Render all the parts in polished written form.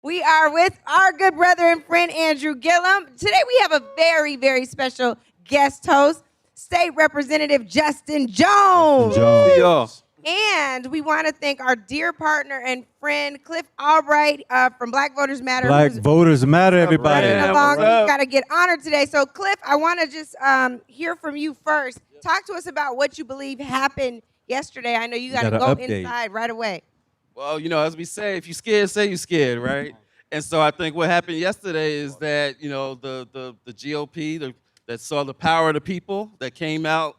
We are with our good brother and friend, Andrew Gillum. Today we have a very, very special guest host, State Representative Justin Jones. Jones. And we want to thank our dear partner and friend, Cliff Albright from Black Voters Matter. Black who's Voters Matter, everybody. running along. He's got to get honored today. So, Cliff, I want to just hear from you first. Talk to us about what you believe happened yesterday. I know you got to go inside right away. Well, you know, as we say, if you're scared, say you're scared, right? And so I think what happened yesterday is that, you know, the GOP that saw the power of the people that came out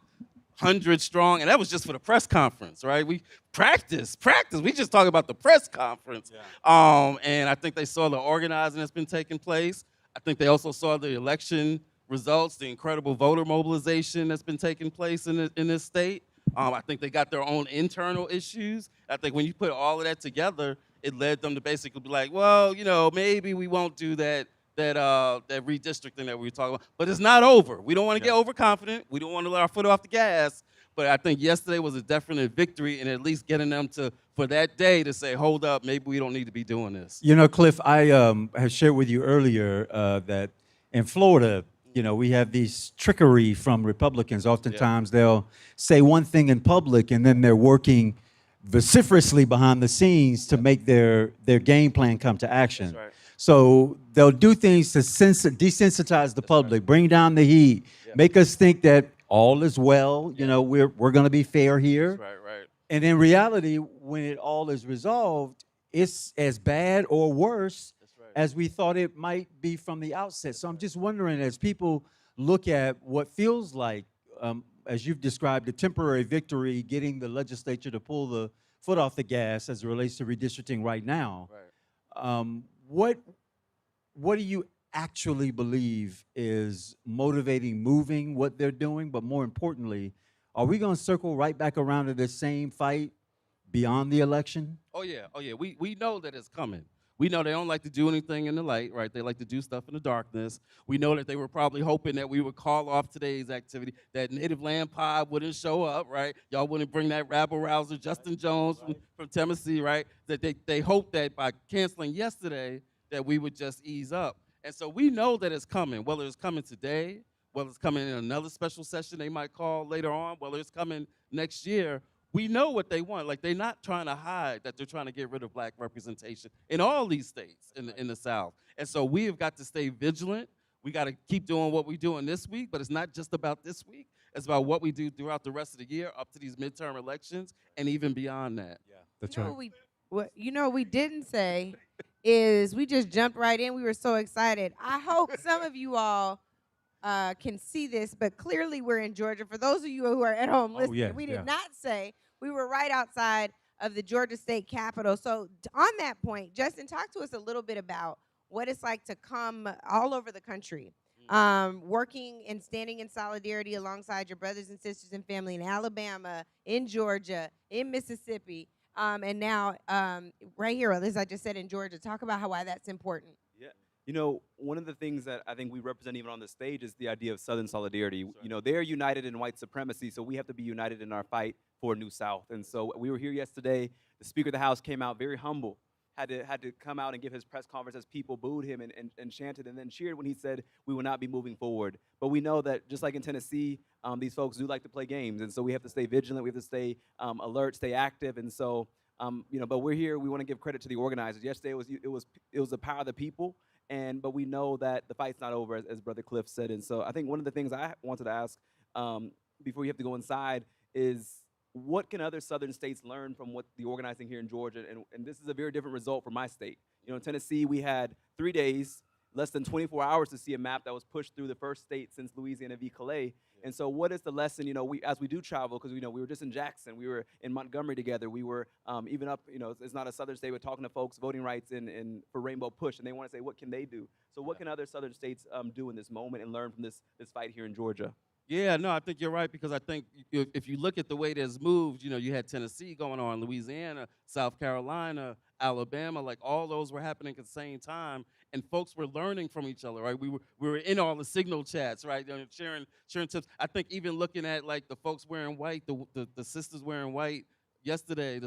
100 strong, and that was just for the press conference, right? We practice. We just talk about the press conference. Yeah. And I think they saw the organizing that's been taking place. I think they also saw the election results, the incredible voter mobilization that's been taking place in this state. I think they got their own internal issues. I think when you put all of that together, it led them to basically be like, well, you know, maybe we won't do that redistricting that we were talking about. But it's not over. We don't want to get overconfident. We don't want to let our foot off the gas. But I think yesterday was a definite victory in at least getting them to, for that day, to say, hold up, maybe we don't need to be doing this. You know, Cliff, I have shared with you earlier that in Florida, you know, we have these trickery from Republicans. Oftentimes they'll say one thing in public and then they're working vociferously behind the scenes to make their game plan come to action. That's right. So they'll do things to desensitize the public, bring down the heat, make us think that all is well. You know, we're going to be fair here. That's right. And in reality, when it all is resolved, it's as bad or worse as we thought it might be from the outset. So I'm just wondering, as people look at what feels like, as you've described, a temporary victory, getting the legislature to pull the foot off the gas as it relates to redistricting right now, what do you actually believe is motivating, moving what they're doing? But more importantly, are we going to circle right back around to the same fight beyond the election? Oh yeah. We know that it's coming. We know they don't like to do anything in the light, right? They like to do stuff in the darkness. We know that they were probably hoping that we would call off today's activity, that Native Land Pod wouldn't show up, right? Y'all wouldn't bring that rabble-rouser, Justin Jones from Tennessee, right? That they hoped that by canceling yesterday that we would just ease up. And so we know that it's coming, whether it's coming today, whether it's coming in another special session they might call later on, whether it's coming next year. We know what they want. Like, they're not trying to hide that they're trying to get rid of black representation in all these states in the South. And so we have got to stay vigilant. We got to keep doing what we're doing this week, but it's not just about this week. It's about what we do throughout the rest of the year up to these midterm elections and even beyond that. Yeah, that's right. What we didn't say is we just jumped right in. We were so excited. I hope some of you all can see this, but clearly we're in Georgia. For those of you who are at home listening, we did not say we were right outside of the Georgia State Capitol. So on that point, Justin, talk to us a little bit about what it's like to come all over the country, working and standing in solidarity alongside your brothers and sisters and family in Alabama, in Georgia, in Mississippi, and now right here, as I just said, in Georgia. Talk about why that's important. Yeah. You know, one of the things that I think we represent even on the stage is the idea of Southern solidarity. You know, they're united in white supremacy, so we have to be united in our fight for a new South. And so we were here yesterday. The Speaker of the House came out very humble, had to come out and give his press conference as people booed him and chanted and then cheered when he said we will not be moving forward. But we know that just like in Tennessee, these folks do like to play games. And so we have to stay vigilant. We have to stay alert, stay active. And so, you know, but we're here. We want to give credit to the organizers. Yesterday it was the power of the people. But we know that the fight's not over, as Brother Cliff said. And so I think one of the things I wanted to ask before you have to go inside is, what can other southern states learn from what the organizing here in Georgia? And this is a very different result for my state. You know, in Tennessee, we had 3 days, less than 24 hours to see a map that was pushed through the first state since Louisiana v. Calais. And so what is the lesson, you know, as we do travel, because, you know, we were just in Jackson, we were in Montgomery together, we were even up, you know, it's not a southern state, we're talking to folks, voting rights for Rainbow Push, and they want to say, what can they do? So what can other southern states do in this moment and learn from this fight here in Georgia? Yeah, no, I think you're right, because I think if you look at the way that's moved, you know, you had Tennessee going on, Louisiana, South Carolina, Alabama, like all those were happening at the same time, and folks were learning from each other, right? We were in all the signal chats, right? You know, sharing tips. I think even looking at like the folks wearing white, the sisters wearing white yesterday,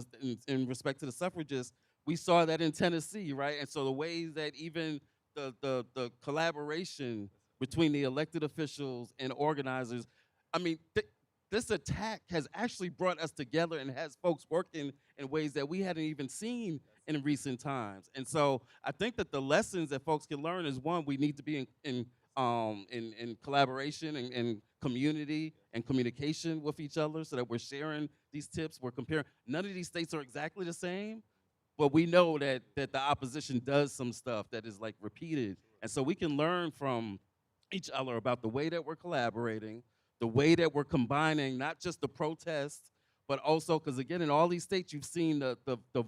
in respect to the suffragists, We saw that in Tennessee, right? And so the ways that even the collaboration between the elected officials and organizers, I mean, this attack has actually brought us together and has folks working in ways that we hadn't even seen in recent times. And so I think that the lessons that folks can learn is, one, we need to be in collaboration and community and communication with each other so that we're sharing these tips, we're comparing. None of these states are exactly the same, but we know that the opposition does some stuff that is like repeated. And so we can learn from each other about the way that we're collaborating, the way that we're combining not just the protests, but also, because again, in all these states, you've seen the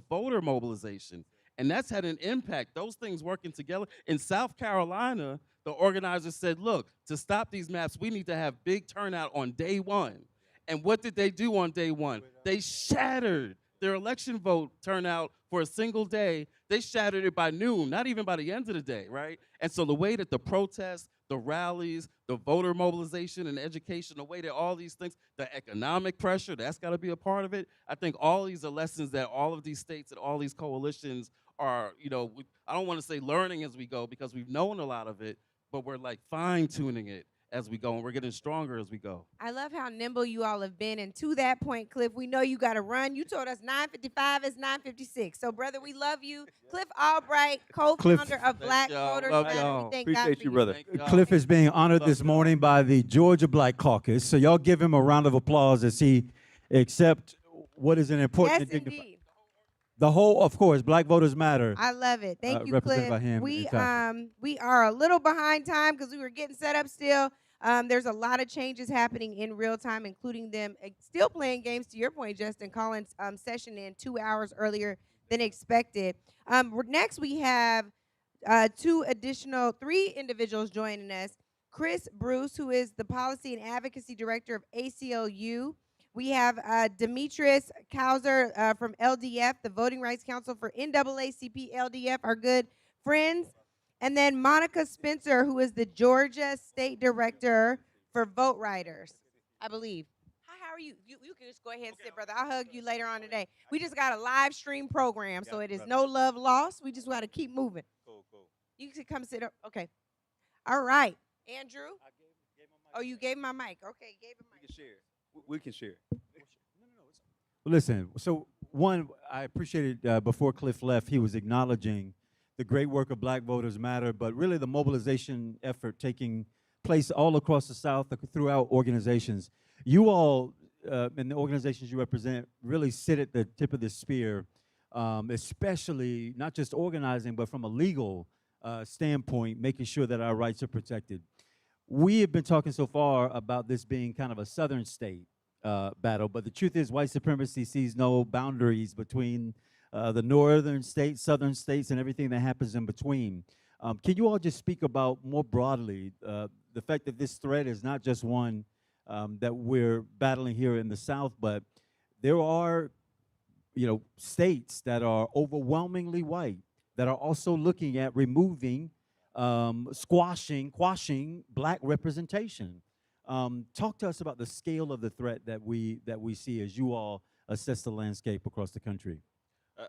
voter mobilization, and that's had an impact. Those things working together. In South Carolina, the organizers said, look, to stop these maps, we need to have big turnout on day one. And what did they do on day one? They shattered their election vote turnout for a single day. They shattered it by noon, not even by the end of the day, right? And so the way that the protests, the rallies, the voter mobilization and education, the way that all these things, the economic pressure, that's got to be a part of it. I think all these are lessons that all of these states and all these coalitions are, I don't want to say learning as we go because we've known a lot of it, but we're like fine tuning it as we go, and we're getting stronger as we go. I love how nimble you all have been. And to that point, Cliff, we know you got to run. You told us 9:55 is 9:56. So, brother, we love you. Cliff Albright, co-founder of Black Voters Love Matter. y'all. We thank Appreciate God for you, brother. Thank y'all. Cliff is being honored Love this y'all. morning by the Georgia Black Caucus. So y'all give him a round of applause as he accepts what is an important Yes, and dignified. indeed. The whole, of course, Black Voters Matter. I love it. Thank you, represented Cliff. by him We and Tasha. we are a little behind time because we were getting set up still. There's a lot of changes happening in real time, including them still playing games, to your point, Justin, calling session in 2 hours earlier than expected. Next, we have three individuals joining us. Chris Bruce, who is the Policy and Advocacy Director of ACLU. We have DeMetris Kauser from LDF, the Voting Rights Council for NAACP LDF, our good friends. And then Monica Spencer, who is the Georgia State Director for VoteRiders, I believe. Hi, how are you? You can just go ahead and sit, brother. I'll hug you later on today. We just got a live stream program, so it is no love lost. We just got to keep moving. Cool. You can come sit up. Okay. All right. Andrew? Oh, you gave him my mic. Okay, gave him my mic. We can share. We can share. Listen, so one, I appreciated before Cliff left, he was acknowledging the great work of Black Voters Matter, but really the mobilization effort taking place all across the South throughout organizations. You all and the organizations you represent really sit at the tip of the spear, especially not just organizing, but from a legal standpoint, making sure that our rights are protected. We have been talking so far about this being kind of a Southern state battle, but the truth is white supremacy sees no boundaries between the northern states, southern states, and everything that happens in between. Can you all just speak about more broadly the fact that this threat is not just one that we're battling here in the South, but there are, states that are overwhelmingly white that are also looking at removing, quashing Black representation. Talk to us about the scale of the threat that we see as you all assess the landscape across the country.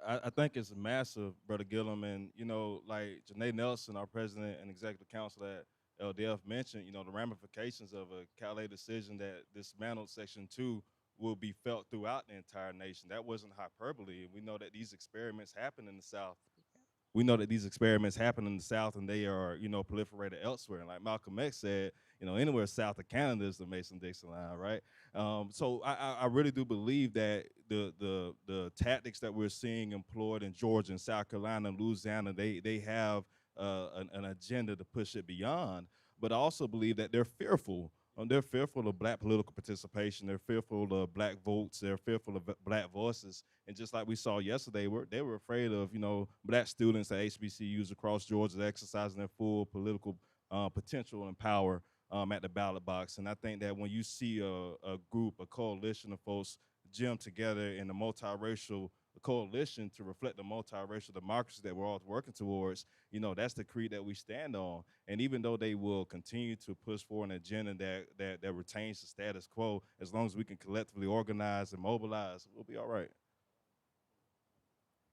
I think it's massive, Brother Gillum, and like Janae Nelson, our president and executive council at LDF mentioned, the ramifications of a Calais decision that dismantled Section 2 will be felt throughout the entire nation. That wasn't hyperbole. We know that these experiments happen in the South. We know that these experiments happen in the South, and they are, proliferated elsewhere. And like Malcolm X said, anywhere south of Canada is the Mason-Dixon line, right? So I really do believe that the tactics that we're seeing employed in Georgia and South Carolina and Louisiana, they have an agenda to push it beyond. But I also believe that they're fearful. They're fearful of Black political participation. They're fearful of Black votes. They're fearful of Black voices. And just like we saw yesterday, they were afraid of, Black students at HBCUs across Georgia exercising their full political potential and power at the ballot box. And I think that when you see a group, a coalition of folks jam together in a multiracial coalition to reflect the multiracial democracy that we're all working towards, that's the creed that we stand on. And even though they will continue to push for an agenda that retains the status quo, as long as we can collectively organize and mobilize, we'll be all right.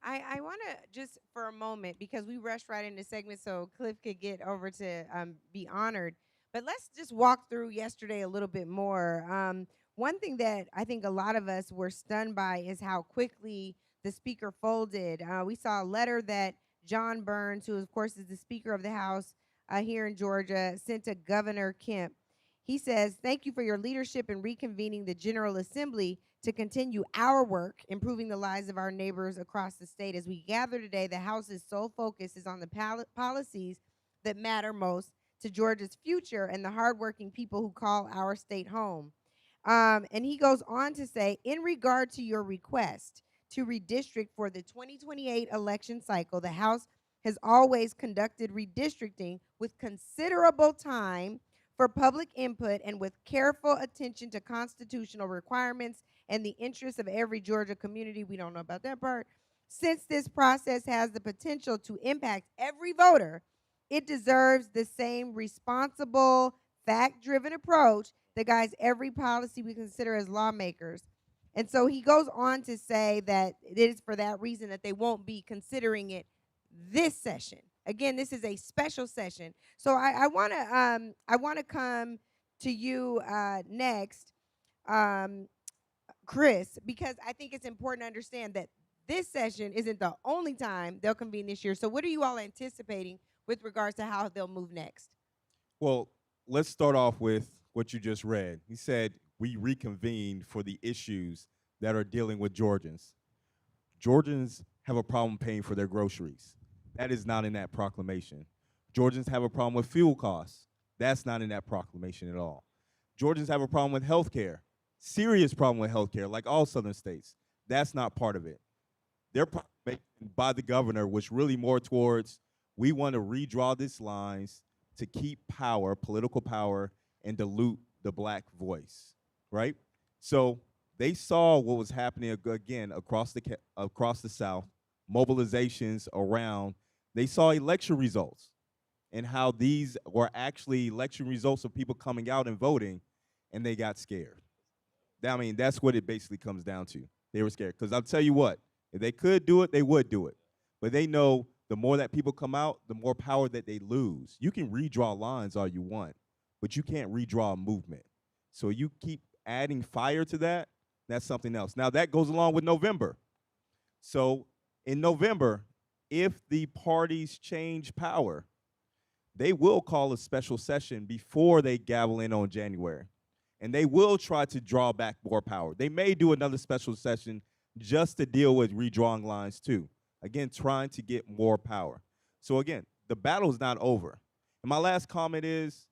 I want to just for a moment, because we rushed right into segment so Cliff could get over to be honored. But let's just walk through yesterday a little bit more. One thing that I think a lot of us were stunned by is how quickly the speaker folded. We saw a letter that John Burns, who of course is the Speaker of the House here in Georgia, sent to Governor Kemp. He says, "Thank you for your leadership in reconvening the General Assembly to continue our work, improving the lives of our neighbors across the state. As we gather today, the House's sole focus is on the policies that matter most to Georgia's future and the hardworking people who call our state home." And he goes on to say, "In regard to your request to redistrict for the 2028 election cycle, the House has always conducted redistricting with considerable time for public input and with careful attention to constitutional requirements and the interests of every Georgia community." We don't know about that part. "Since this process has the potential to impact every voter, it deserves the same responsible, fact-driven approach that guides every policy we consider as lawmakers." And so he goes on to say that it is for that reason that they won't be considering it this session. Again, this is a special session. So I wanna come to you next, Chris, because I think it's important to understand that this session isn't the only time they'll convene this year. So what are you all anticipating with regards to how they'll move next? Well, let's start off with what you just read. He said, we reconvened for the issues that are dealing with Georgians. Georgians have a problem paying for their groceries. That is not in that proclamation. Georgians have a problem with fuel costs. That's not in that proclamation at all. Georgians have a problem with health care. Serious problem with health care, like all southern states. That's not part of it. Their proclamation by the governor was really more towards, we want to redraw these lines to keep power, political power, and dilute the black voice, right? So they saw what was happening again across the South, mobilizations around. They saw election results and how these were actually election results of people coming out and voting, and they got scared. I mean, that's what it basically comes down to. They were scared. Because I'll tell you what, if they could do it, they would do it. But they know the more that people come out, the more power that they lose. You can redraw lines all you want, but you can't redraw a movement. So you keep adding fire to that, that's something else. Now, that goes along with November. So in November, if the parties change power, they will call a special session before they gavel in on January. And they will try to draw back more power. They may do another special session just to deal with redrawing lines too. Again, trying to get more power. So again, the battle's not over. And my last comment is,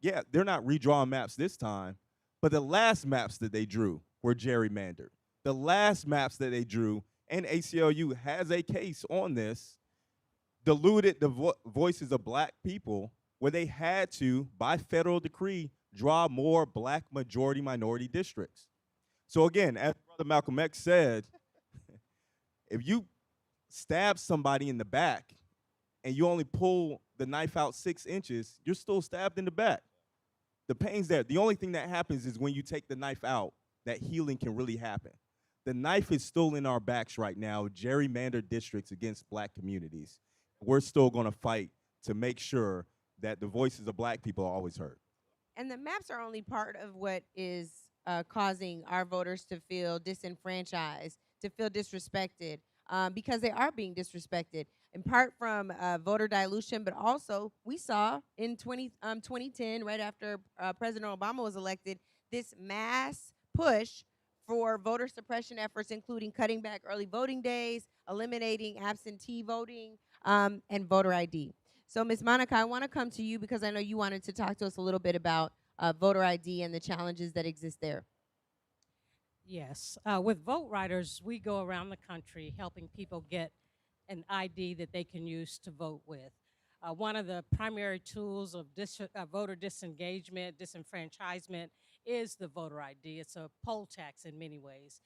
yeah, they're not redrawing maps this time, but the last maps that they drew were gerrymandered. The last maps that they drew, and ACLU has a case on this, diluted the voices of black people where they had to, by federal decree, draw more black majority minority districts. So again, as Brother Malcolm X said, if you stab somebody in the back and you only pull the knife out 6 inches, you're still stabbed in the back. The pain's there. The only thing that happens is when you take the knife out, that healing can really happen. The knife is still in our backs right now, gerrymandered districts against black communities. We're still gonna fight to make sure that the voices of black people are always heard. And the maps are only part of what is causing our voters to feel disenfranchised, to feel disrespected, because they are being disrespected, in part from voter dilution, but also we saw in 2010, right after President Obama was elected, this mass push for voter suppression efforts, including cutting back early voting days, eliminating absentee voting, and voter ID. So, Ms. Monica, I want to come to you because I know you wanted to talk to us a little bit about voter ID and the challenges that exist there. Yes. With VoteRiders, we go around the country helping people get an ID that they can use to vote with. One of the primary tools of voter disengagement, disenfranchisement, is the voter ID. It's a poll tax in many ways.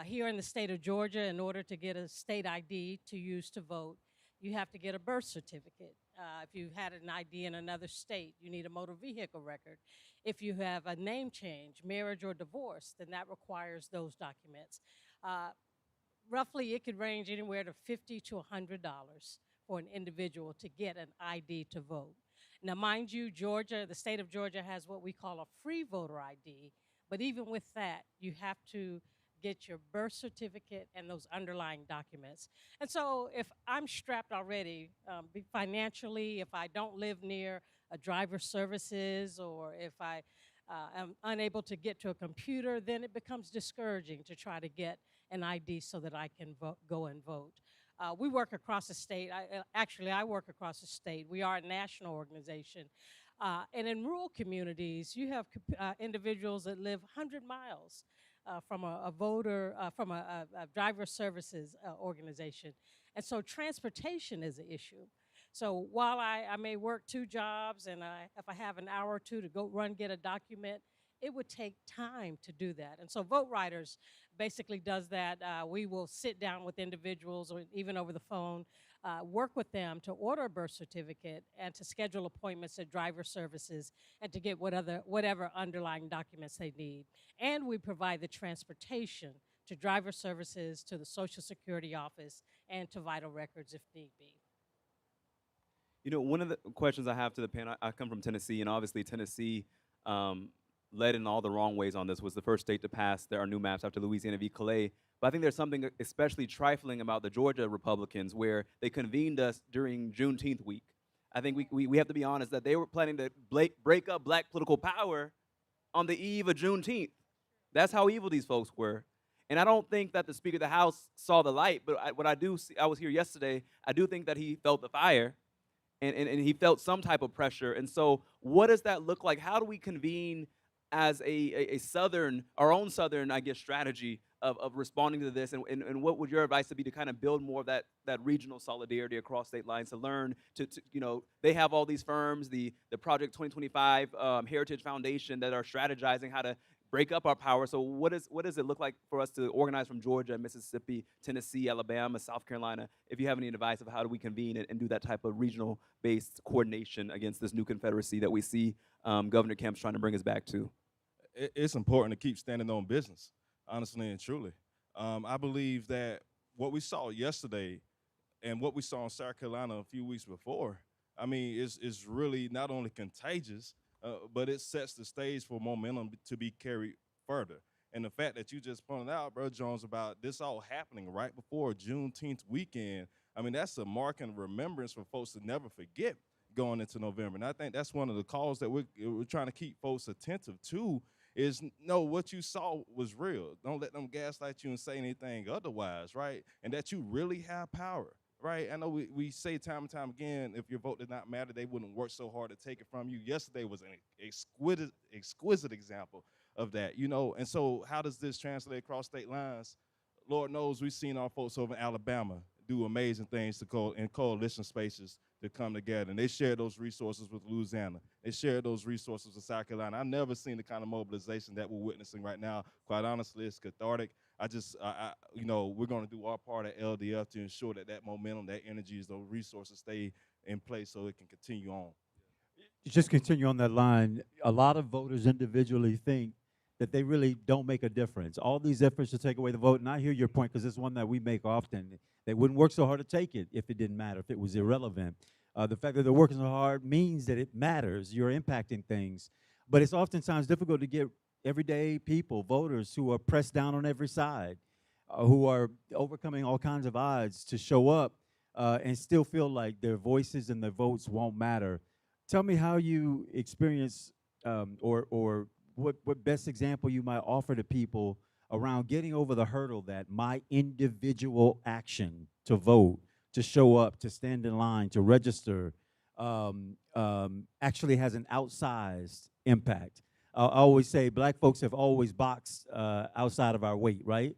Here in the state of Georgia, in order to get a state ID to use to vote, you have to get a birth certificate. If you had an ID in another state, you need a motor vehicle record. If you have a name change, marriage or divorce, then that requires those documents. roughly it could range anywhere to $50 to $100 for an individual to get an ID to vote. Now, mind you, Georgia, the state of Georgia has what we call a free voter ID, but even with that, you have to get your birth certificate and those underlying documents. And so if I'm strapped already financially, if I don't live near a driver's services, or if I am unable to get to a computer, then it becomes discouraging to try to get an ID so that I can go and vote. We work across the state. I work across the state. We are a national organization. And in rural communities, you have individuals that live 100 miles from a driver services organization. And so transportation is an issue. So while I may work 2 jobs, and if I have an hour or 2 to go get a document, it would take time to do that. And so VoteRiders basically does that. We will sit down with individuals, or even over the phone, work with them to order a birth certificate and to schedule appointments at driver services and to get whatever underlying documents they need. And we provide the transportation to driver services, to the Social Security office, and to vital records if need be. You know, one of the questions I have to the panel, I come from Tennessee, and obviously Tennessee led in all the wrong ways on this, was the first state to pass there are new maps after Louisiana v. Calais. But I think there's something especially trifling about the Georgia Republicans, where they convened us during Juneteenth week. I think we have to be honest that they were planning to break up black political power on the eve of Juneteenth. That's how evil these folks were. And I don't think that the Speaker of the House saw the light, but what I do see, I was here yesterday, I do think that he felt the fire, and he felt some type of pressure. And so what does that look like? How do we convene as our own Southern, I guess, strategy of responding to this? And what would your advice be to kind of build more of that regional solidarity across state lines, to learn to they have all these firms, the Project 2025 Heritage Foundation, that are strategizing how to break up our power. So what does it look like for us to organize from Georgia, Mississippi, Tennessee, Alabama, South Carolina? If you have any advice of how do we convene and do that type of regional-based coordination against this new Confederacy that we see Governor Kemp's trying to bring us back to? It's important to keep standing on business, honestly and truly. I believe that what we saw yesterday and what we saw in South Carolina a few weeks before, I mean, is really not only contagious, but it sets the stage for momentum to be carried further. And the fact that you just pointed out, Bro Jones, about this all happening right before Juneteenth weekend, I mean, that's a mark and remembrance for folks to never forget going into November. And I think that's one of the calls that we're trying to keep folks attentive to, is know what you saw was real. Don't let them gaslight you and say anything otherwise, right? And that you really have power, right? I know we say time and time again, if your vote did not matter, they wouldn't work so hard to take it from you. Yesterday was an exquisite example of that, you know. And so how does this translate across state lines? Lord knows we've seen our folks over in Alabama do amazing things in coalition spaces to come together. And they share those resources with Louisiana. They share those resources with South Carolina. I've never seen the kind of mobilization that we're witnessing right now. Quite honestly, it's cathartic. You know, we're going to do our part at LDF to ensure that momentum, that energy, those resources stay in place so it can continue on. Just continue on that line. A lot of voters individually think that they really don't make a difference. All these efforts to take away the vote, and I hear your point, because it's one that we make often. They wouldn't work so hard to take it if it didn't matter, if it was irrelevant. The fact that they're working so hard means that it matters. You're impacting things. But it's oftentimes difficult to get everyday people, voters, who are pressed down on every side, who are overcoming all kinds of odds, to show up and still feel like their voices and their votes won't matter. Tell me how you experience or what best example you might offer to people around getting over the hurdle that my individual action to vote, to show up, to stand in line, to register, actually has an outsized impact. I always say black folks have always boxed outside of our weight, right?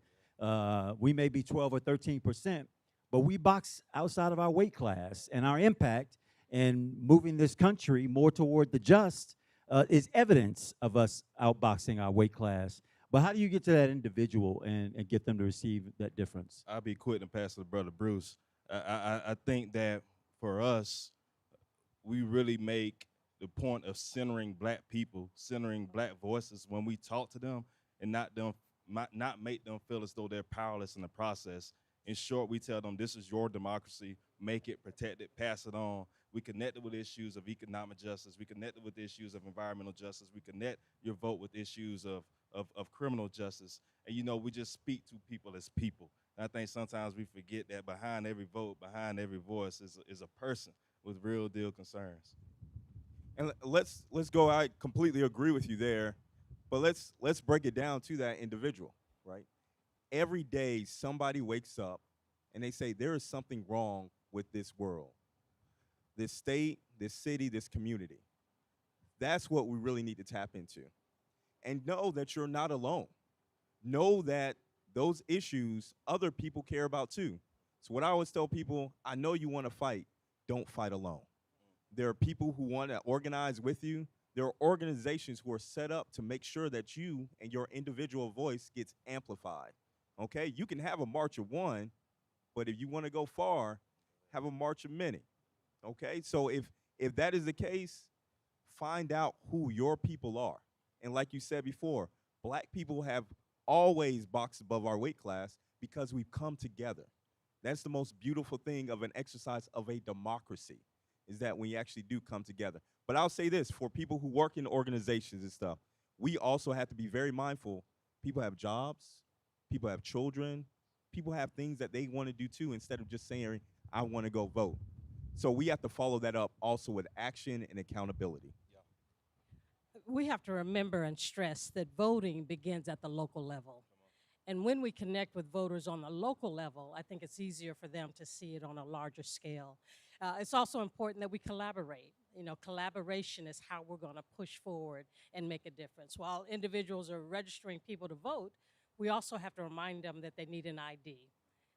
We may be 12 or 13%, but we box outside of our weight class, and our impact in moving this country more toward the just is evidence of us outboxing our weight class. But how do you get to that individual and get them to receive that difference? I'll be quick and pass to Brother Bruce. I think that for us, we really make the point of centering black people, centering black voices when we talk to them, and not make them feel as though they're powerless in the process. In short, we tell them this is your democracy, make it, protect it, pass it on. We connect it with issues of economic justice. We connect it with issues of environmental justice. We connect your vote with issues of criminal justice. And, you know, we just speak to people as people. And I think sometimes we forget that behind every vote, behind every voice is a person with real deal concerns. And let's go. I completely agree with you there, but let's break it down to that individual, right? Every day somebody wakes up and they say there is something wrong with this world, this state, this city, this community. That's what we really need to tap into. And know that you're not alone. Know that those issues other people care about too. So what I always tell people, I know you want to fight, don't fight alone. There are people who want to organize with you. There are organizations who are set up to make sure that you and your individual voice gets amplified. Okay, you can have a march of one, but if you want to go far, have a march of many. Okay, so if that is the case, find out who your people are. And like you said before, black people have always boxed above our weight class because we've come together. That's the most beautiful thing of an exercise of a democracy, is that when you actually do come together. But I'll say this, for people who work in organizations and stuff, we also have to be very mindful. People have jobs, people have children, people have things that they want to do too, instead of just saying, I want to go vote. So we have to follow that up also with action and accountability. We have to remember and stress that voting begins at the local level. And when we connect with voters on the local level, I think it's easier for them to see it on a larger scale. It's also important that we collaborate. You know, collaboration is how we're going to push forward and make a difference. While individuals are registering people to vote, we also have to remind them that they need an ID.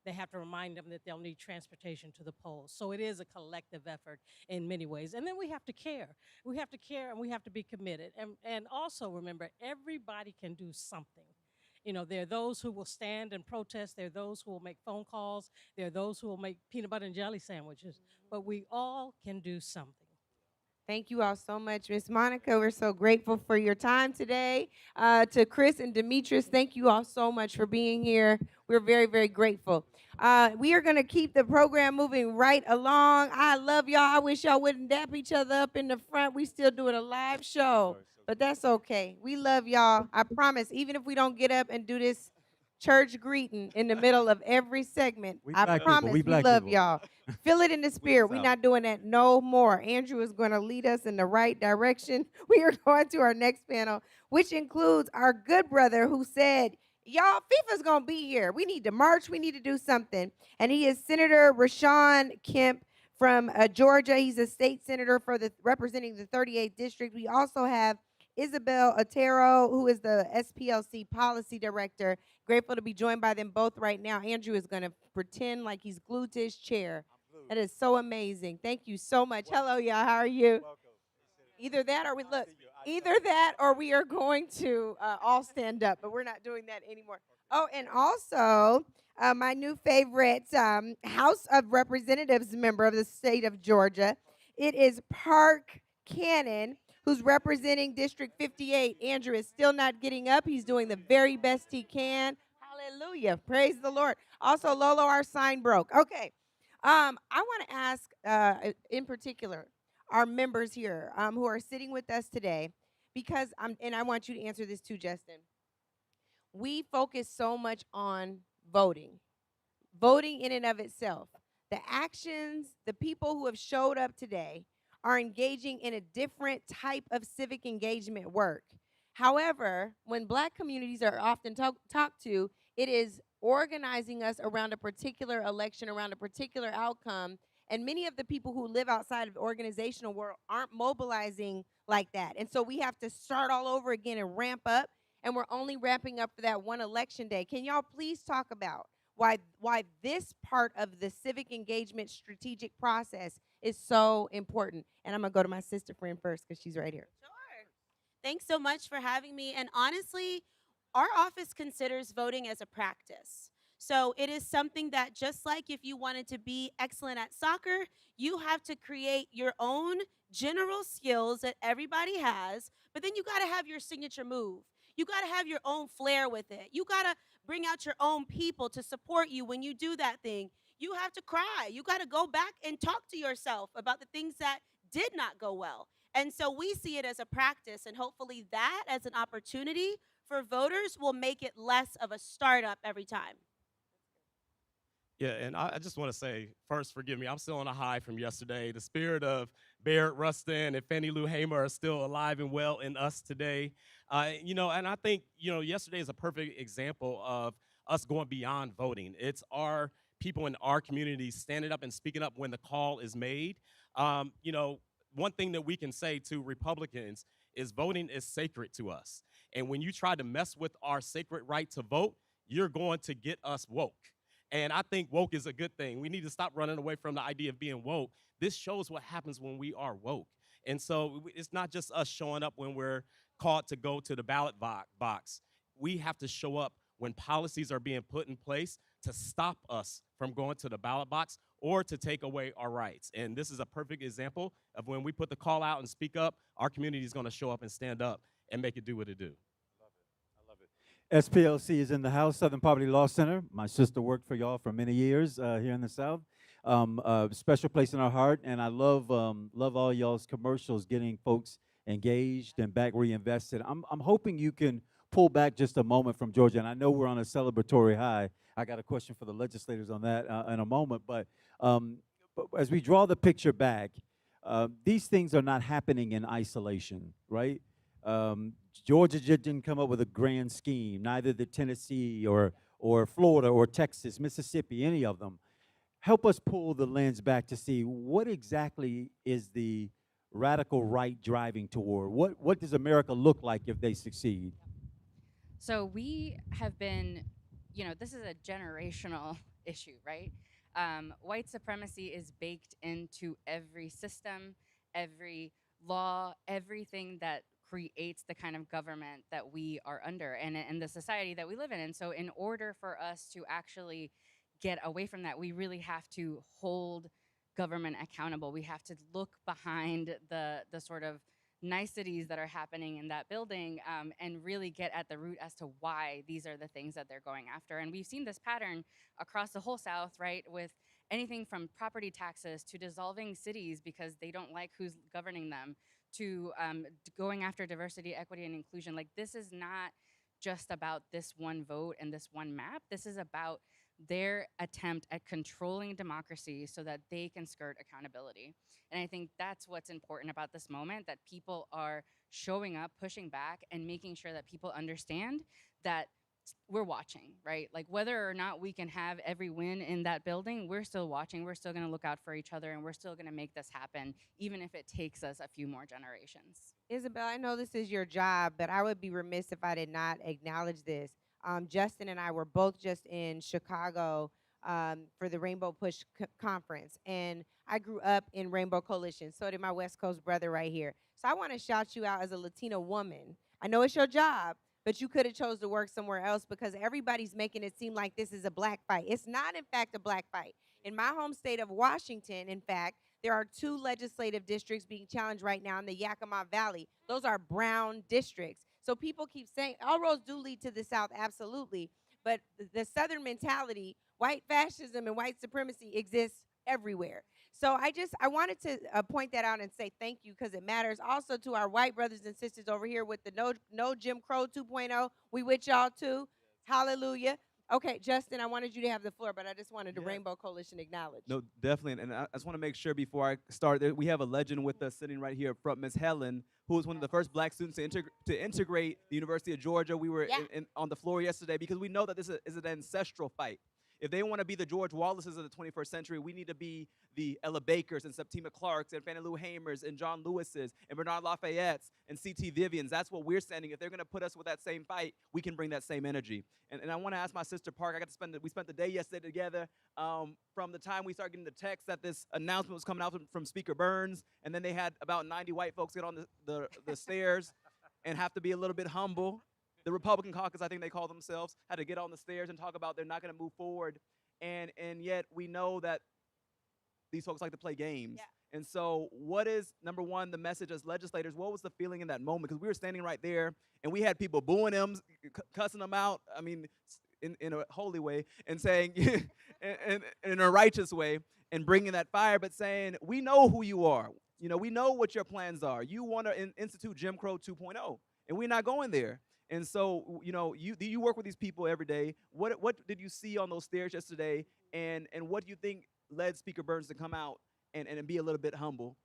They have to remind them that they'll need transportation to the polls. So it is a collective effort in many ways. And then we have to care. We have to care and we have to be committed. And also remember, everybody can do something. You know, there are those who will stand and protest. There are those who will make phone calls. There are those who will make peanut butter and jelly sandwiches. But we all can do something. Thank you all so much, Miss Monica. We're so grateful for your time today. To Chris and DeMetris, thank you all so much for being here. We're very, very grateful. We are going to keep the program moving right along. I love y'all. I wish y'all wouldn't dap each other up in the front. We still doing a live show, but that's okay. We love y'all. I promise, even if we don't get up and do this church greeting in the middle of every segment, I promise we love y'all. Feel it in the spirit. We're not doing that no more. Andrew is going to lead us in the right direction. We are going to our next panel, which includes our good brother who said, y'all, FIFA's going to be here. We need to march. We need to do something. And he is Senator Rashaun Kemp from Georgia. He's a state senator for representing the 38th district. We also have Isabel Otero, who is the SPLC policy director. Grateful to be joined by them both right now. Andrew is going to pretend like he's glued to his chair. That is so amazing. Thank you so much. Hello, y'all. How are you? Either that or we are going to all stand up, but we're not doing that anymore. Oh, and also my new favorite House of Representatives member of the state of Georgia. It is Park Cannon, who's representing District 58. Andrew is still not getting up. He's doing the very best he can. Hallelujah. Praise the Lord. Also, Lolo, our sign broke. Okay. I want to ask, in particular, our members here who are sitting with us today, because and I want you to answer this too, Justin. We focus so much on voting in and of itself. The actions, the people who have showed up today are engaging in a different type of civic engagement work. However, when Black communities are often talked to, it is organizing us around a particular election, around a particular outcome, and many of the people who live outside of the organizational world aren't mobilizing like that. And so we have to start all over again and ramp up, and we're only ramping up for that one election day. Can y'all please talk about why this part of the civic engagement strategic process is so important? And I'm going to go to my sister friend first because she's right here. Sure. Thanks so much for having me. And honestly, our office considers voting as a practice. So it is something that, just like if you wanted to be excellent at soccer, you have to create your own general skills that everybody has, but then you got to have your signature move. You got to have your own flair with it. You got to bring out your own people to support you when you do that thing. You have to cry. You got to go back and talk to yourself about the things that did not go well. And so we see it as a practice, and hopefully that as an opportunity for voters will make it less of a startup every time. Yeah, and I just want to say, first, forgive me, I'm still on a high from yesterday. The spirit of Barrett Rustin and Fannie Lou Hamer are still alive and well in us today. And I think, yesterday is a perfect example of us going beyond voting. It's our people in our community standing up and speaking up when the call is made. One thing that we can say to Republicans is voting is sacred to us. And when you try to mess with our sacred right to vote, you're going to get us woke. And I think woke is a good thing. We need to stop running away from the idea of being woke. This shows what happens when we are woke. And so it's not just us showing up when we're called to go to the ballot box. We have to show up when policies are being put in place to stop us from going to the ballot box or to take away our rights. And this is a perfect example of when we put the call out and speak up, our community is going to show up and stand up and make it do what it do. SPLC is in the house, Southern Poverty Law Center. My sister worked for y'all for many years here in the South. Special place in our heart, and I love all y'all's commercials, getting folks engaged and back reinvested. I'm hoping you can pull back just a moment from Georgia, and I know we're on a celebratory high. I got a question for the legislators on that in a moment, but as we draw the picture back, these things are not happening in isolation, right? Georgia didn't come up with a grand scheme, neither did Tennessee or Florida or Texas, Mississippi, any of them. Help us pull the lens back to see what exactly is the radical right driving toward? What does America look like if they succeed? So we have been, this is a generational issue, right? White supremacy is baked into every system, every law, everything that creates the kind of government that we are under and the society that we live in. And so in order for us to actually get away from that, we really have to hold government accountable. We have to look behind the sort of niceties that are happening in that building and really get at the root as to why these are the things that they're going after. And we've seen this pattern across the whole South, right, with anything from property taxes to dissolving cities because they don't like who's governing them, to going after diversity, equity, and inclusion. Like, this is not just about this one vote and this one map. This is about their attempt at controlling democracy so that they can skirt accountability. And I think that's what's important about this moment, that people are showing up, pushing back, and making sure that people understand that we're watching, right? Like, whether or not we can have every win in that building, we're still watching. We're still going to look out for each other, and we're still going to make this happen, even if it takes us a few more generations. Isabel, I know this is your job, but I would be remiss if I did not acknowledge this. Justin and I were both just in Chicago for the Rainbow Push conference, and I grew up in Rainbow Coalition. So did my West Coast brother right here. So I want to shout you out as a Latina woman. I know it's your job, but you could have chose to work somewhere else because everybody's making it seem like this is a black fight. It's not, in fact, a black fight. In my home state of Washington, in fact, there are 2 legislative districts being challenged right now in the Yakima Valley. Those are brown districts. So people keep saying, all roads do lead to the South, absolutely. But the Southern mentality, white fascism and white supremacy exists everywhere. So I wanted to point that out and say thank you because it matters. Also to our white brothers and sisters over here with the no Jim Crow 2.0. We with y'all too. Hallelujah. Okay, Justin, I wanted you to have the floor, but I just wanted the Rainbow Coalition acknowledged. No, definitely. And I just want to make sure before I start, that we have a legend with us sitting right here up front, Ms. Helen, who was one of the first black students to integrate the University of Georgia. We were on the floor yesterday because we know that this is an ancestral fight. If they want to be the George Wallaces of the 21st century, we need to be the Ella Bakers and Septima Clarks and Fannie Lou Hamers and John Lewises and Bernard Lafayette's and C.T. Vivian's. That's what we're standing. If they're going to put us with that same fight, we can bring that same energy. And I want to ask my sister Park. We spent the day yesterday together. From the time we started getting the text that this announcement was coming out from Speaker Burns, and then they had about 90 white folks get on the stairs and have to be a little bit humble. The Republican caucus, I think they call themselves, had to get on the stairs and talk about they're not going to move forward. And yet we know that these folks like to play games. And so, what is number one, the message as legislators? What was the feeling in that moment? Because we were standing right there and we had people booing them, cussing them out. I mean, in a holy way, and saying, in a righteous way, and bringing that fire, but saying, we know who you are. You know, we know what your plans are. You want to institute Jim Crow 2.0, and we're not going there. And so, you know, you work with these people every day. What did you see on those stairs yesterday, and what do you think led Speaker Burns to come out and be a little bit humble?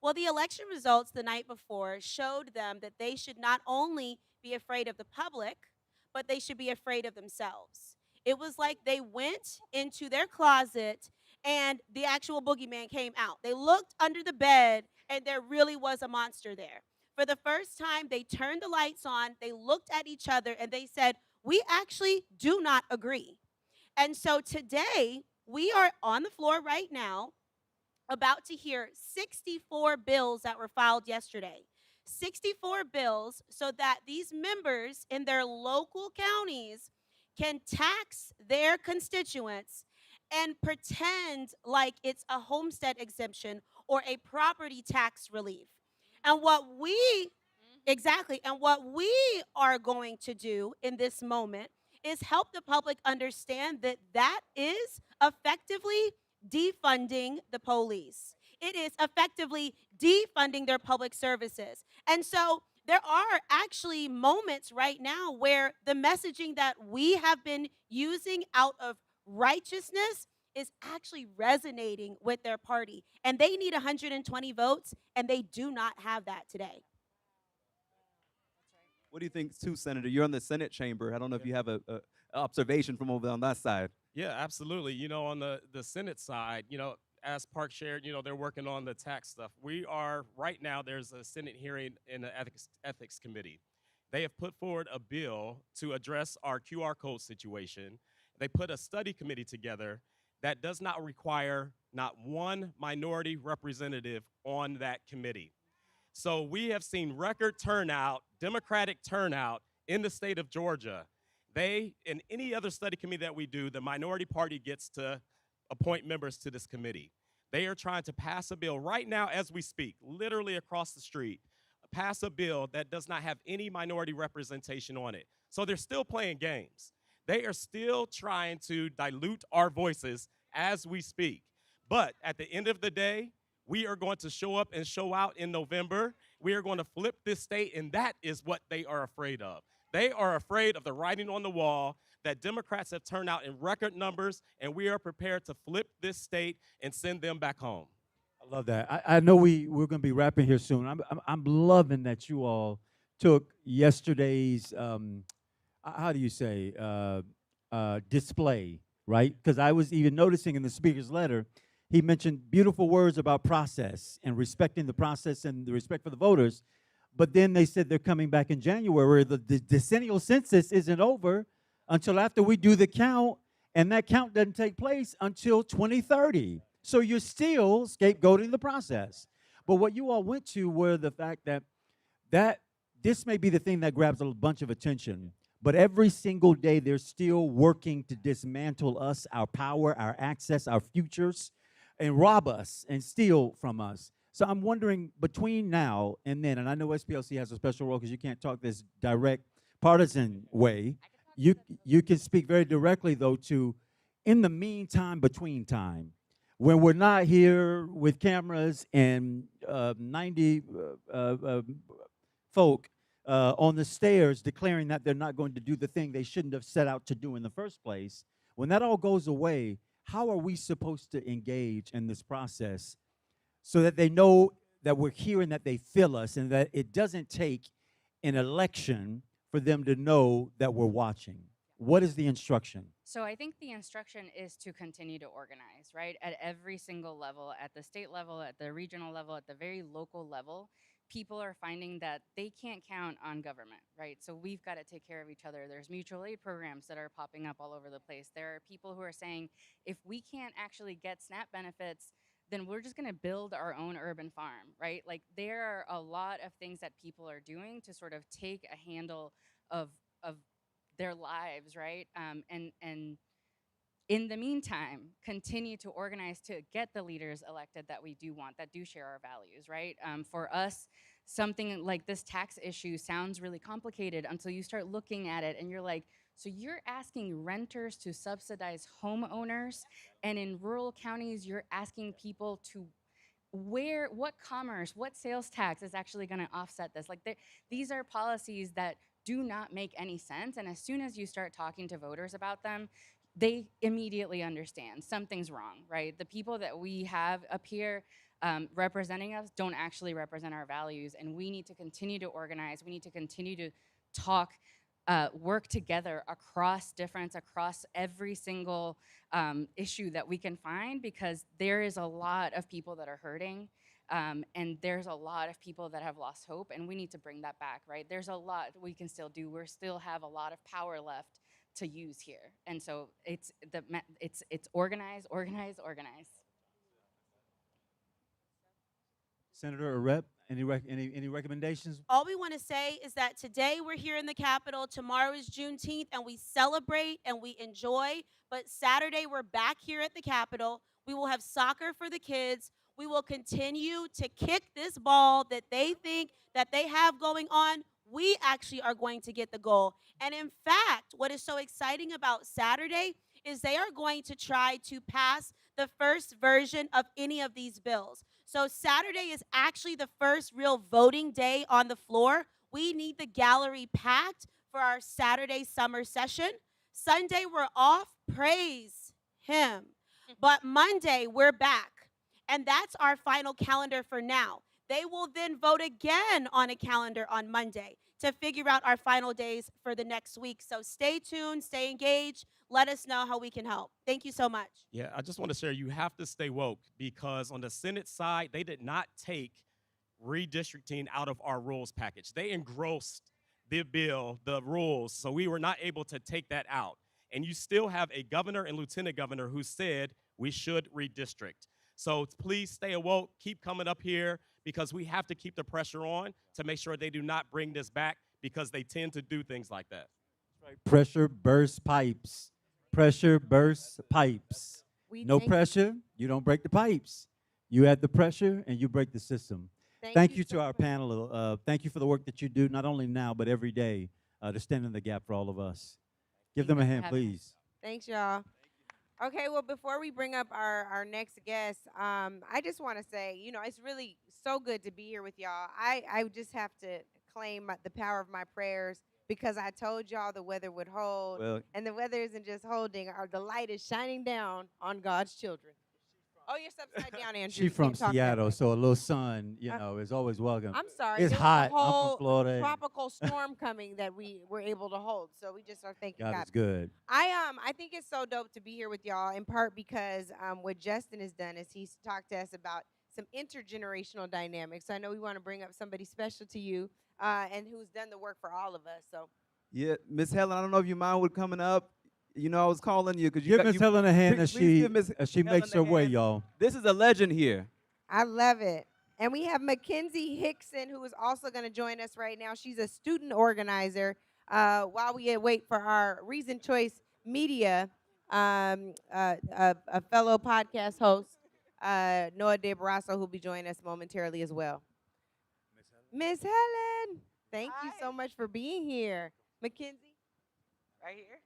Well, the election results the night before showed them that they should not only be afraid of the public, but they should be afraid of themselves. It was like they went into their closet and the actual boogeyman came out. They looked under the bed and there really was a monster there. For the first time, they turned the lights on, they looked at each other, and they said, we actually do not agree. And so today, we are on the floor right now about to hear 64 bills that were filed yesterday. 64 bills so that these members in their local counties can tax their constituents and pretend like it's a homestead exemption or a property tax relief. And what we Exactly. And what we are going to do in this moment is help the public understand that that is effectively defunding the police. It is effectively defunding their public services. And so there are actually moments right now where the messaging that we have been using out of righteousness is actually resonating with their party. And they need 120 votes, and they do not have that today. What do you think, too, Senator? You're in the Senate chamber. I don't know if you have a observation from over on that side. Yeah, absolutely. You know, on the Senate side, you know, as Park shared, you know, they're working on the tax stuff. We are, right now, there's a Senate hearing in the Ethics Committee. They have put forward a bill to address our QR code situation. They put a study committee together that does not require not one minority representative on that committee. So we have seen record turnout, Democratic turnout in the state of Georgia. They, in any other study committee that we do, the minority party gets to appoint members to this committee. They are trying to pass a bill right now as we speak, literally across the street, pass a bill that does not have any minority representation on it. So they're still playing games. They are still trying to dilute our voices as we speak. But at the end of the day, we are going to show up and show out in November. We are going to flip this state, and that is what they are afraid of. They are afraid of the writing on the wall that Democrats have turned out in record numbers, and we are prepared to flip this state and send them back home. I love that. I know we're going to be wrapping here soon. I'm loving that you all took yesterday's, how do you say, display, right? Because I was even noticing in the speaker's letter, he mentioned beautiful words about process and respecting the process and the respect for the voters. But then they said they're coming back in January. The decennial census isn't over until after we do the count, and that count doesn't take place until 2030. So you're still scapegoating the process. But what you all went to were the fact that this may be the thing that grabs a bunch of attention, but every single day they're still working to dismantle us, our power, our access, our futures, and rob us and steal from us. So I'm wondering, between now and then, and I know SPLC has a special role because you can't talk this direct partisan way. You can speak very directly, though, to in the meantime, between time, when we're not here with cameras and 90 folk on the stairs declaring that they're not going to do the thing they shouldn't have set out to do in the first place, when that all goes away, how are we supposed to engage in this process so that they know that we're here and that they feel us and that it doesn't take an election for them to know that we're watching? What is the instruction? So I think the instruction is to continue to organize, right? At every single level, at the state level, at the regional level, at the very local level, people are finding that they can't count on government, right? So we've got to take care of each other. There's mutual aid programs that are popping up all over the place. There are people who are saying, if we can't actually get SNAP benefits, then we're just going to build our own urban farm, right? Like, there are a lot of things that people are doing to sort of take a handle of their lives, right? And in the meantime, continue to organize to get the leaders elected that we do want, that do share our values, right? For us, something like this tax issue sounds really complicated until you start looking at it and you're like, so you're asking renters to subsidize homeowners, and in rural counties, you're asking people to what commerce, what sales tax is actually going to offset this? Like, these are policies that do not make any sense. And as soon as you start talking to voters about them, they immediately understand something's wrong, right? The people that we have up here representing us don't actually represent our values, and we need to continue to organize. We need to continue to talk, work together across difference, across every single issue that we can find, because there is a lot of people that are hurting, and there's a lot of people that have lost hope, and we need to bring that back, right? There's a lot we can still do. We still have a lot of power left to use here, and so it's organize, organize, organize. Senator or Rep, any recommendations? All we want to say is that today we're here in the Capitol, tomorrow is Juneteenth, and we celebrate and we enjoy. But Saturday we're back here at the Capitol. We will have soccer for the kids. We will continue to kick this ball that they think that they have going on. We actually are going to get the goal. And in fact, what is so exciting about Saturday is they are going to try to pass the first version of any of these bills. So Saturday is actually the first real voting day on the floor. We need the gallery packed for our Saturday summer session. Sunday, we're off. Praise him. But Monday, we're back. And that's our final calendar for now. They will then vote again on a calendar on Monday to figure out our final days for the next week. So stay tuned, stay engaged. Let us know how we can help. Thank you so much. Yeah, I just want to share, you have to stay woke, because on the Senate side, they did not take redistricting out of our rules package. They engrossed the bill, the rules, so we were not able to take that out. And you still have a governor and lieutenant governor who said we should redistrict. So please stay awoke, keep coming up here, because we have to keep the pressure on to make sure they do not bring this back, because they tend to do things like that. Pressure bursts pipes. Pressure bursts pipes. No pressure, you don't break the pipes. You add the pressure and you break the system. Thank you to our panel. Thank you for the work that you do, not only now, but every day, to stand in the gap for all of us. Give them a hand, please. Thanks, y'all. Okay, well, before we bring up our next guest, I just want to say, you know, it's really so good to be here with y'all. I just have to claim the power of my prayers, because I told y'all the weather would hold, and the weather isn't just holding. The light is shining down on God's children. Oh, you're upside down, Andrew. She's from Seattle, so a little sun, you know, is always welcome. I'm sorry. It's there hot. was a whole I'm from Florida. tropical storm coming that we were able to hold, so we just are thanking God. God is good. I think it's so dope to be here with y'all, in part because what Justin has done is he's talked to us about some intergenerational dynamics. So I know we want to bring up somebody special to you, and who's done the work for all of us. So. Yeah, Miss Helen, I don't know if you mind with coming up. You know, I was calling you because you Give Miss Helen a hand as she Helen makes her way, y'all. This is a legend here. I love it. And we have Mackenzie Hickson, who is also going to join us right now. She's a student organizer. While we wait for our Reason Choice Media, a fellow podcast host, Noah De Barrasso, who'll be joining us momentarily as well. Miss Helen, thank you so much for being here. Mackenzie, right here.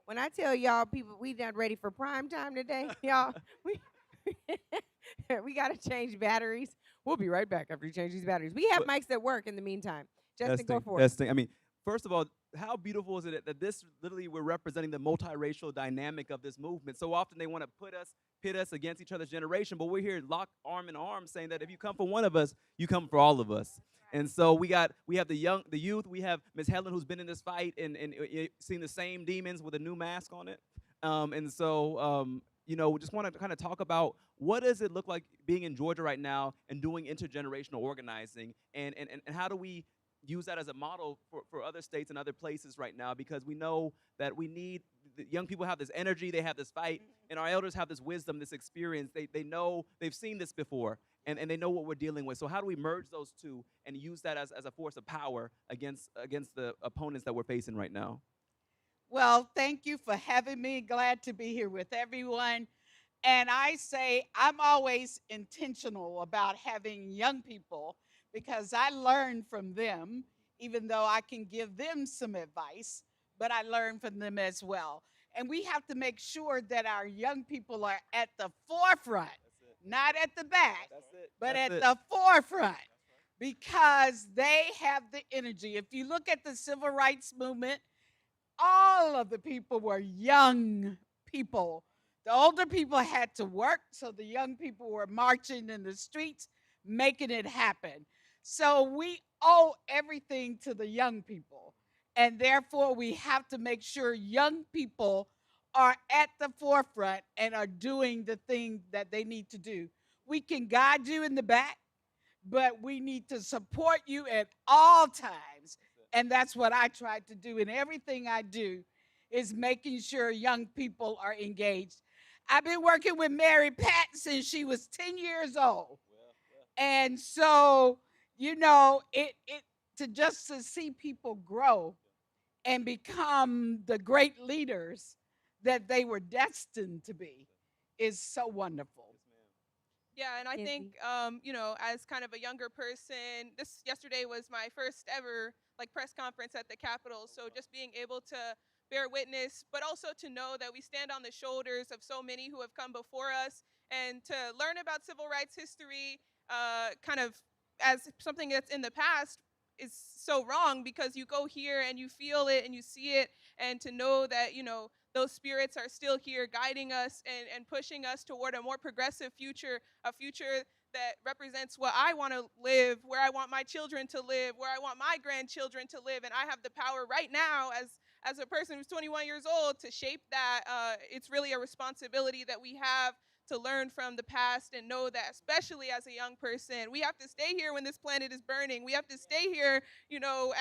When I tell y'all, people, we done ready for prime time today, y'all. We got to change batteries. We'll be right back after we change these batteries. We have mics that work in the meantime. Justin, go for it. I mean, first of all, how beautiful is it that this literally we're representing the multiracial dynamic of this movement. So often they want to pit us against each other's generation, but we're here locked arm in arm saying that if you come for one of us, you come for all of us. And so we have the youth, we have Ms. Helen, who's been in this fight and seen the same demons with a new mask on it. You know, we just want to kind of talk about what does it look like being in Georgia right now and doing intergenerational organizing, and how do we use that as a model for other states and other places right now, because we know that we need, the young people have this energy, they have this fight, and our elders have this wisdom, this experience. They know, they've seen this before. and they know what we're dealing with. So how do we merge those two and use that as a force of power against the opponents that we're facing right now? Well, thank you for having me. Glad to be here with everyone. And I say I'm always intentional about having young people because I learn from them, even though I can give them some advice, but I learn from them as well. And we have to make sure that our young people are at the forefront, not at the back, but That's at it. the forefront because they have the energy. If you look at the civil rights movement, all of the people were young people. The older people had to work, so the young people were marching in the streets, making it happen. So we owe everything to the young people. And therefore, we have to make sure young people are at the forefront and are doing the thing that they need to do. We can guide you in the back, but we need to support you at all times. And that's what I try to do in everything I do is making sure young people are engaged. I've been working with Mary Pat since she was 10 years old. And so, it to see people grow and become the great leaders that they were destined to be is so wonderful. Yeah, and I think, as kind of a younger person, this yesterday was my first ever press conference at the Capitol. So just being able to bear witness, but also to know that we stand on the shoulders of so many who have come before us, and to learn about civil rights history, kind of as something that's in the past is so wrong, because you go here and you feel it and you see it, and to know that, those spirits are still here guiding us and pushing us toward a more progressive future, a future that represents what I want to live, where I want my children to live, where I want my grandchildren to live. And I have the power right now as a person who's 21 years old to shape that. It's really a responsibility that we have to learn from the past and know that, especially as a young person, we have to stay here when this planet is burning. We have to stay here,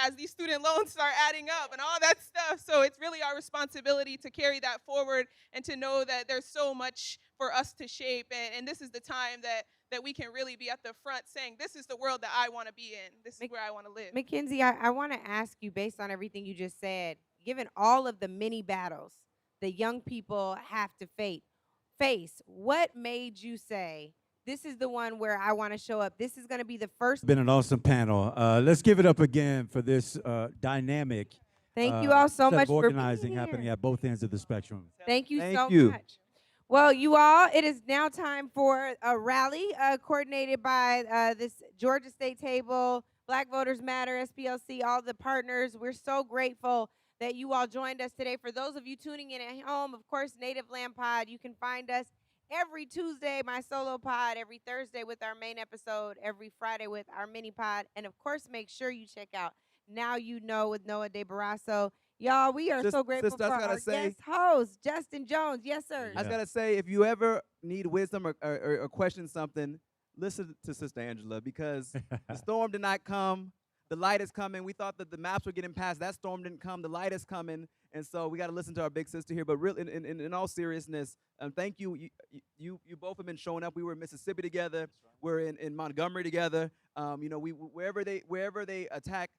as these student loans start adding up and all that stuff. So it's really our responsibility to carry that forward and to know that there's so much for us to shape. And this is the time that we can really be at the front saying, this is the world that I want to be in. This is where I want to live. Mackenzie, I want to ask you, based on everything you just said, given all of the many battles the young people have to face, what made you say, this is the one where I want to show up? This is going to be the first. Been an awesome panel. Let's give it up again for this dynamic. Thank you all so set much of for organizing being happening here. at both ends of the spectrum. Thank you Thank so you. much. Well, you all, it is now time for a rally coordinated by this Georgia State Table, Black Voters Matter, SPLC, all the partners. We're so grateful that you all joined us today. For those of you tuning in at home, of course, Native Land Pod, you can find us every Tuesday, my solo pod, every Thursday with our main episode, every Friday with our mini pod. And of course, make sure you check out Now You Know with Noah De Barrasso. Y'all, we are so grateful Sister, I for was our gonna say- guest host, Justin Jones. Yes, sir. I was gonna say, if you ever need wisdom or question something, listen to Sister Angela, because the storm did not come. The light is coming. We thought that the maps were getting passed. That storm didn't come. The light is coming. And so we got to listen to our big sister here. But really, in all seriousness, thank you. You both have been showing up. We were in Mississippi together. We're in Montgomery together. Wherever they attack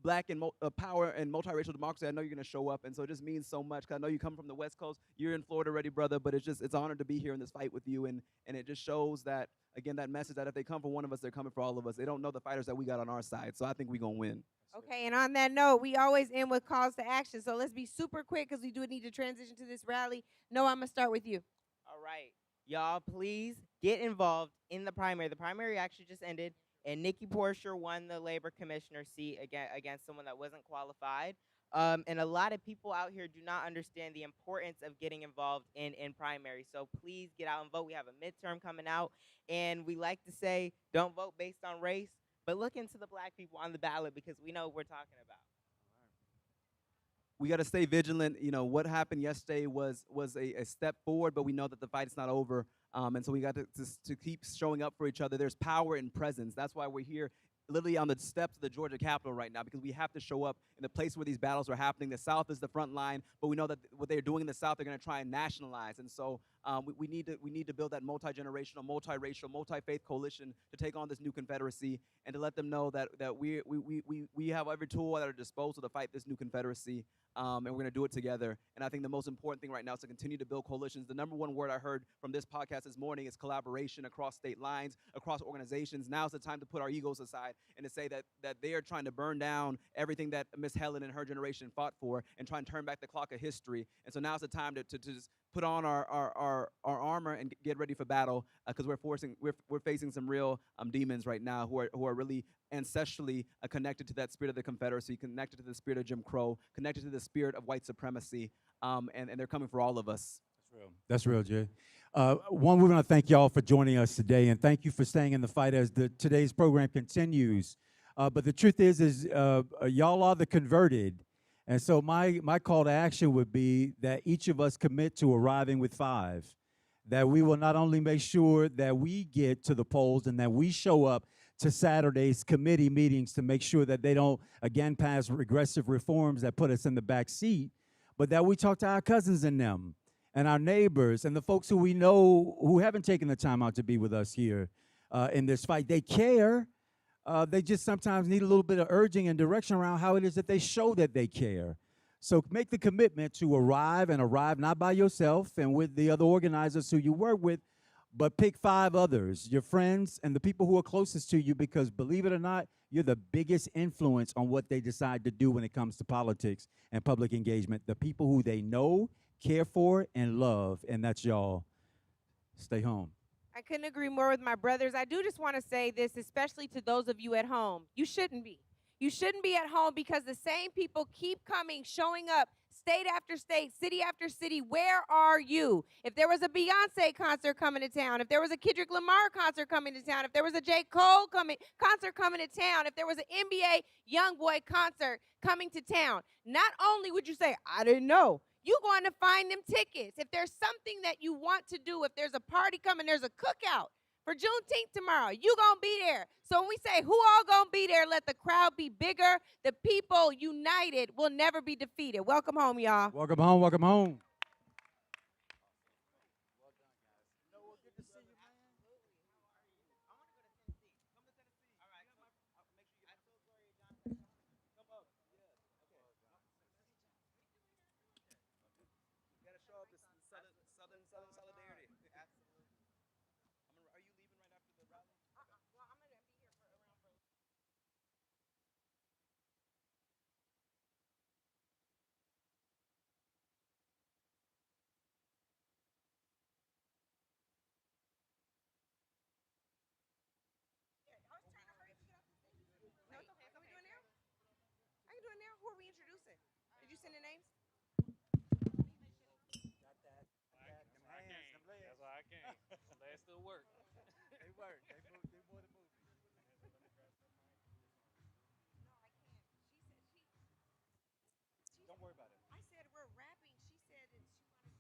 Black and power and multiracial democracy, I know you're going to show up. And so it just means so much. 'Cause I know you come from the West Coast. You're in Florida already, brother. But it's an honor to be here in this fight with you. And it just shows that, again, that message that if they come for one of us, they're coming for all of us. They don't know the fighters that we got on our side. So I think we're going to win. Okay, and on that note, we always end with calls to action. So let's be super quick because we do need to transition to this rally. Noah, I'm going to start with you. All right. Y'all, please get involved in the primary. The primary actually just ended, and Nikki Porcher won the labor commissioner seat against someone that wasn't qualified. And a lot of people out here do not understand the importance of getting involved in primary. So please get out and vote. We have a midterm coming out, and we like to say, don't vote based on race, but look into the Black people on the ballot, because we know what we're talking about. We got to stay vigilant. What happened yesterday was a step forward, but we know that the fight is not over. And so we got to keep showing up for each other. There's power in presence. That's why we're here literally on the steps of the Georgia Capitol right now, because we have to show up in the place where these battles are happening. The South is the front line, but we know that what they're doing in the South, they're going to try and nationalize. And so We need to build that multi-generational, multiracial, multi-faith coalition to take on this new Confederacy, and to let them know that we have every tool at our disposal to fight this new Confederacy, and we're going to do it together. And I think the most important thing right now is to continue to build coalitions. The number one word I heard from this podcast this morning is collaboration across state lines, across organizations. Now's the time to put our egos aside and to say that they are trying to burn down everything that Miss Helen and her generation fought for and try and turn back the clock of history. And so now's the time to just put on our armor and get ready for battle, because we're facing some real demons right now who are really ancestrally connected to that spirit of the Confederacy, connected to the spirit of Jim Crow, connected to the spirit of white supremacy, and they're coming for all of us. That's real, Jay. One, we want to thank y'all for joining us today, and thank you for staying in the fight as today's program continues. But the truth is y'all are the converted. And so my call to action would be that each of us commit to arriving with 5, that we will not only make sure that we get to the polls and that we show up to Saturday's committee meetings to make sure that they don't, again, pass regressive reforms that put us in the back seat, but that we talk to our cousins and them and our neighbors and the folks who we know who haven't taken the time out to be with us here in this fight. They care. They just sometimes need a little bit of urging and direction around how it is that they show that they care. So make the commitment to arrive not by yourself and with the other organizers who you work with, but pick 5 others, your friends and the people who are closest to you, because believe it or not, you're the biggest influence on what they decide to do when it comes to politics and public engagement. The people who they know, care for, and love, and that's y'all. Stay home. I couldn't agree more with my brothers. I do just want to say this, especially to those of you at home. You shouldn't be. You shouldn't be at home because the same people keep coming, showing up, state after state, city after city. Where are you? If there was a Beyonce concert coming to town, if there was a Kendrick Lamar concert coming to town, if there was a J. Cole concert coming to town, if there was an NBA YoungBoy concert coming to town, not only would you say, I didn't know, you going to find them tickets. If there's something that you want to do, if there's a party coming, there's a cookout for Juneteenth tomorrow, you going to be there. So when we say who all going to be there, let the crowd be bigger. The people united will never be defeated. Welcome home, y'all. Welcome home, welcome home. Southern solidarity. Absolutely. Are you leaving right after the rally? Well, I'm going to be here for around for No, it's okay. Can we do it now? I can do it now. Who are we introducing? Did you send the names? That's why I came. Legs still work. They work. They more than moving. Don't worry about it. I said we're rapping. She said that she wanted.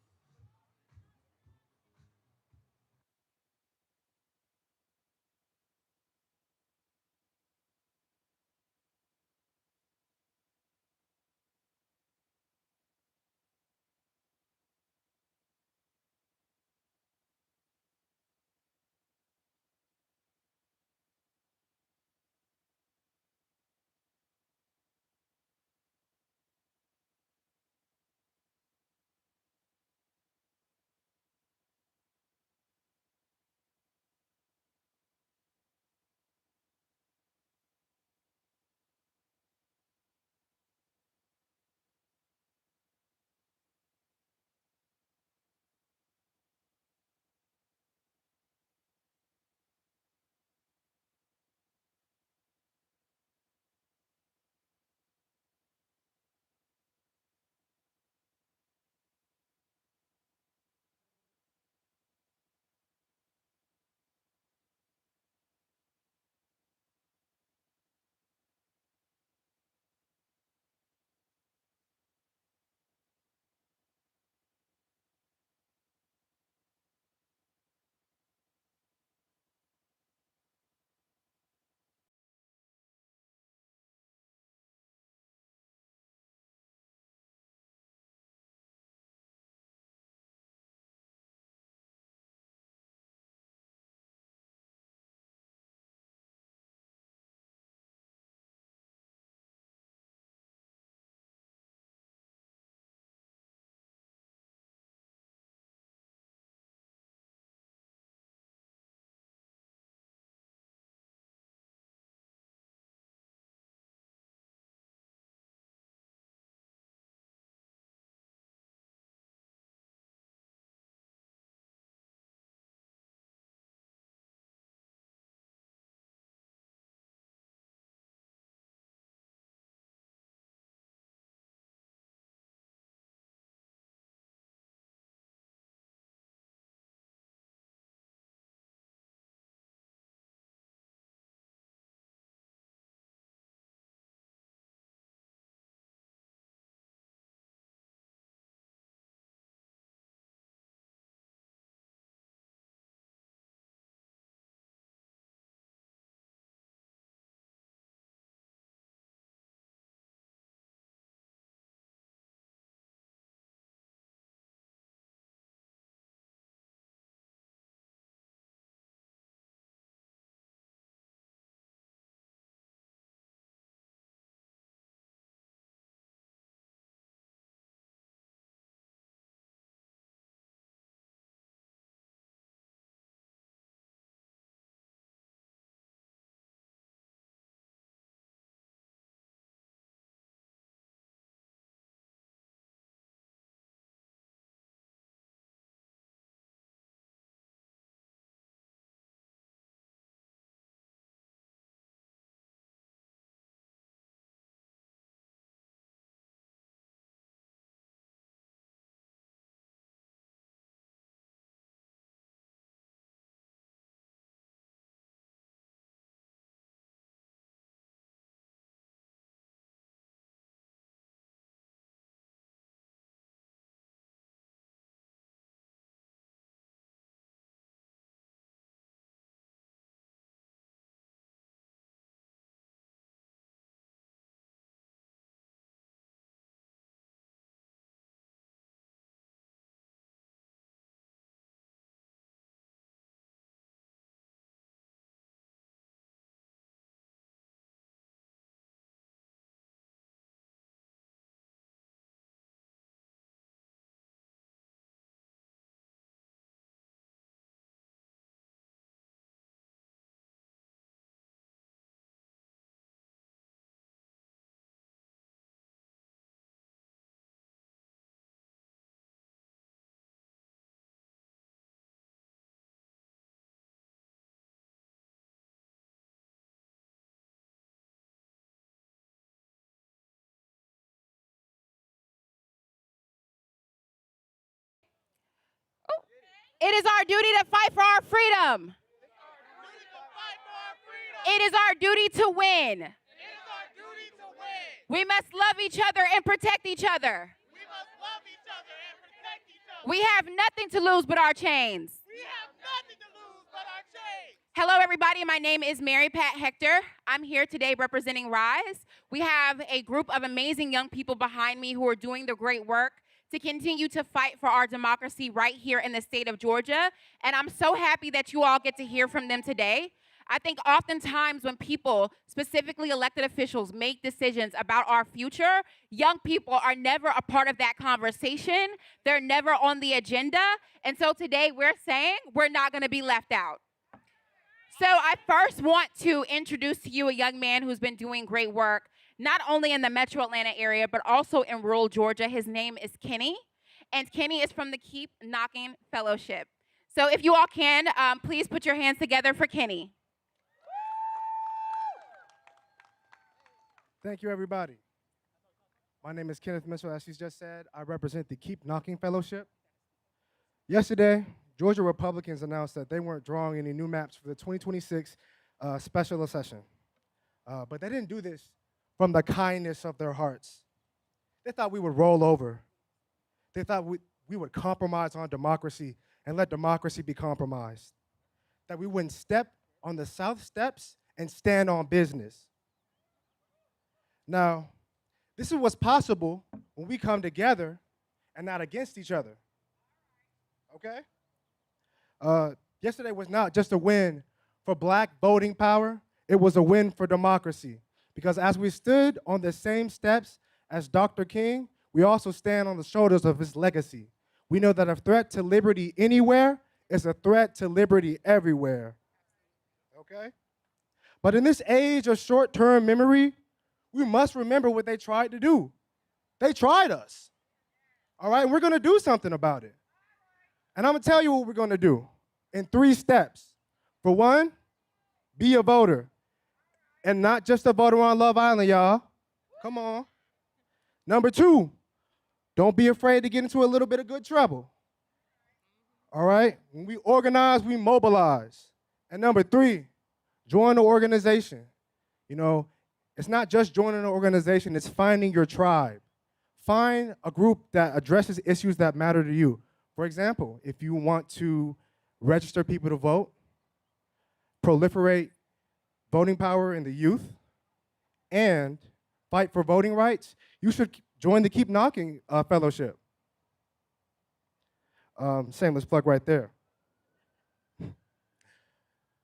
It is our duty to fight for our freedom. It is our duty to win. We must love each other and protect each other. We have nothing to lose but our chains. Hello, everybody. My name is Mary Pat Hector. I'm here today representing Rise. We have a group of amazing young people behind me who are doing the great work to continue to fight for our democracy right here in the state of Georgia. And I'm so happy that you all get to hear from them today. I think oftentimes when people, specifically elected officials, make decisions about our future, young people are never a part of that conversation. They're never on the agenda. And so today we're saying we're not going to be left out. So I first want to introduce to you a young man who's been doing great work, not only in the metro Atlanta area, but also in rural Georgia. His name is Kenny, and Kenny is from the Keep Knocking Fellowship. So if you all can, please put your hands together for Kenny. Thank you, everybody. My name is Kenneth Mitchell. As she's just said, I represent the Keep Knocking Fellowship. Yesterday, Georgia Republicans announced that they weren't drawing any new maps for the 2026 special session. But they didn't do this from the kindness of their hearts. They thought we would roll over. They thought we would compromise on democracy and let democracy be compromised. That we wouldn't step on the South steps and stand on business. Now, this is what's possible when we come together and not against each other. Okay? Yesterday was not just a win for Black voting power, it was a win for democracy. Because as we stood on the same steps as Dr. King, we also stand on the shoulders of his legacy. We know that a threat to liberty anywhere is a threat to liberty everywhere. Okay? But in this age of short-term memory, we must remember what they tried to do. They tried us. All right? And we're going to do something about it. And I'm going to tell you what we're going to do in 3 steps. For one, be a voter. And not just a voter on Love Island, y'all. Come on. Number 2, don't be afraid to get into a little bit of good trouble. All right? When we organize, we mobilize. And number 3, join the organization. You know, it's not just joining an organization, it's finding your tribe. Find a group that addresses issues that matter to you. For example, if you want to register people to vote, proliferate voting power in the youth, and fight for voting rights, you should join the Keep Knocking Fellowship. Shameless plug right there.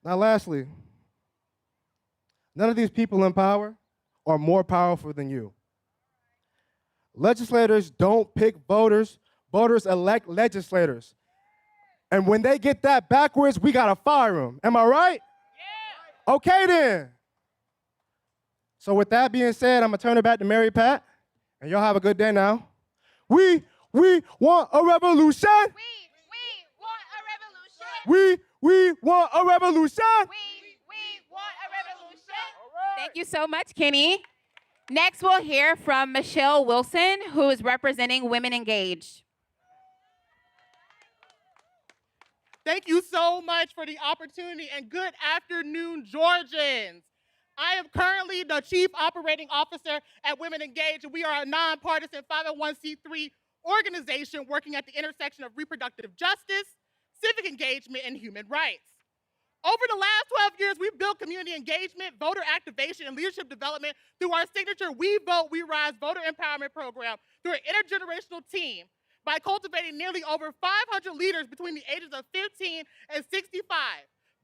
Now lastly, none of these people in power are more powerful than you. Legislators don't pick voters, voters elect legislators. And when they get that backwards, we gotta fire them. Am I right? Yeah. Okay then. So with that being said, I'm gonna turn it back to Mary Pat, and y'all have a good day now. We want a revolution. We want a revolution. We want a revolution. We want a revolution. Thank you so much, Kenny. Next, we'll hear from Michelle Wilson, who is representing Women Engaged. Thank you so much for the opportunity, and good afternoon, Georgians. I am currently the Chief Operating Officer at Women Engaged, and we are a nonpartisan 501c3 organization working at the intersection of reproductive justice, civic engagement, and human rights. Over the last 12 years, we've built community engagement, voter activation, and leadership development through our signature We Vote, We Rise voter empowerment program through an intergenerational team by cultivating nearly over 500 leaders between the ages of 15 and 65,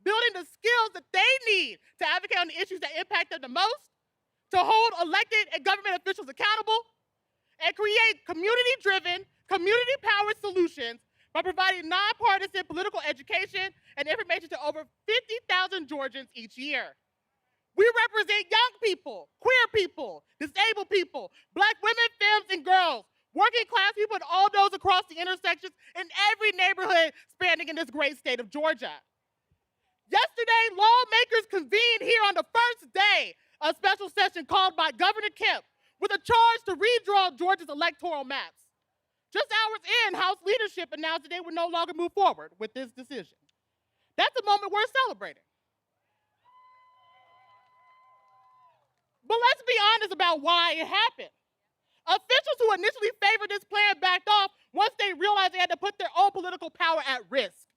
building the skills that they need to advocate on the issues that impact them the most, to hold elected and government officials accountable, and create community-driven, community-powered solutions by providing nonpartisan political education and information to over 50,000 Georgians each year. We represent young people, queer people, disabled people, Black women, femmes, and girls, working class people, and all those across the intersections in every neighborhood spanning in this great state of Georgia. Yesterday, lawmakers convened here on the first day of special session called by Governor Kemp with a charge to redraw Georgia's electoral maps. Just hours in, House leadership leadership announced that they would no longer move forward with this decision. That's a moment worth celebrating. But let's be honest about why it happened. Officials who initially favored this plan backed off once they realized they had to put their own political power at risk.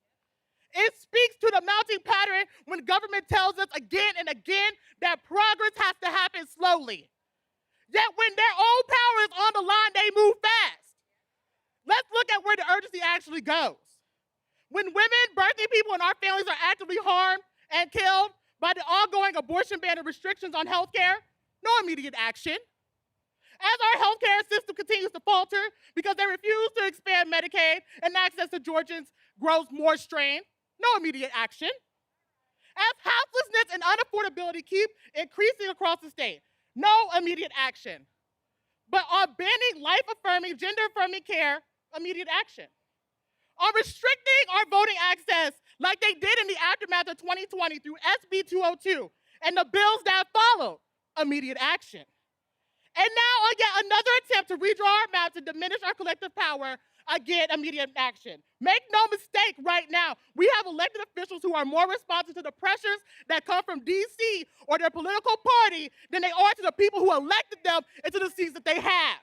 It speaks to the mounting pattern when government tells us again and again that progress has to happen slowly. Yet when their own power is on the line, they move fast. Let's look at where the urgency actually goes. When women, birthing people, and our families are actively harmed and killed by the ongoing abortion ban and restrictions on healthcare, no immediate action. As our healthcare system continues to falter because they refuse to expand Medicaid and access to Georgians grows more strained, no immediate action. As houselessness and unaffordability keep increasing across the state, no immediate action. But on banning life-affirming, gender-affirming care, immediate action. On restricting our voting access like they did in the aftermath of 2020 through SB 202 and the bills that followed, immediate action. And now on yet another attempt to redraw our map to diminish our collective power, again, immediate action. Make no mistake right now, we have elected officials who are more responsive to the pressures that come from DC or their political party than they are to the people who elected them into the seats that they have.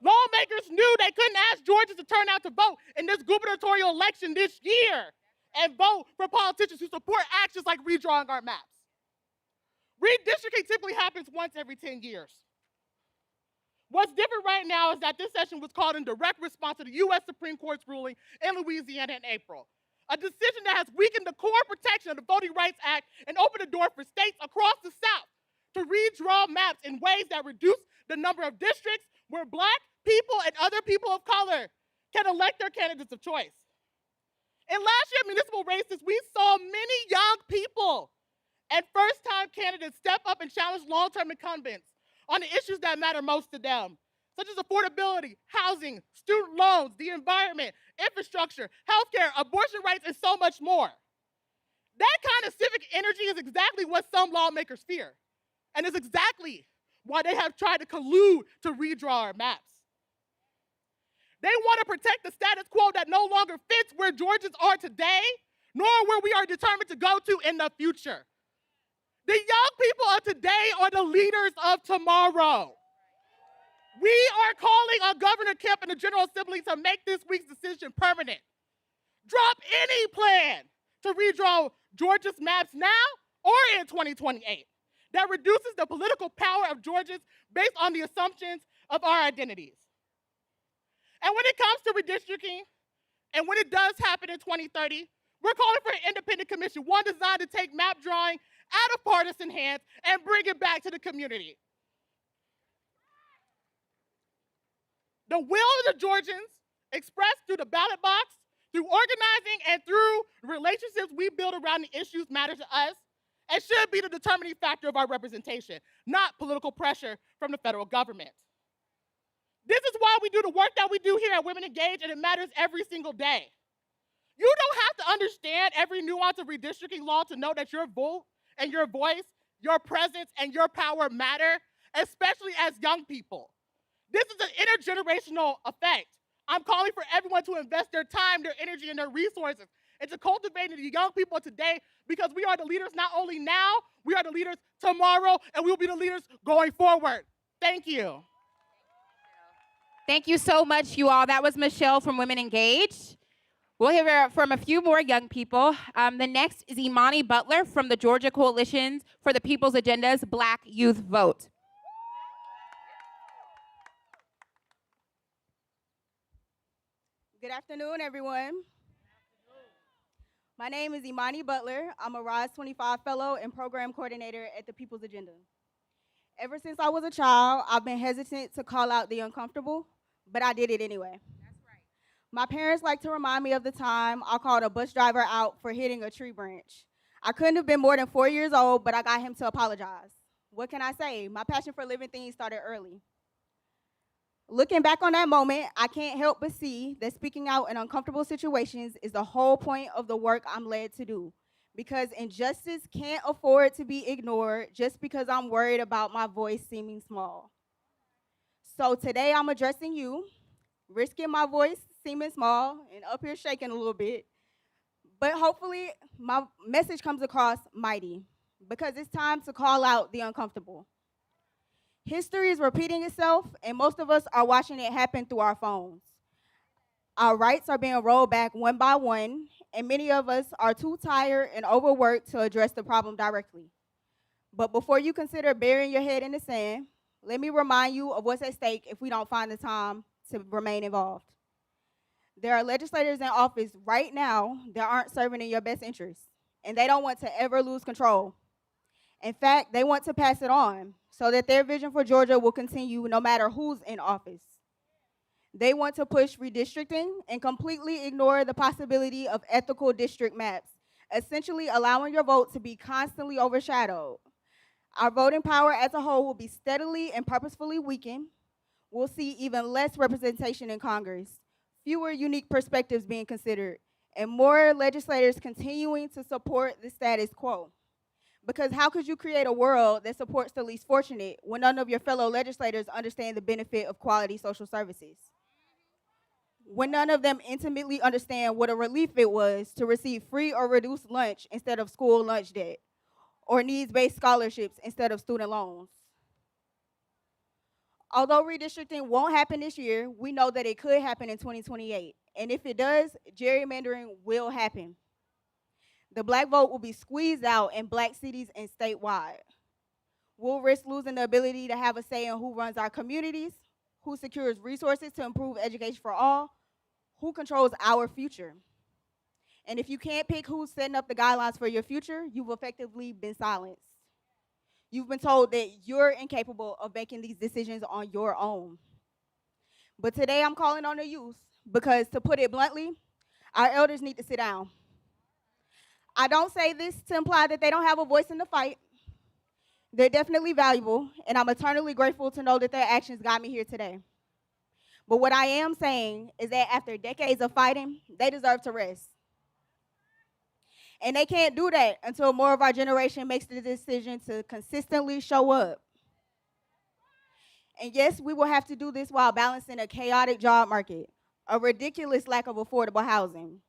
Lawmakers knew they couldn't ask Georgians to turn out to vote in this gubernatorial election this year and vote for politicians who support actions like redrawing our maps. Redistricting typically happens once every 10 years. What's different right now is that this session was called in direct response to the U.S. Supreme Court's ruling in Louisiana in April, a decision that has weakened the core protection of the Voting Rights Act and opened the door for states across the South to redraw maps in ways that reduce the number of districts where Black people and other people of color can elect their candidates of choice. In last year's municipal races, we saw many young people and first-time candidates step up and challenge long-term incumbents on the issues that matter most to them, such as affordability, housing, student loans, the environment, infrastructure, healthcare, abortion rights, and so much more. That kind of civic energy is exactly what some lawmakers fear, and is exactly why they have tried to collude to redraw our maps. They want to protect the status quo that no longer fits where Georgians are today, nor where we are determined to go to in the future. The young people of today are the leaders of tomorrow. We are calling on Governor Kemp and the General Assembly to make this week's decision permanent. Drop any plan to redraw Georgia's maps now or in 2028 that reduces the political power of Georgians based on the assumptions of our identities. And when it comes to redistricting, and when it does happen in 2030, we're calling for an independent commission, one designed to take map drawing out of partisan hands and bring it back to the community. The will of the Georgians, expressed through the ballot box, through organizing, and through relationships we build around the issues matter to us, and should be the determining factor of our representation, not political pressure from the federal government. This is why we do the work that we do here at Women Engage, and it matters every single day. You don't have to understand every nuance of redistricting law to know that your vote and your voice, your presence, and your power matter, especially as young people. This is an intergenerational effect. I'm calling for everyone to invest their time, their energy, and their resources into cultivating the young people today, because we are the leaders not only now, we are the leaders tomorrow, and we will be the leaders going forward. Thank you. Thank you so much, you all. That was Michelle from Women Engage. We'll hear from a few more young people. The next is Imani Butler from the Georgia Coalition for the People's Agenda's Black Youth Vote. Good afternoon, everyone. My name is Imani Butler. I'm a Rise 25 Fellow and Program Coordinator at the People's Agenda. Ever since I was a child, I've been hesitant to call out the uncomfortable, but I did it anyway. That's right. My parents like to remind me of the time I called a bus driver out for hitting a tree branch. I couldn't have been more than 4 years old, but I got him to apologize. What can I say? My passion for living things started early. Looking back on that moment, I can't help but see that speaking out in uncomfortable situations is the whole point of the work I'm led to do, because injustice can't afford to be ignored just because I'm worried about my voice seeming small. So today I'm addressing you, risking my voice seeming small and up here shaking a little bit. But hopefully, my message comes across mighty because it's time to call out the uncomfortable. History is repeating itself, and most of us are watching it happen through our phones. Our rights are being rolled back one by one, and many of us are too tired and overworked to address the problem directly. But before you consider burying your head in the sand, let me remind you of what's at stake if we don't find the time to remain involved. There are legislators in office right now that aren't serving in your best interest, and they don't want to ever lose control. In fact, they want to pass it on so that their vision for Georgia will continue no matter who's in office. They want to push redistricting and completely ignore the possibility of ethical district maps, essentially allowing your vote to be constantly overshadowed. Our voting power as a whole will be steadily and purposefully weakened. We'll see even less representation in Congress, fewer unique perspectives being considered, and more legislators continuing to support the status quo. Because how could you create a world that supports the least fortunate when none of your fellow legislators understand the benefit of quality social services? When none of them intimately understand what a relief it was to receive free or reduced lunch instead of school lunch debt, or needs-based scholarships instead of student loans. Although redistricting won't happen this year, we know that it could happen in 2028. And if it does, gerrymandering will happen. The black vote will be squeezed out in black cities and statewide. We'll risk losing the ability to have a say in who runs our communities, who secures resources to improve education for all, who controls our future. And if you can't pick who's setting up the guidelines for your future, you've effectively been silenced. You've been told that you're incapable of making these decisions on your own. But today I'm calling on the youth because, to put it bluntly, our elders need to sit down. I don't say this to imply that they don't have a voice in the fight. They're definitely valuable, and I'm eternally grateful to know that their actions got me here today. But what I am saying is that after decades of fighting, they deserve to rest. And they can't do that until more of our generation makes the decision to consistently show up. And yes, we will have to do this while balancing a chaotic job market, a ridiculous lack of affordable housing,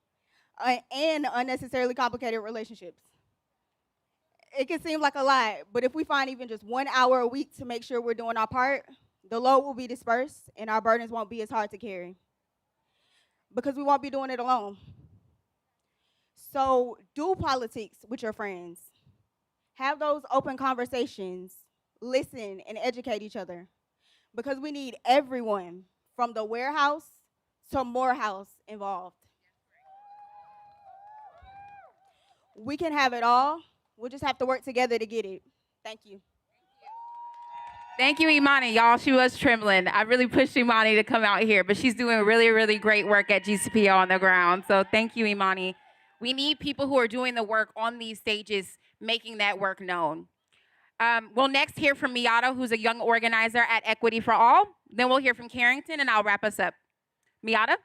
and unnecessarily complicated relationships. It can seem like a lot, but if we find even just 1 hour a week to make sure we're doing our part, the load will be dispersed and our burdens won't be as hard to carry. Because we won't be doing it alone. So do politics with your friends. Have those open conversations, listen, and educate each other. Because we need everyone, from the warehouse to Morehouse, involved. We can have it all. We'll just have to work together to get it. Thank you. Thank you, Imani. Y'all, she was trembling. I really pushed Imani to come out here, but she's doing really, really great work at GCPO on the ground. So thank you, Imani. We need people who are doing the work on these stages, making that work known. We'll next hear from Miata, who's a young organizer at Equity for All. Then we'll hear from Carrington, and I'll wrap us up. Miata?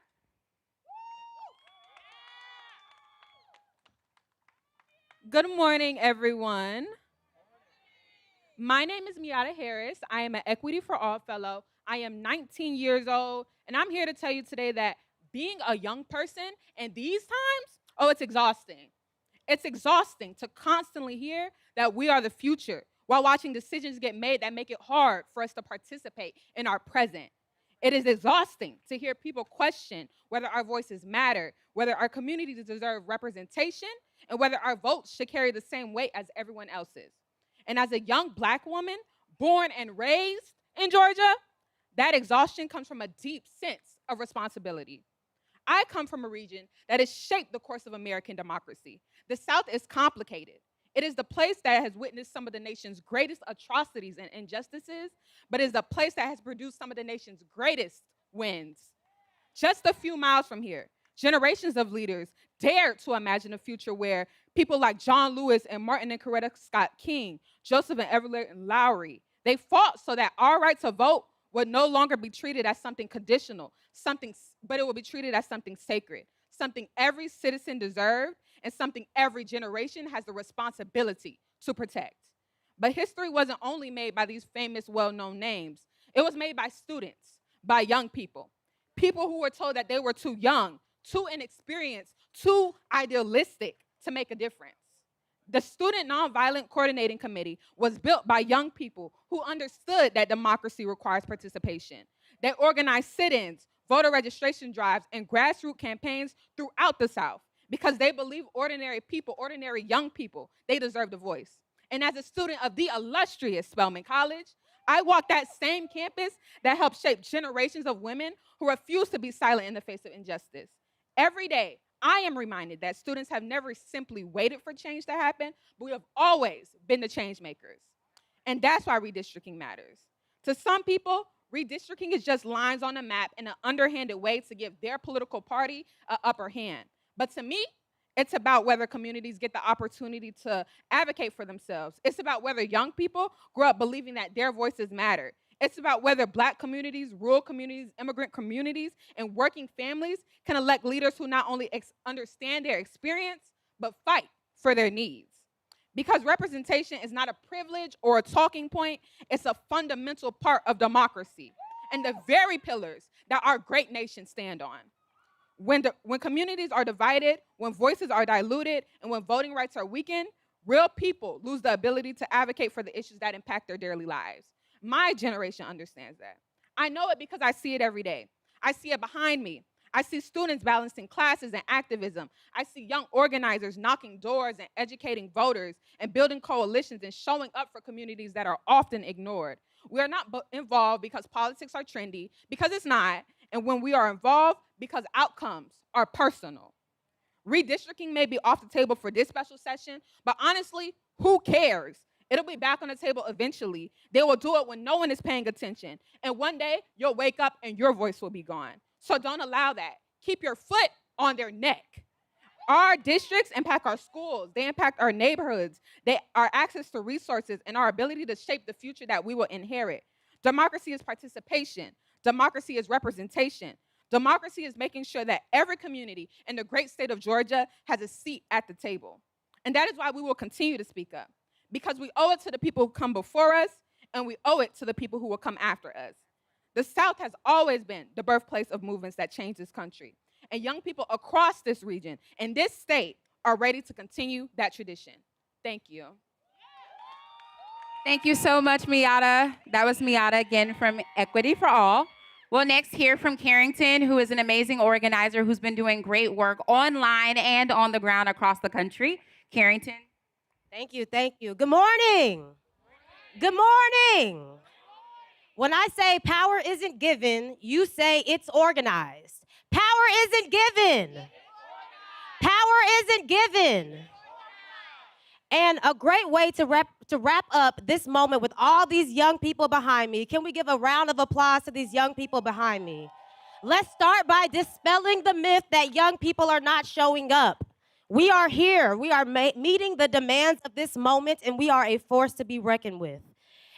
Good morning, everyone. My name is Miata Harris. I am an Equity for All fellow. I am 19 years old, and I'm here to tell you today that being a young person in these times, it's exhausting. It's exhausting to constantly hear that we are the future while watching decisions get made that make it hard for us to participate in our present. It is exhausting to hear people question whether our voices matter, whether our communities deserve representation, and whether our votes should carry the same weight as everyone else's. And as a young Black woman, born and raised in Georgia, that exhaustion comes from a deep sense of responsibility. I come from a region that has shaped the course of American democracy. The South is complicated. It is the place that has witnessed some of the nation's greatest atrocities and injustices, but it is the place that has produced some of the nation's greatest wins. Just a few miles from here, generations of leaders dared to imagine a future where people like John Lewis and Martin and Coretta Scott King, Joseph and Evelyn Lowry, they fought so that our right to vote would no longer be treated as something conditional, but it would be treated as something sacred, something every citizen deserved, and something every generation has the responsibility to protect. But history wasn't only made by these famous, well-known names. It was made by students, by young people, People who were told that they were too young, too inexperienced, too idealistic to make a difference. The Student Nonviolent Coordinating Committee was built by young people who understood that democracy requires participation. They organized sit-ins, voter registration drives, and grassroots campaigns throughout the South because they believe ordinary people, ordinary young people, they deserve a voice. And as a student of the illustrious Spelman College, I walked that same campus that helped shape generations of women who refuse to be silent in the face of injustice. Every day, I am reminded that students have never simply waited for change to happen, but we have always been the change makers. And that's why redistricting matters. To some people, redistricting is just lines on a map and an underhanded way to give their political party an upper hand. But to me, it's about whether communities get the opportunity to advocate for themselves. It's about whether young people grow up believing that their voices matter. It's about whether Black communities, rural communities, immigrant communities, and working families can elect leaders who not only understand their experience, but fight for their needs. Because representation is not a privilege or a talking point, it's a fundamental part of democracy and the very pillars that our great nation stand on. When communities are divided, when voices are diluted, and when voting rights are weakened, real people lose the ability to advocate for the issues that impact their daily lives. My generation understands that. I know it because I see it every day. I see it behind me. I see students balancing classes and activism. I see young organizers knocking doors and educating voters and building coalitions and showing up for communities that are often ignored. We are not involved because politics are trendy, because it's not, and when we are involved, because outcomes are personal. Redistricting may be off the table for this special session, but honestly, who cares? It'll be back on the table eventually. They will do it when no one is paying attention. And one day, you'll wake up and your voice will be gone. So don't allow that. Keep your foot on their neck. Our districts impact our schools. They impact our neighborhoods. Our access to resources and our ability to shape the future that we will inherit. Democracy is participation. Democracy is representation. Democracy is making sure that every community in the great state of Georgia has a seat at the table. And that is why we will continue to speak up. Because we owe it to the people who come before us, and we owe it to the people who will come after us. The South has always been the birthplace of movements that change this country. And young people across this region and this state are ready to continue that tradition. Thank you. Thank you so much, Miata. That was Miata again from Equity for All. We'll next hear from Carrington, who is an amazing organizer who's been doing great work online and on the ground across the country. Carrington. Thank you, thank you. Good morning. Good morning. When I say power isn't given, you say it's organized. Power isn't given. Power isn't given. And a great way to wrap up this moment with all these young people behind me, can we give a round of applause to these young people behind me? Let's start by dispelling the myth that young people are not showing up. We are here. We are meeting the demands of this moment, and we are a force to be reckoned with.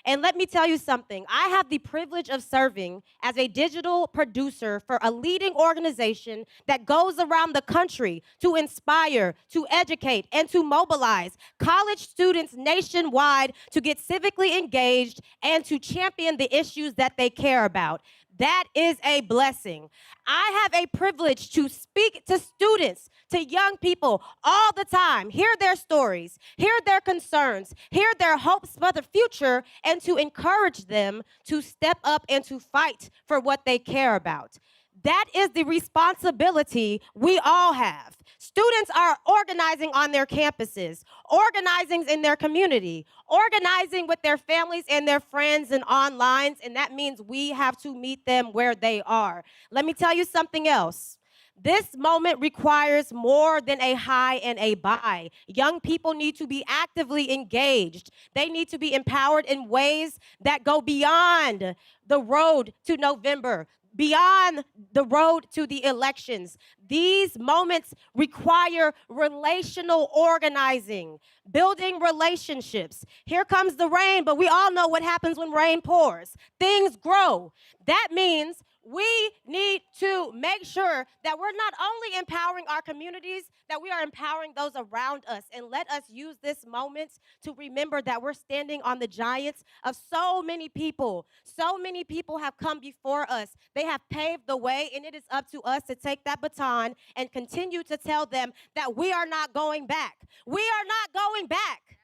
And let me tell you something. I have the privilege of serving as a digital producer for a leading organization that goes around the country to inspire, to educate, and to mobilize college students nationwide to get civically engaged and to champion the issues that they care about. That is a blessing. I have a privilege to speak to students, to young people all the time, hear their stories, hear their concerns, hear their hopes for the future, and to encourage them to step up and to fight for what they care about. That is the responsibility we all have. Students are organizing on their campuses, organizing in their community, organizing with their families and their friends and online, and that means we have to meet them where they are. Let me tell you something else. This moment requires more than a hi and a bye. Young people need to be actively engaged. They need to be empowered in ways that go beyond the road to November, beyond the road to the elections. These moments require relational organizing, building relationships. Here comes the rain, but we all know what happens when rain pours. Things grow. That means We need to make sure that we're not only empowering our communities, that we are empowering those around us. And let us use this moment to remember that we're standing on the giants of so many people. So many people have come before us. They have paved the way, and it is up to us to take that baton and continue to tell them that we are not going back. We are not going back.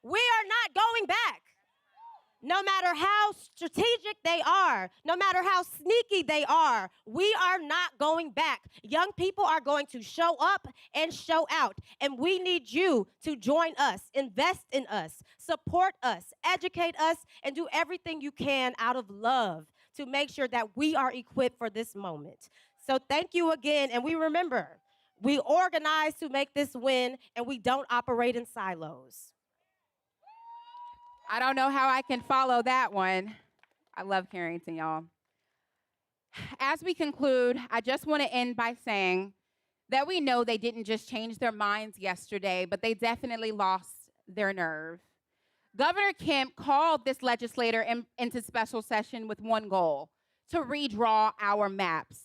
We are not going back. No matter how strategic they are, no matter how sneaky they are, we are not going back. Young people are going to show up and show out, and we need you to join us, invest in us, support us, educate us, and do everything you can out of love to make sure that we are equipped for this moment. So thank you again, and we remember, we organize to make this win, and we don't operate in silos. I don't know how I can follow that one. I love Carrington, y'all. As we conclude, I just want to end by saying that we know they didn't just change their minds yesterday, but they definitely lost their nerve. Governor Kemp called this legislature into special session with one goal: to redraw our maps.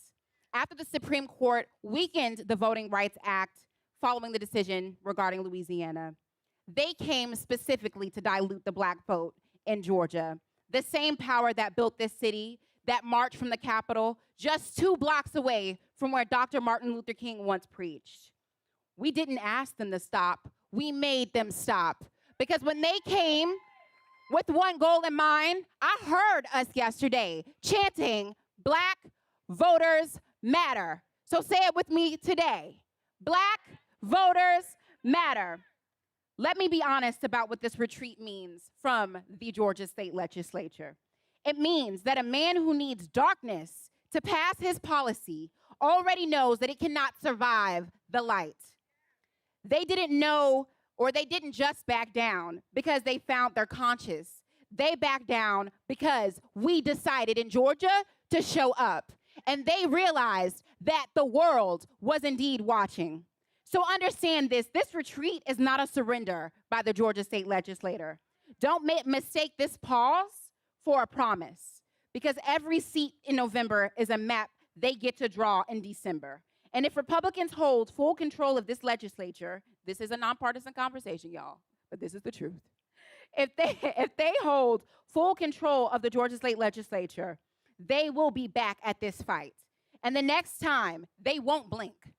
After the Supreme Court weakened the Voting Rights Act following the decision regarding Louisiana, they came specifically to dilute the Black vote in Georgia, the same power that built this city, that marched from the Capitol just 2 blocks away from where Dr. Martin Luther King once preached. We didn't ask them to stop. We made them stop. Because when they came with one goal in mind, I heard us yesterday chanting, "Black voters matter." So say it with me today: Black voters matter. Let me be honest about what this retreat means from the Georgia State Legislature. It means that a man who needs darkness to pass his policy already knows that it cannot survive the light. They didn't know, or they didn't just back down because they found their conscience. They backed down because we decided in Georgia to show up. And they realized that the world was indeed watching. So understand this: this retreat is not a surrender by the Georgia State Legislature. Don't mistake this pause for a promise, because every seat in November is a map they get to draw in December. And if Republicans hold full control of this legislature, this is a nonpartisan conversation, y'all, but this is the truth. If they hold full control of the Georgia State Legislature, they will be back at this fight. And the next time, they won't blink.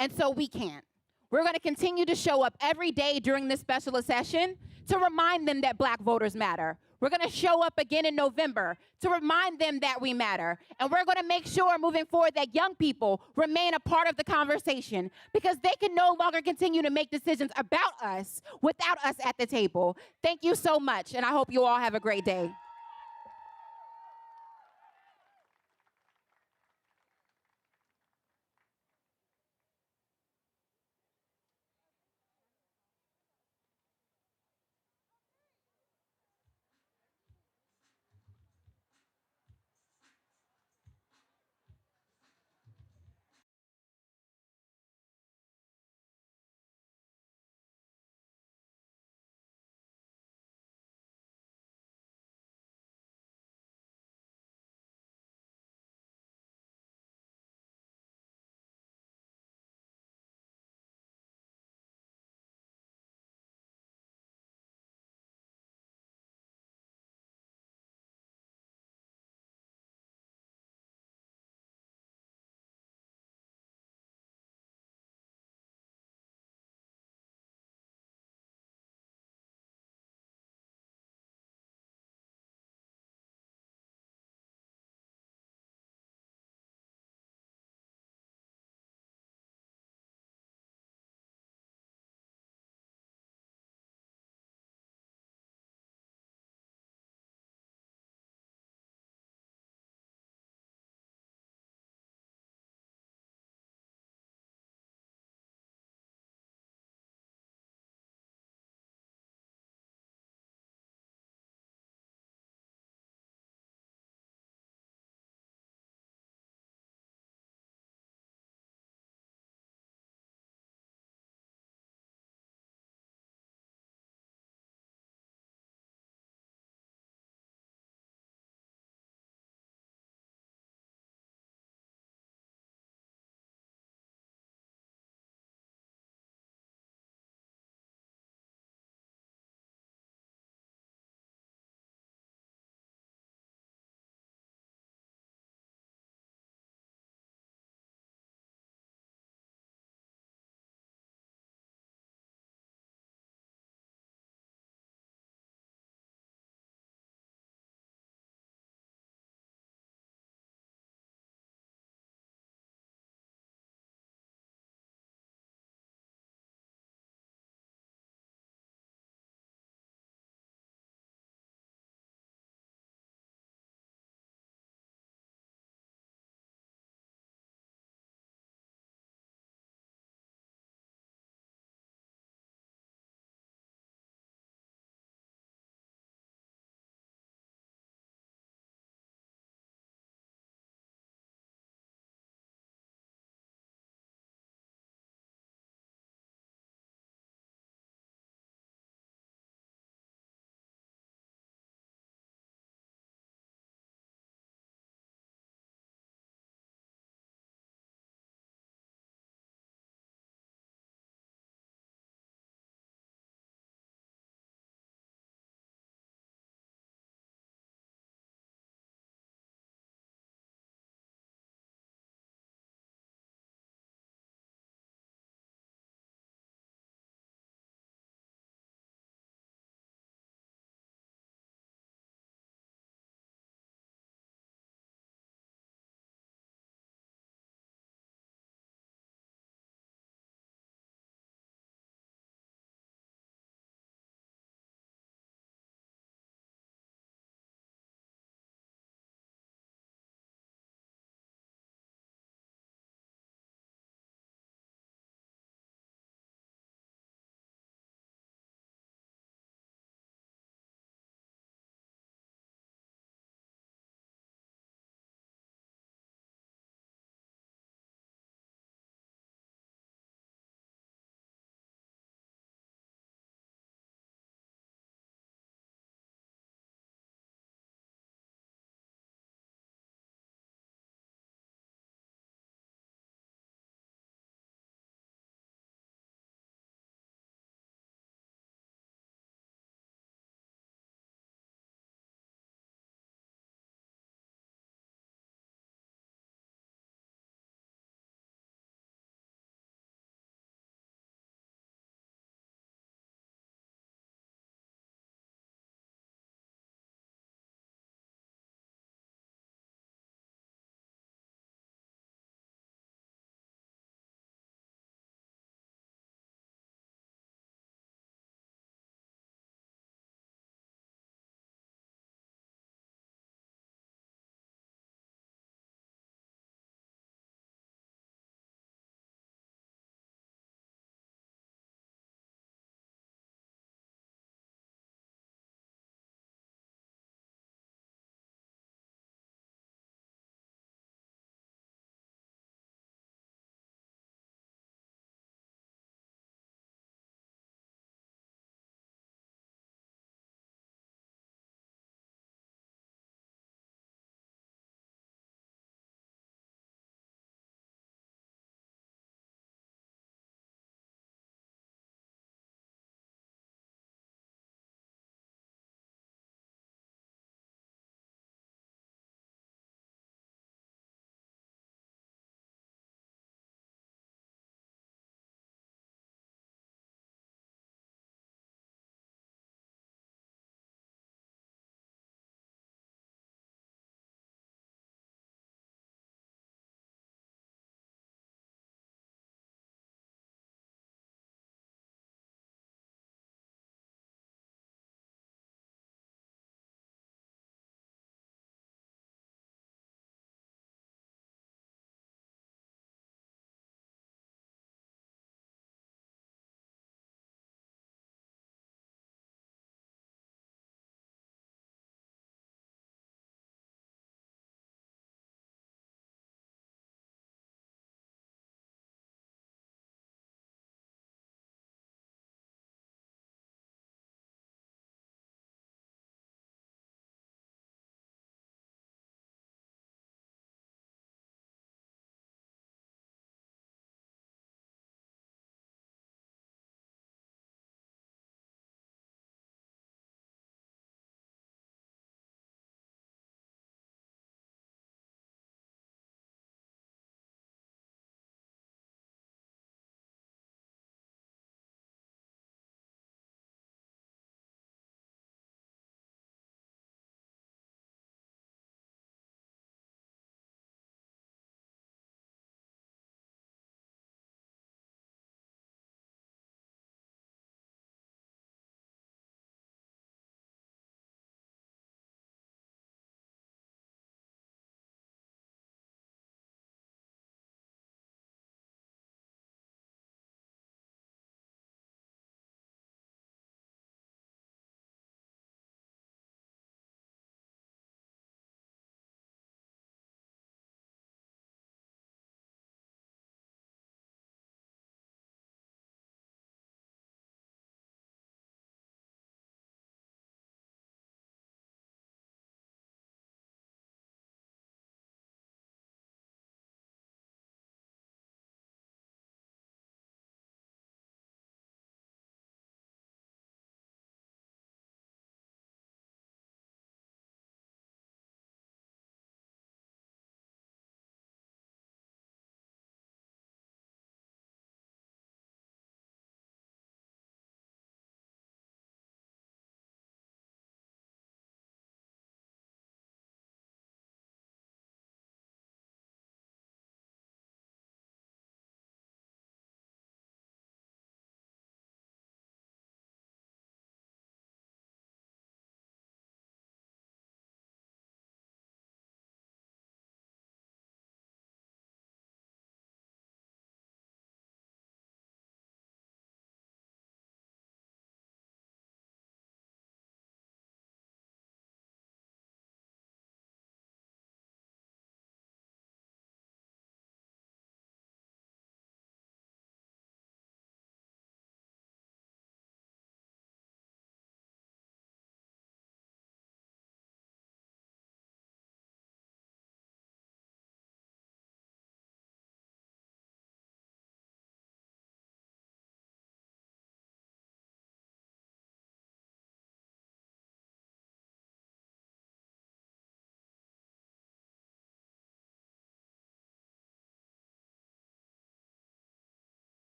And so we can't. We're going to continue to show up every day during this special session to remind them that Black voters matter. We're going to show up again in November to remind them that we matter. And we're going to make sure moving forward that young people remain a part of the conversation, because they can no longer continue to make decisions about us without us at the table. Thank you so much, and I hope you all have a great day.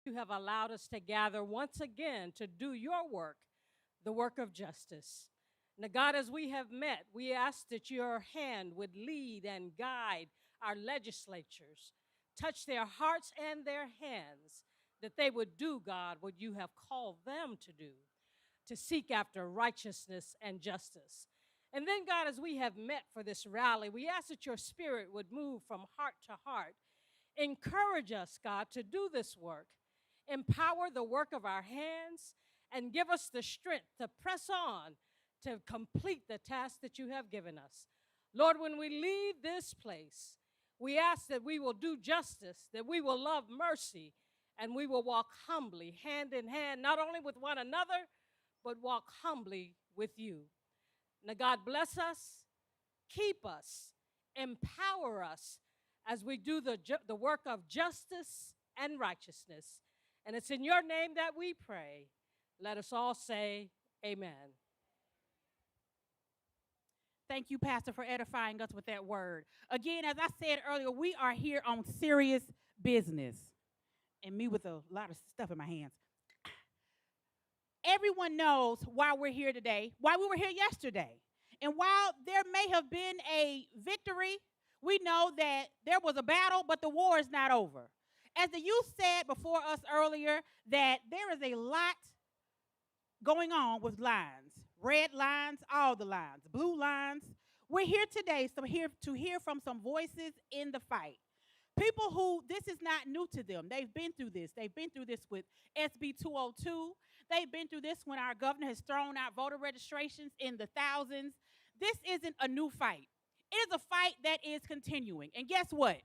You have allowed us to gather once again to do your work, the work of justice. Now, God, as we have met, we ask that your hand would lead and guide our legislatures, touch their hearts and their hands, that they would do, God, what you have called them to do, to seek after righteousness and justice. And then, God, as we have met for this rally, we ask that your spirit would move from heart to heart. Encourage us, God, to do this work. Empower the work of our hands and give us the strength to press on to complete the task that you have given us. Lord, when we leave this place, we ask that we will do justice, that we will love mercy, and we will walk humbly, hand in hand, not only with one another, but walk humbly with you. Now, God, bless us, keep us, empower us as we do the work of justice and righteousness. And it's in your name that we pray. Let us all say amen. Thank you, Pastor, for edifying us with that word. Again, as I said earlier, we are here on serious business. And me with a lot of stuff in my hands. Everyone knows why we're here today, why we were here yesterday. And while there may have been a victory, we know that there was a battle, but the war is not over. As the youth said before us earlier, that there is a lot going on with lines, red lines, all the lines, blue lines. We're here today to hear from some voices in the fight. People who this is not new to them. They've been through this. They've been through this with SB 202. They've been through this when our governor has thrown out voter registrations in the thousands. This isn't a new fight. It is a fight that is continuing. And guess what?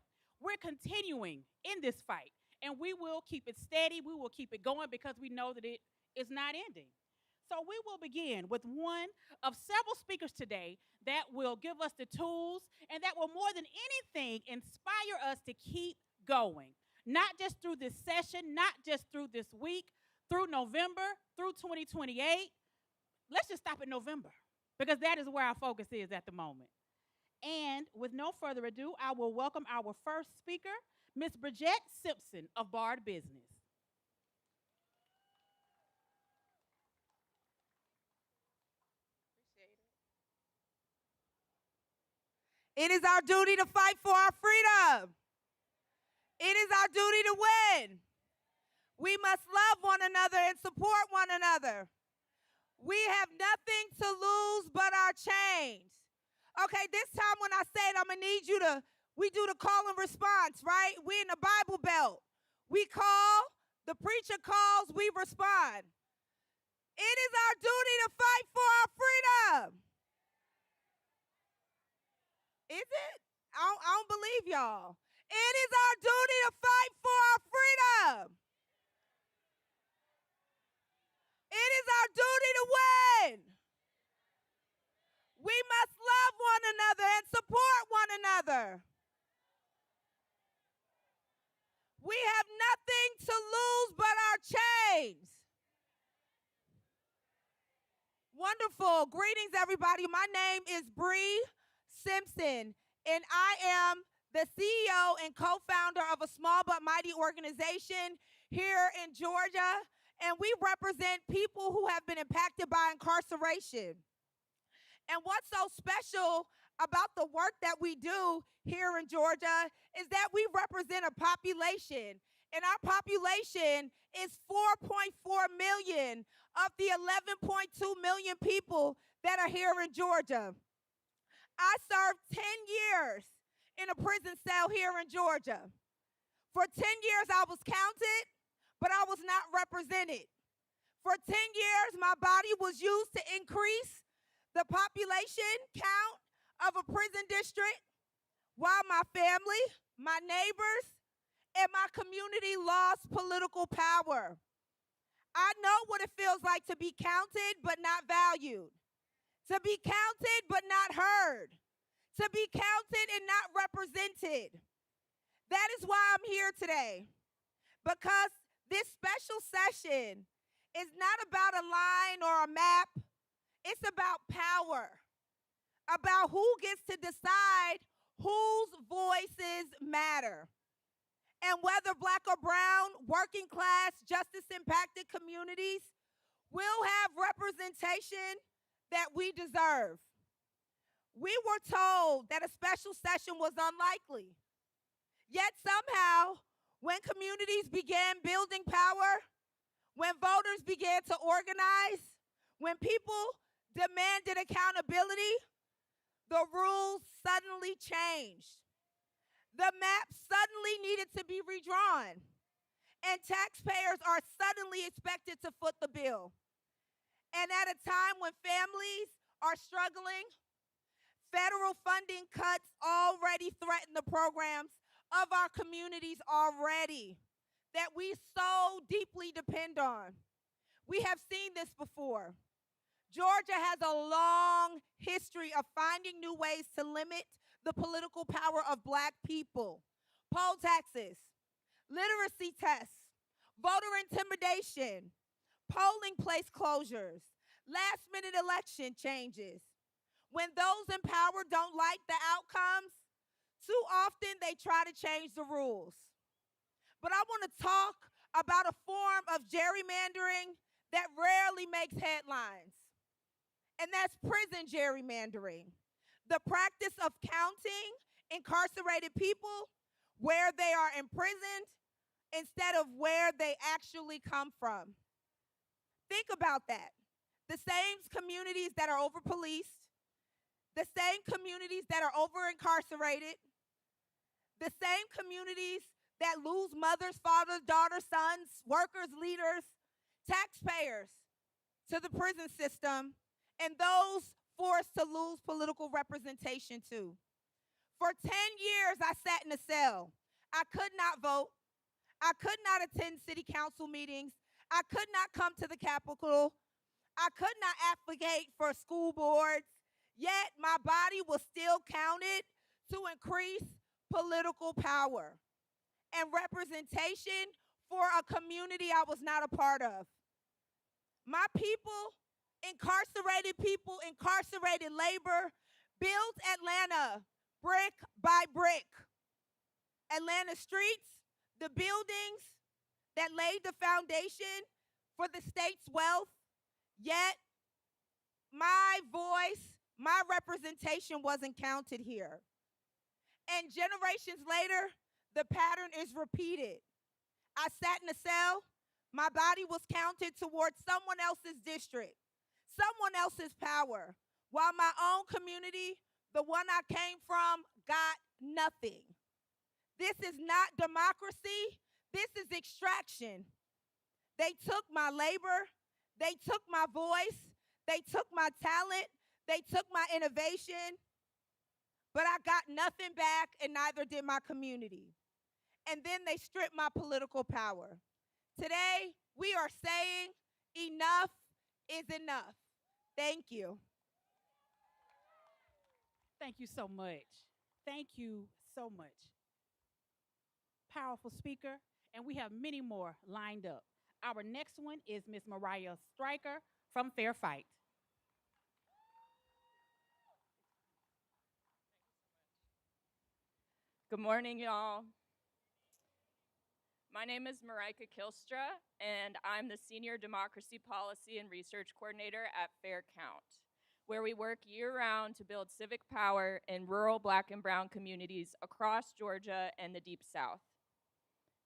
We're continuing in this fight. And we will keep it steady. We will keep it going because we know that it is not ending. So we will begin with one of several speakers today that will give us the tools and that will more than anything inspire us to keep going. Not just through this session, not just through this week, through November, through 2028. Let's just stop at November because that is where our focus is at the moment. And with no further ado, I will welcome our first speaker, Ms. Bridgette Simpson of Bard Business. It is our duty to fight for our freedom. It is our duty to win. We must love one another and support one another. We have nothing to lose but our chains. Okay, this time when I say it, I'm going to need you to, we do the call and response, right? We in the Bible Belt. We call, the preacher calls, we respond. It is our duty to fight for our freedom. Is it? I don't believe y'all. It is our duty to fight for our freedom. It is our duty to win. We must love one another and support one another. We have nothing to lose but our chains. Wonderful. Greetings, everybody. My name is Bree Simpson, and I am the CEO and co-founder of a small but mighty organization here in Georgia, and we represent people who have been impacted by incarceration. And what's so special about the work that we do here in Georgia is that we represent a population, and our population is 4.4 million of the 11.2 million people that are here in Georgia. I served 10 years in a prison cell here in Georgia. For 10 years, I was counted, but I was not represented. For 10 years, my body was used to increase the population count of a prison district, while my family, my neighbors, and my community lost political power. I know what it feels like to be counted but not valued, to be counted but not heard, to be counted and not represented. That is why I'm here today, because this special session is not about a line or a map. It's about power, about who gets to decide whose voices matter. And whether black or brown, working class, justice impacted communities will have representation that we deserve. We were told that a special session was unlikely. Yet somehow, when communities began building power, when voters began to organize, when people demanded accountability, the rules suddenly changed. The map suddenly needed to be redrawn, and taxpayers are suddenly expected to foot the bill. And at a time when families are struggling, federal funding cuts already threaten the programs of our communities already that we so deeply depend on. We have seen this before. Georgia has a long history of finding new ways to limit the political power of black people. Poll taxes, literacy tests, voter intimidation, polling place closures, last-minute election changes. When those in power don't like the outcomes, too often they try to change the rules. But I want to talk about a form of gerrymandering that rarely makes headlines, and that's prison gerrymandering, the practice of counting incarcerated people where they are imprisoned instead of where they actually come from. Think about that. The same communities that are over-policed, the same communities that are over-incarcerated, the same communities that lose mothers, fathers, daughters, sons, workers, leaders, taxpayers to the prison system, and those forced to lose political representation too. For 10 years, I sat in a cell. I could not vote. I could not attend city council meetings. I could not come to the Capitol. I could not advocate for school boards. Yet my body was still counted to increase political power and representation for a community I was not a part of. My people, incarcerated labor, built Atlanta brick by brick. Atlanta streets, the buildings that laid the foundation for the state's wealth, yet my voice, my representation wasn't counted here. And generations later, the pattern is repeated. I sat in a cell, my body was counted towards someone else's district, someone else's power, while my own community, the one I came from, got nothing. This is not democracy, this is extraction. They took my labor, they took my voice, they took my talent, they took my innovation, but I got nothing back, and neither did my community. And then they stripped my political power. Today, we are saying enough is enough. Thank you. Thank you so much. Thank you so much. Powerful speaker, and we have many more lined up. Our next one is Ms. Mariah Stryker from Fair Fight. Good morning, y'all. My name is Marika Kilstra, and I'm the Senior Democracy Policy and Research Coordinator at Fair Count, where we work year-round to build civic power in rural Black and Brown communities across Georgia and the Deep South.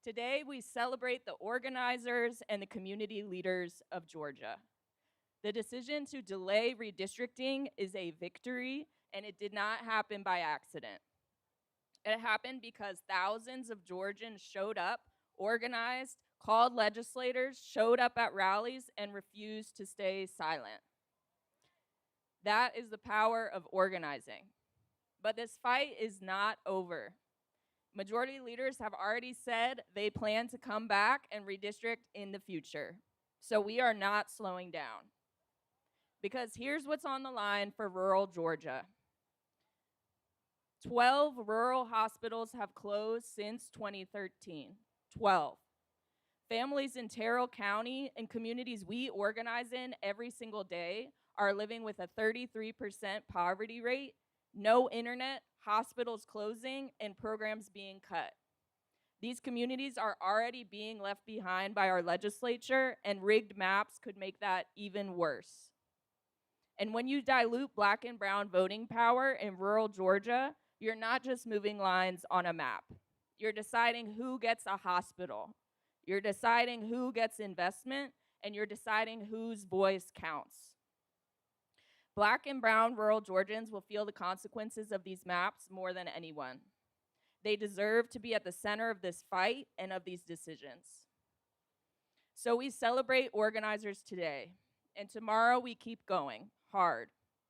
Today, we celebrate the organizers and the community leaders of Georgia. The decision to delay redistricting is a victory, and it did not happen by accident. It happened because thousands of Georgians showed up, organized, called legislators, showed up at rallies, and refused to stay silent. That is the power of organizing. But this fight is not over. Majority leaders have already said they plan to come back and redistrict in the future. So we are not slowing down. Because here's what's on the line for rural Georgia. 12 rural hospitals have closed since 2013. 12. Families in Otero County and communities we organize in every single day are living with a 33% poverty rate, no internet, hospitals closing, and programs being cut. These communities are already being left behind by our legislature, and rigged maps could make that even worse. And when you dilute Black and brown voting power in rural Georgia, you're not just moving lines on a map. You're deciding who gets a hospital. You're deciding who gets investment, and you're deciding whose voice counts. Black and brown rural Georgians will feel the consequences of these maps more than anyone. They deserve to be at the center of this fight and of these decisions. So we celebrate organizers today, and tomorrow we keep going hard.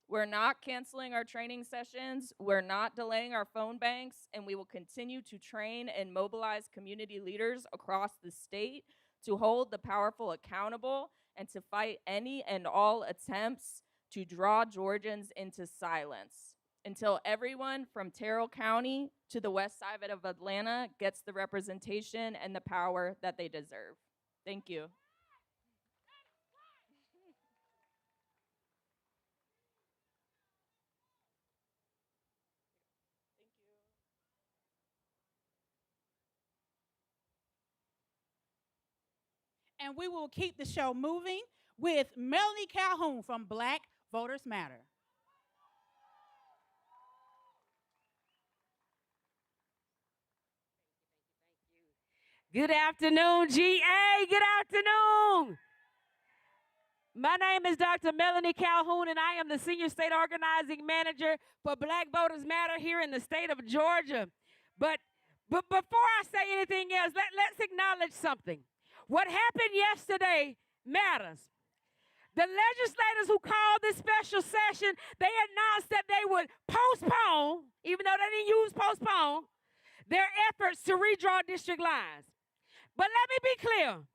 We're not canceling our training sessions, we're not delaying our phone banks, and we will continue to train and mobilize community leaders across the state to hold the powerful accountable and to fight any and all attempts to draw Georgians into silence until everyone from Terrell County to the west side of Atlanta gets the representation and the power that they deserve. Thank you. And we will keep the show moving with Melanie Calhoun from Black Voters Matter. Good afternoon, GA. Good afternoon. My name is Dr. Melanie Calhoun, and I am the Senior State Organizing Manager for Black Voters Matter here in the state of Georgia. But before I say anything else, let's acknowledge something. What happened yesterday matters. The legislators who called this special session, they announced that they would postpone, even though they didn't use postpone, their efforts to redraw district lines. But let me be clear,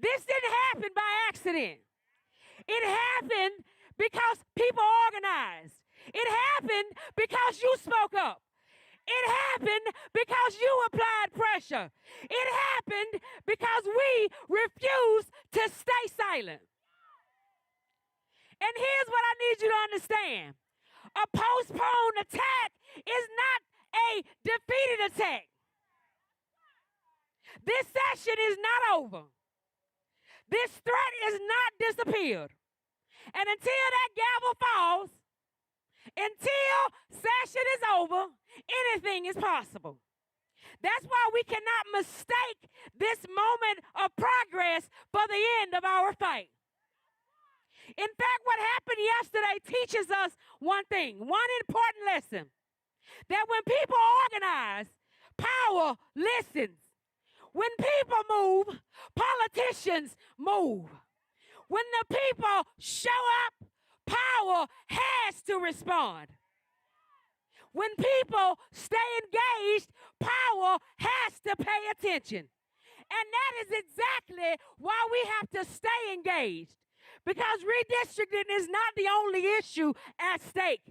this didn't happen by accident. It happened because people organized. It happened because you spoke up. It happened because you applied pressure. It happened because we refused to stay silent. And here's what I need you to understand. A postponed attack is not a defeated attack. This session is not over. This threat is not disappeared. And until that gavel falls, until session is over, anything is possible. That's why we cannot mistake this moment of progress for the end of our fight. In fact, what happened yesterday teaches us one thing, one important lesson, that when people organize, power listens. When people move, politicians move. When the people show up, power has to respond. When people stay engaged, power has to pay attention. And that is exactly why we have to stay engaged. Because redistricting is not the only issue at stake.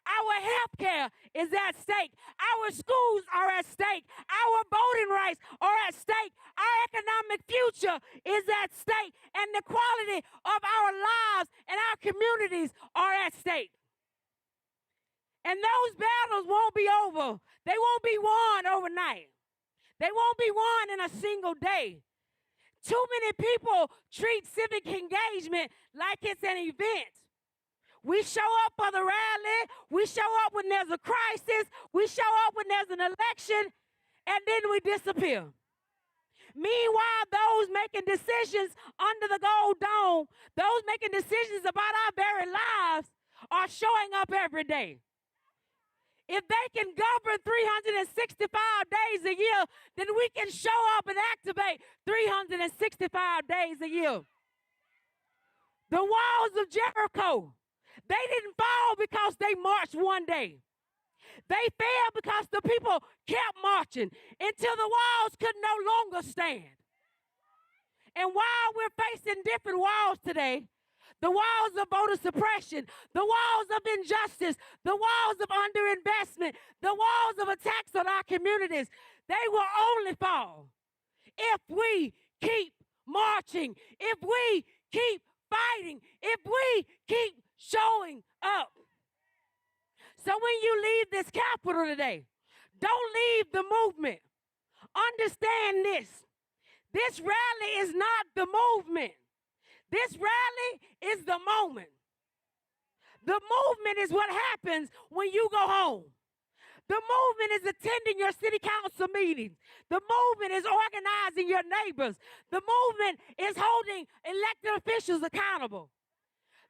Our health care is at stake. Our schools are at stake. Our voting rights are at stake. Our economic future is at stake. And the quality of our lives and our communities are at stake. And those battles won't be over. They won't be won overnight. They won't be won in a single day. Too many people treat civic engagement like it's an event. We show up for the rally. We show up when there's a crisis. We show up when there's an election, and then we disappear. Meanwhile, those making decisions under the gold dome, those making decisions about our very lives, are showing up every day. If they can govern 365 days a year, then we can show up and activate 365 days a year. The walls of Jericho, they didn't fall because they marched one day. They fell because the people kept marching until the walls could no longer stand. And while we're facing different walls today, the walls of voter suppression, the walls of injustice, the walls of underinvestment, the walls of attacks on our communities, they will only fall if we keep marching, if we keep fighting, if we keep showing up. So when you leave this Capitol today, don't leave the movement. understand this. This rally is not the movement. This rally is the moment. The movement is what happens when you go home. The movement is attending your city council meetings. The movement is organizing your neighbors. The movement is holding elected officials accountable.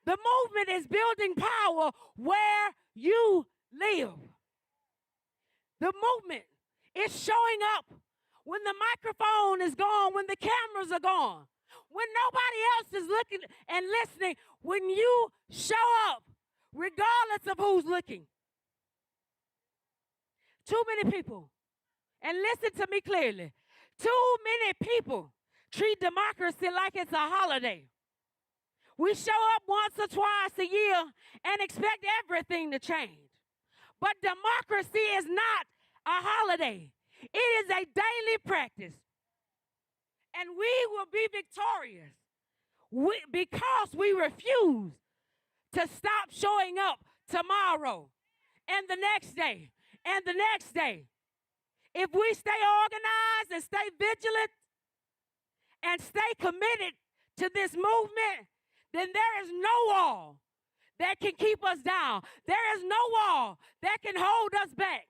The movement is building power where you live. The movement is showing up when the microphone is gone, when the cameras are gone, when nobody else is looking and listening, when you show up, regardless of who's looking. Too many people, and listen to me clearly, too many people treat democracy like it's a holiday. We show up once or twice a year and expect everything to change. But democracy is not a holiday. It is a daily practice. And we will be victorious because we refuse to stop showing up tomorrow and the next day and the next day. If we stay organized and stay vigilant and stay committed to this movement, then there is no wall that can keep us down. There is no wall that can hold us back.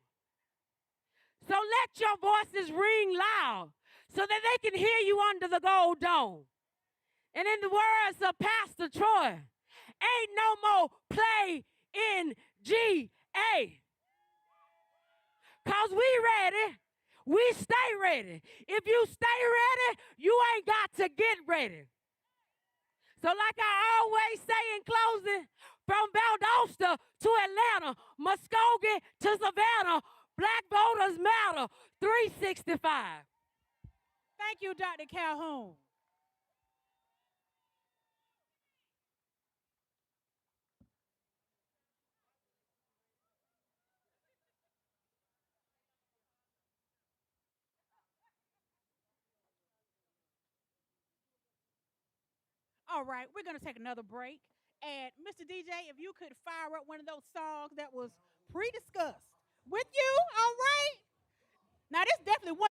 So let your voices ring loud so that they can hear you under the gold dome. And in the words of Pastor Troy, ain't no more play in GA. Because we ready. We stay ready. If you stay ready, you ain't got to get ready. So like I always say in closing, from Valdosta to Atlanta, Muskogee to Savannah, Black Voters Matter, 365. Thank you, Dr. Calhoun. All right, we're going to take another break. And Mr. DJ, if you could fire up one of those songs that was pre-discussed with you, all right? Now, this definitely one.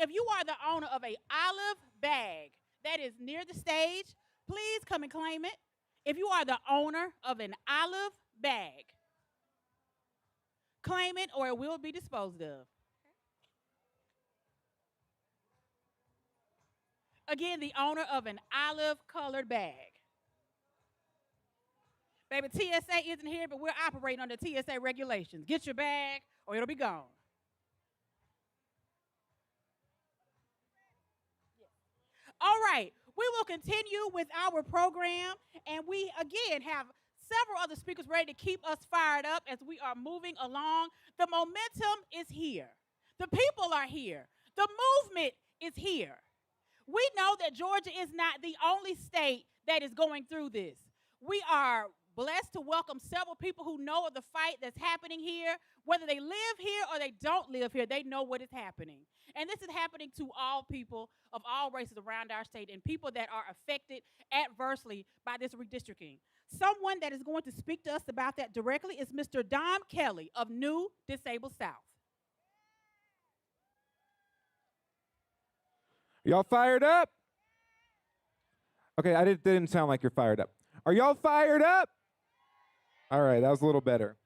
If you are the owner of a olive bag that is near the stage, please come and claim it. If you are the owner of an olive bag, claim it or it will be disposed of. Again, the owner of an olive-colored bag. Baby, TSA isn't here, but we're operating under TSA regulations. Get your bag or it'll be gone. All right, we will continue with our program, and we, again, have several other speakers ready to keep us fired up as we are moving along. The momentum is here. The people are here. The movement is here. We know that Georgia is not the only state that is going through this. We are blessed to welcome several people who know of the fight that's happening here. Whether they live here or they don't live here, they know what is happening. And this is happening to all people of all races around our state and people that are affected adversely by this redistricting. Someone that is going to speak to us about that directly is Mr. Dom Kelly of New Disabled South. Y'all fired up? Okay, didn't sound like you're fired up. Are y'all fired up? All right, that was a little better.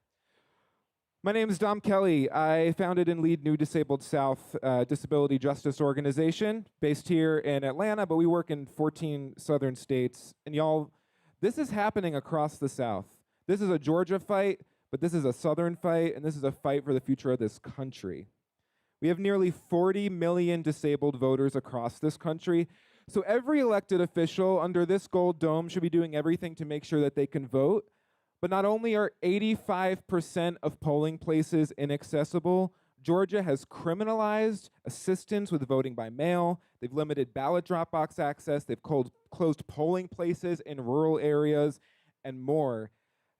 My name is Dom Kelly. I founded and lead New Disabled South disability justice organization based here in Atlanta, but we work in 14 southern states. And y'all, this is happening across the South. This is a Georgia fight, but this is a southern fight, and this is a fight for the future of this country. We have nearly 40 million disabled voters across this country. So every elected official under this gold dome should be doing everything to make sure that they can vote. But not only are 85% of polling places inaccessible, Georgia has criminalized assistance with voting by mail. They've limited ballot drop box access. They've closed polling places in rural areas and more.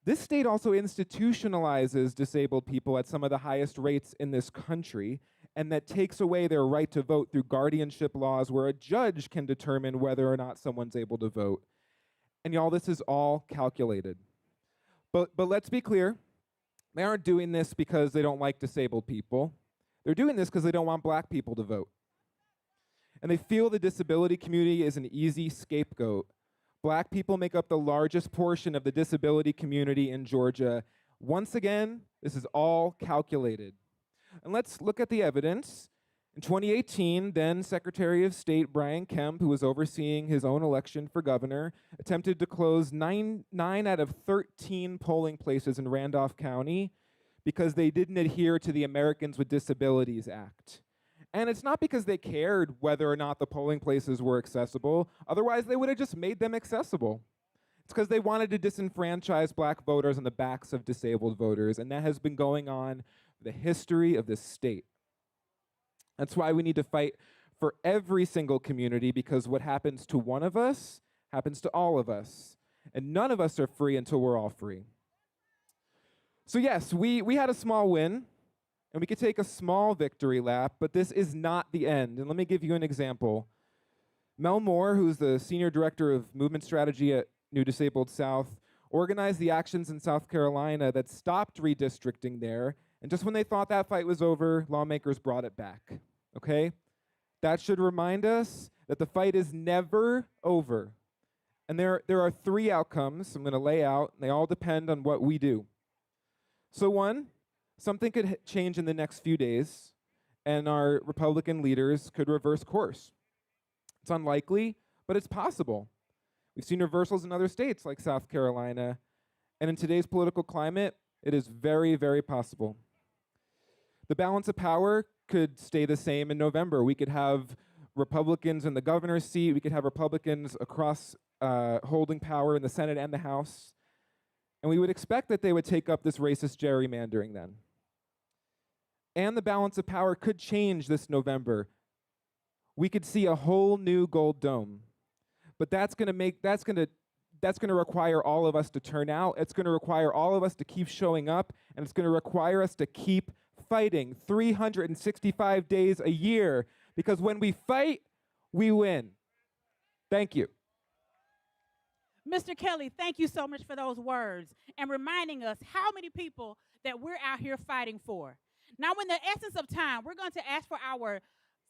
This state also institutionalizes disabled people at some of the highest rates in this country, and that takes away their right to vote through guardianship laws where a judge can determine whether or not someone's able to vote. And y'all, this is all calculated. But let's be clear, they aren't doing this because they don't like disabled people. They're doing this because they don't want black people to vote. And they feel the disability community is an easy scapegoat. Black people make up the largest portion of the disability community in Georgia. Once again, this is all calculated. And let's look at the evidence. In 2018, then Secretary of State Brian Kemp, who was overseeing his own election for governor, attempted to close nine out of 13 polling places in Randolph County because they didn't adhere to the Americans with Disabilities Act. And it's not because they cared whether or not the polling places were accessible. Otherwise, they would have just made them accessible. It's because they wanted to disenfranchise black voters on the backs of disabled voters, and that has been going on for the history of this state. That's why we need to fight for every single community, because what happens to one of us happens to all of us. And none of us are free until we're all free. So yes, we had a small win, and we could take a small victory lap, but this is not the end. And let me give you an example. Mel Moore, who's the Senior Director of Movement Strategy at New Disabled South, organized the actions in South Carolina that stopped redistricting there. And just when they thought that fight was over, lawmakers brought it back, okay? That should remind us that the fight is never over. And there are three outcomes I'm gonna lay out, and they all depend on what we do. So one, something could change in the next few days, and our Republican leaders could reverse course. It's unlikely, but it's possible. We've seen reversals in other states like South Carolina, and in today's political climate, it is very, very possible. The balance of power could stay the same in November. We could have Republicans in the governor's seat. We could have Republicans across holding power in the Senate and the House. And we would expect that they would take up this racist gerrymandering then. And the balance of power could change this November. We could see a whole new gold dome. But that's going to require all of us to turn out. It's going to require all of us to keep showing up, and it's going to require us to keep fighting 365 days a year, because when we fight, we win. Thank you. Mr. Kelly, thank you so much for those words and reminding us how many people that we're out here fighting for. Now, in the essence of time, we're going to ask for our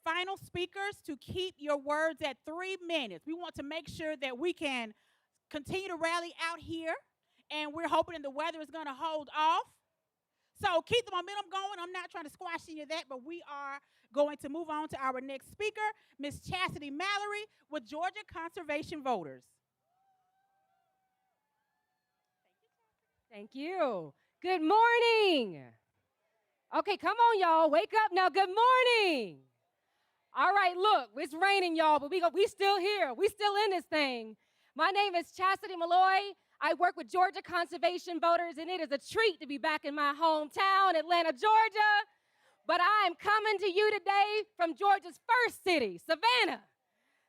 final speakers to keep your words at 3 minutes. We want to make sure that we can continue to rally out here, and we're hoping the weather is going to hold off. So keep the momentum going. I'm not trying to squash any of that, but we are going to move on to our next speaker, Ms. Chastity Mallory with Georgia Conservation Voters. Thank you. Good morning. Okay, come on, y'all. Wake up now. Good morning. All right, look, it's raining, y'all, but we still here. We still in this thing. My name is Chastity Malloy. I work with Georgia Conservation Voters, and it is a treat to be back in my hometown, Atlanta, Georgia. But I am coming to you today from Georgia's first city, Savannah.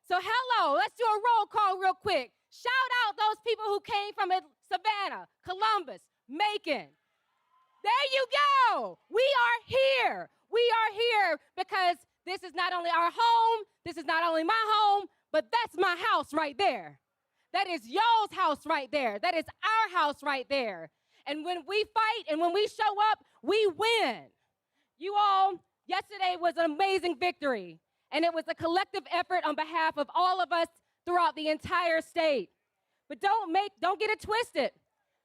So hello, let's do a roll call real quick. Shout out those people who came from Savannah, Columbus, Macon. There you go. We are here. We are here because this is not only our home, this is not only my home, but that's my house right there. That is y'all's house right there. That is our house right there. And when we fight and when we show up, we win. You all, yesterday was an amazing victory, and it was a collective effort on behalf of all of us throughout the entire state. But don't get it twisted.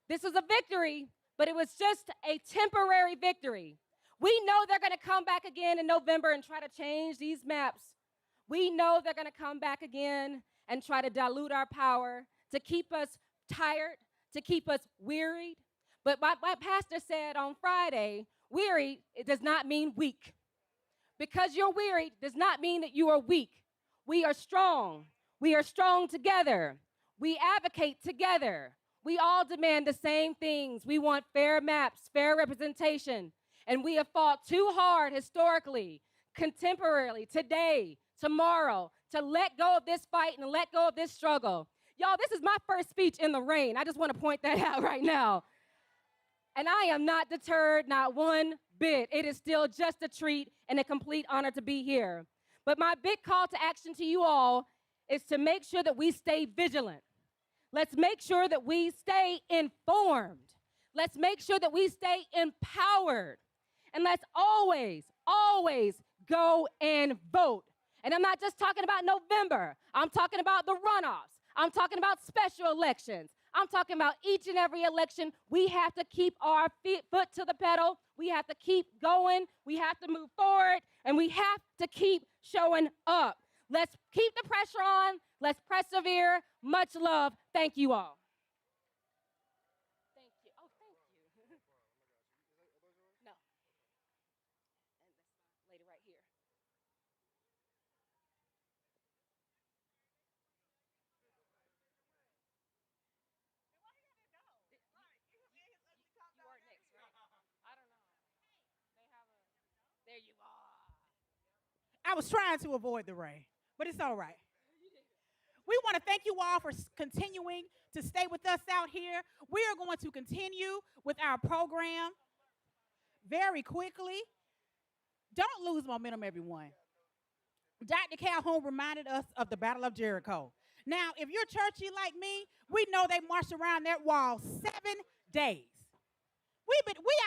This was a victory, but it was just a temporary victory. We know they're going to come back again in November and try to change these maps. We know they're going to come back again and try to dilute our power, to keep us tired, to keep us wearied. But my pastor said on Friday, weary, it does not mean weak. Because you're weary does not mean that you are weak. We are strong. We are strong together. We advocate together. We all demand the same things. We want fair maps, fair representation. And we have fought too hard historically, contemporarily, today, tomorrow, to let go of this fight and let go of this struggle. Y'all, this is my first speech in the rain. I just want to point that out right now. And I am not deterred, not one bit. It is still just a treat and a complete honor to be here. But my big call to action to you all is to make sure that we stay vigilant. Let's make sure that we stay informed. Let's make sure that we stay empowered. And let's always, always go and vote. And I'm not just talking about November. I'm talking about the runoffs. I'm talking about special elections. I'm talking about each and every election. We have to keep our foot to the pedal. We have to keep going. We have to move forward. And we have to keep showing up. Let's keep the pressure on. Let's persevere. Much love. Thank you all. Thank you. Oh, thank you. No. And this lady right here. There you are. I was trying to avoid the rain, but it's all right. We want to thank you all for continuing to stay with us out here. We are going to continue with our program very quickly. Don't lose momentum, everyone. Dr. Calhoun reminded us of the Battle of Jericho. Now, if you're churchy like me, we know they marched around that wall 7 days. We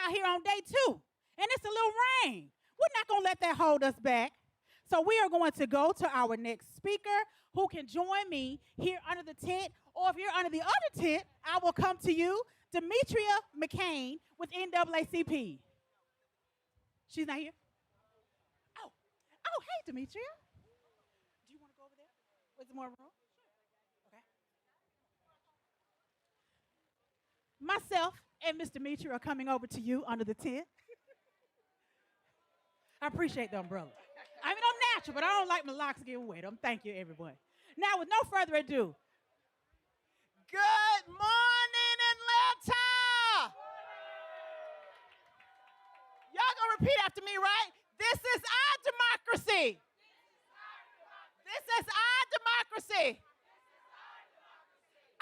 out here on day 2, and it's a little rain. We're not going to let that hold us back. So we are going to go to our next speaker who can join me here under the tent, or if you're under the other tent, I will come to you, Demetria McCain with NAACP. She's not here? Oh, hey, Demetria. Do you want to go over there? With some more room? Okay. Myself and Miss Demetria are coming over to you under the tent. I appreciate the umbrella. I mean, I'm natural, but I don't like my locks getting wet. Thank you, everyone. Now, with no further ado. Good morning, Atlanta! Y'all gonna repeat after me, right? This is our democracy. This is our democracy.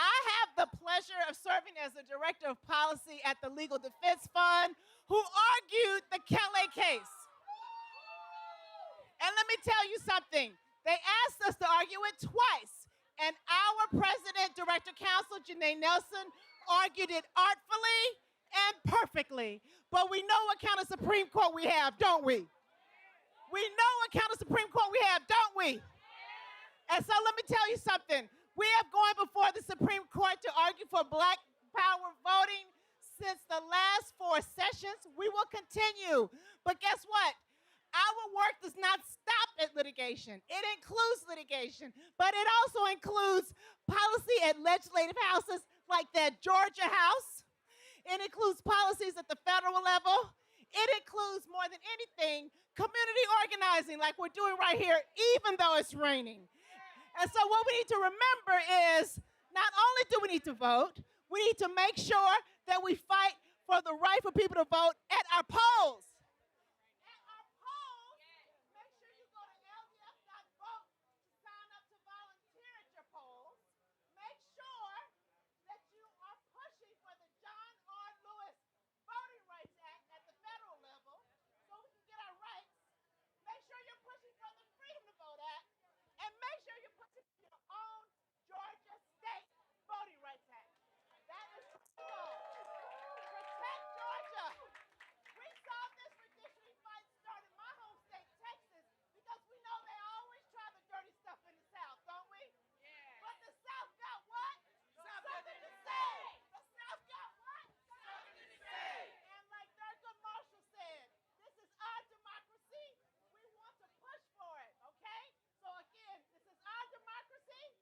I have the pleasure of serving as the Director of Policy at the Legal Defense Fund, who argued the Kelly case. And let me tell you something. They asked us to argue it twice. And our President, Director Counsel, Janae Nelson, argued it artfully and perfectly. But we know what kind of Supreme Court we have, don't we? We know what kind of Supreme Court we have, don't we? And so let me tell you something. We have gone before the Supreme Court to argue for black power voting since the last 4 sessions. We will continue. But guess what? Our work does not stop at litigation. It includes litigation, but it also includes policy at legislative houses like that Georgia House. It includes policies at the federal level. It includes, more than anything, community organizing like we're doing right here, even though it's raining. And so what we need to remember is not only do we need to vote, we need to make sure that we fight for the right for people to vote at our polls. At our polls, make sure you go to ldf.vote to sign up to volunteer at your polls. Make sure that you are pushing for the John R. Lewis Voting Rights Act at the federal level so we can get our rights. Make sure you're pushing for the Freedom to Vote Act. And make sure you're pushing for your own Georgia State Voting Rights Act. That is critical. Protect Georgia. We saw this redistricting fight start in my home state, Texas, because we know they always try the dirty stuff in the South, don't we? Yeah. But the South got what? Something to say. The South got what? Something to say. And like Thurgood Marshall said, this is our democracy. We want to push for it, okay? So again, this is our democracy.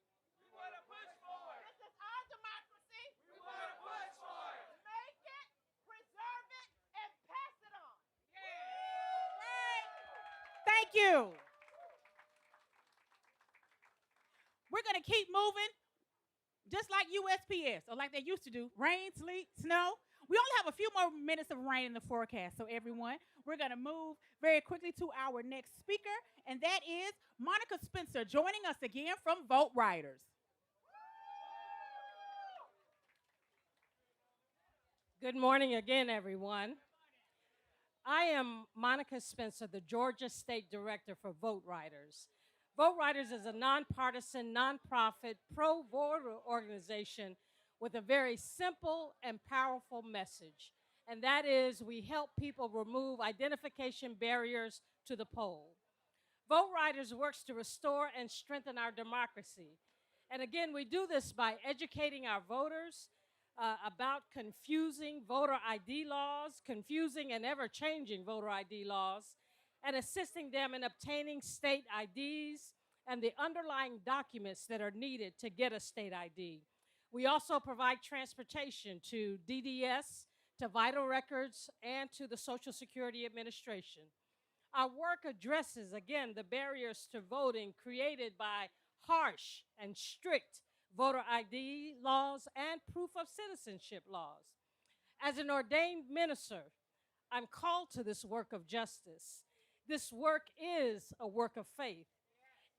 We want to push for it. This is our democracy. We want to push for it. Make it, preserve it, and pass it on. Yeah. Right. Thank you. We're going to keep moving just like USPS, or like they used to do. Rain, sleet, snow. We only have a few more minutes of rain in the forecast, so everyone, we're going to move very quickly to our next speaker, and that is Monica Spencer, joining us again from VoteRiders. Good morning again, everyone. I am Monica Spencer, the Georgia State Director for VoteRiders. VoteRiders is a nonpartisan, nonprofit, pro-voter organization with a very simple and powerful message, and that is we help people remove identification barriers to the poll. VoteRiders works to restore and strengthen our democracy. And again, we do this by educating our voters about confusing voter ID laws, confusing and ever-changing voter ID laws, and assisting them in obtaining state IDs and the underlying documents that are needed to get a state ID. We also provide transportation to DDS, to vital records, and to the Social Security Administration. Our work addresses, again, the barriers to voting created by harsh and strict voter ID laws and proof of citizenship laws. As an ordained minister, I'm called to this work of justice. This work is a work of faith.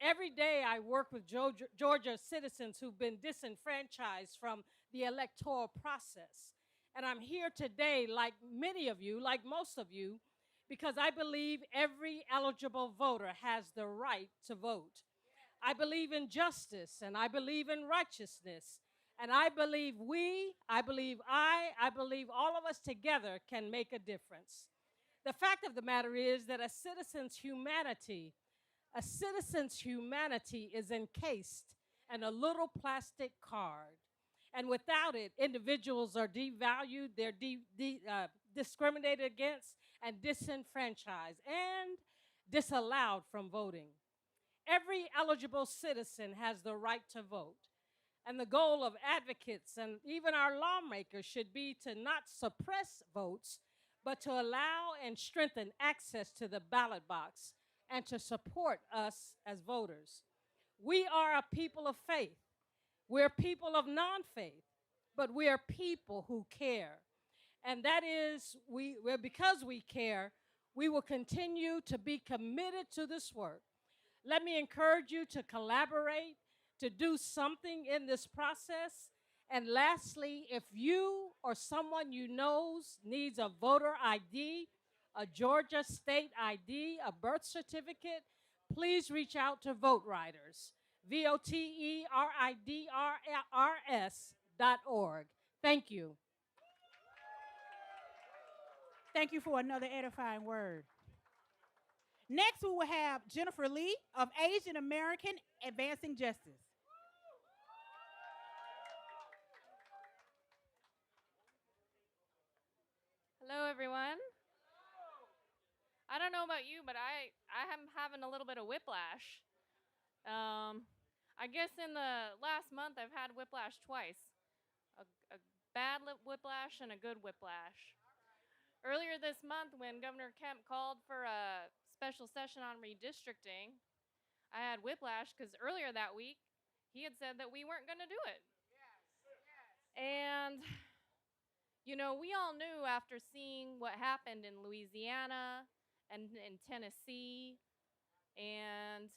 Every day I work with Georgia citizens who've been disenfranchised from the electoral process. And I'm here today, like many of you, like most of you, because I believe every eligible voter has the right to vote. I believe in justice, and I believe in righteousness. And I believe I believe all of us together can make a difference. The fact of the matter is that a citizen's humanity is encased in a little plastic card. And without it, individuals are devalued, they're discriminated against, and disenfranchised, and disallowed from voting. Every eligible citizen has the right to vote. And the goal of advocates and even our lawmakers should be to not suppress votes, but to allow and strengthen access to the ballot box and to support us as voters. We are a people of faith. We're people of non-faith, but we are people who care. And that is, because we care, we will continue to be committed to this work. Let me encourage you to collaborate, to do something in this process. And lastly, if you or someone you know needs a voter ID, a Georgia state ID, a birth certificate, please reach out to VoteRiders, VoteRiders.org. Thank you. Thank you for another edifying word. Next, we will have Jennifer Lee of Asian American Advancing Justice. Hello, everyone. I don't know about you, but I am having a little bit of whiplash. I guess in the last month I've had whiplash twice, a bad whiplash and a good whiplash. Earlier this month, when Governor Kemp called for a special session on redistricting, I had whiplash because earlier that week he had said that we weren't going to do it. And you know, we all knew after seeing what happened in Louisiana and in Tennessee and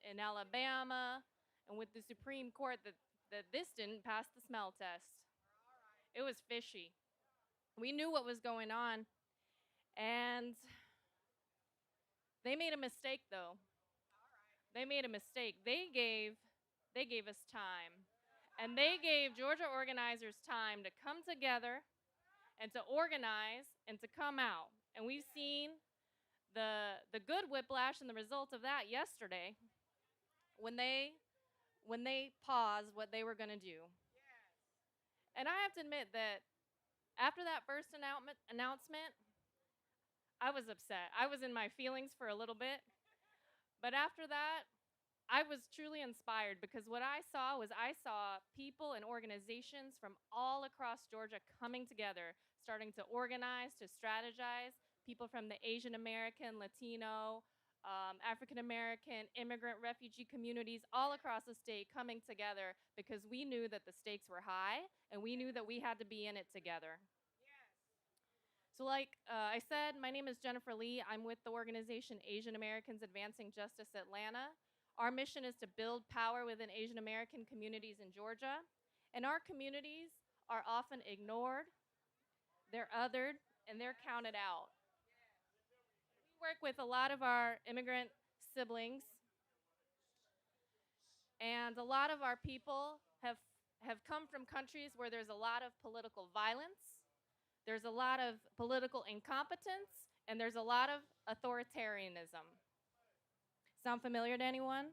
in Alabama and with the Supreme Court that this didn't pass the smell test. It was fishy. We knew what was going on, and they made a mistake, though. They made a mistake. They gave us time, and they gave Georgia organizers time to come together and to organize and to come out. And we've seen the good whiplash and the result of that yesterday when they paused what they were going to do. And I have to admit that after that first announcement, I was upset. I was in my feelings for a little bit. But after that, I was truly inspired because what I saw was people and organizations from all across Georgia coming together, starting to organize, to strategize, people from the Asian American, Latino, African American, immigrant, refugee communities all across the state coming together because we knew that the stakes were high and we knew that we had to be in it together. So like I said, my name is Jennifer Lee. I'm with the organization Asian Americans Advancing Justice Atlanta. Our mission is to build power within Asian American communities in Georgia. And our communities are often ignored, they're othered, and they're counted out. We work with a lot of our immigrant siblings, and a lot of our people have come from countries where there's a lot of political violence, there's a lot of political incompetence, and there's a lot of authoritarianism. Sound familiar to anyone?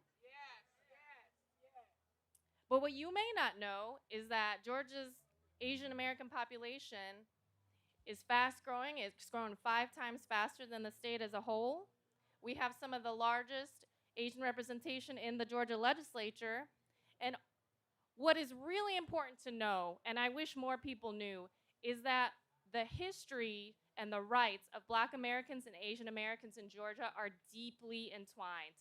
But what you may not know is that Georgia's Asian American population is fast growing. It's grown 5 times faster than the state as a whole. We have some of the largest Asian representation in the Georgia legislature. And what is really important to know, and I wish more people knew, is that the history and the rights of Black Americans and Asian Americans in Georgia are deeply entwined.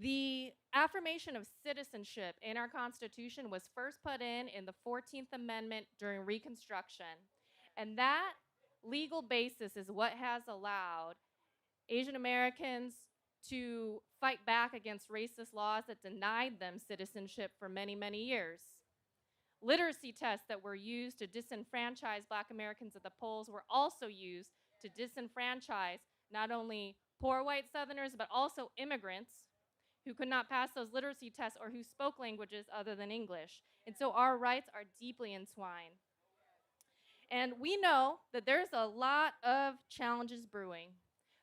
The affirmation of citizenship in our Constitution was first put in the 14th Amendment during Reconstruction. And that legal basis is what has allowed Asian Americans to fight back against racist laws that denied them citizenship for many, many years. Literacy tests that were used to disenfranchise Black Americans at the polls were also used to disenfranchise not only poor white Southerners, but also immigrants who could not pass those literacy tests or who spoke languages other than English. And so our rights are deeply entwined. And we know that there's a lot of challenges brewing.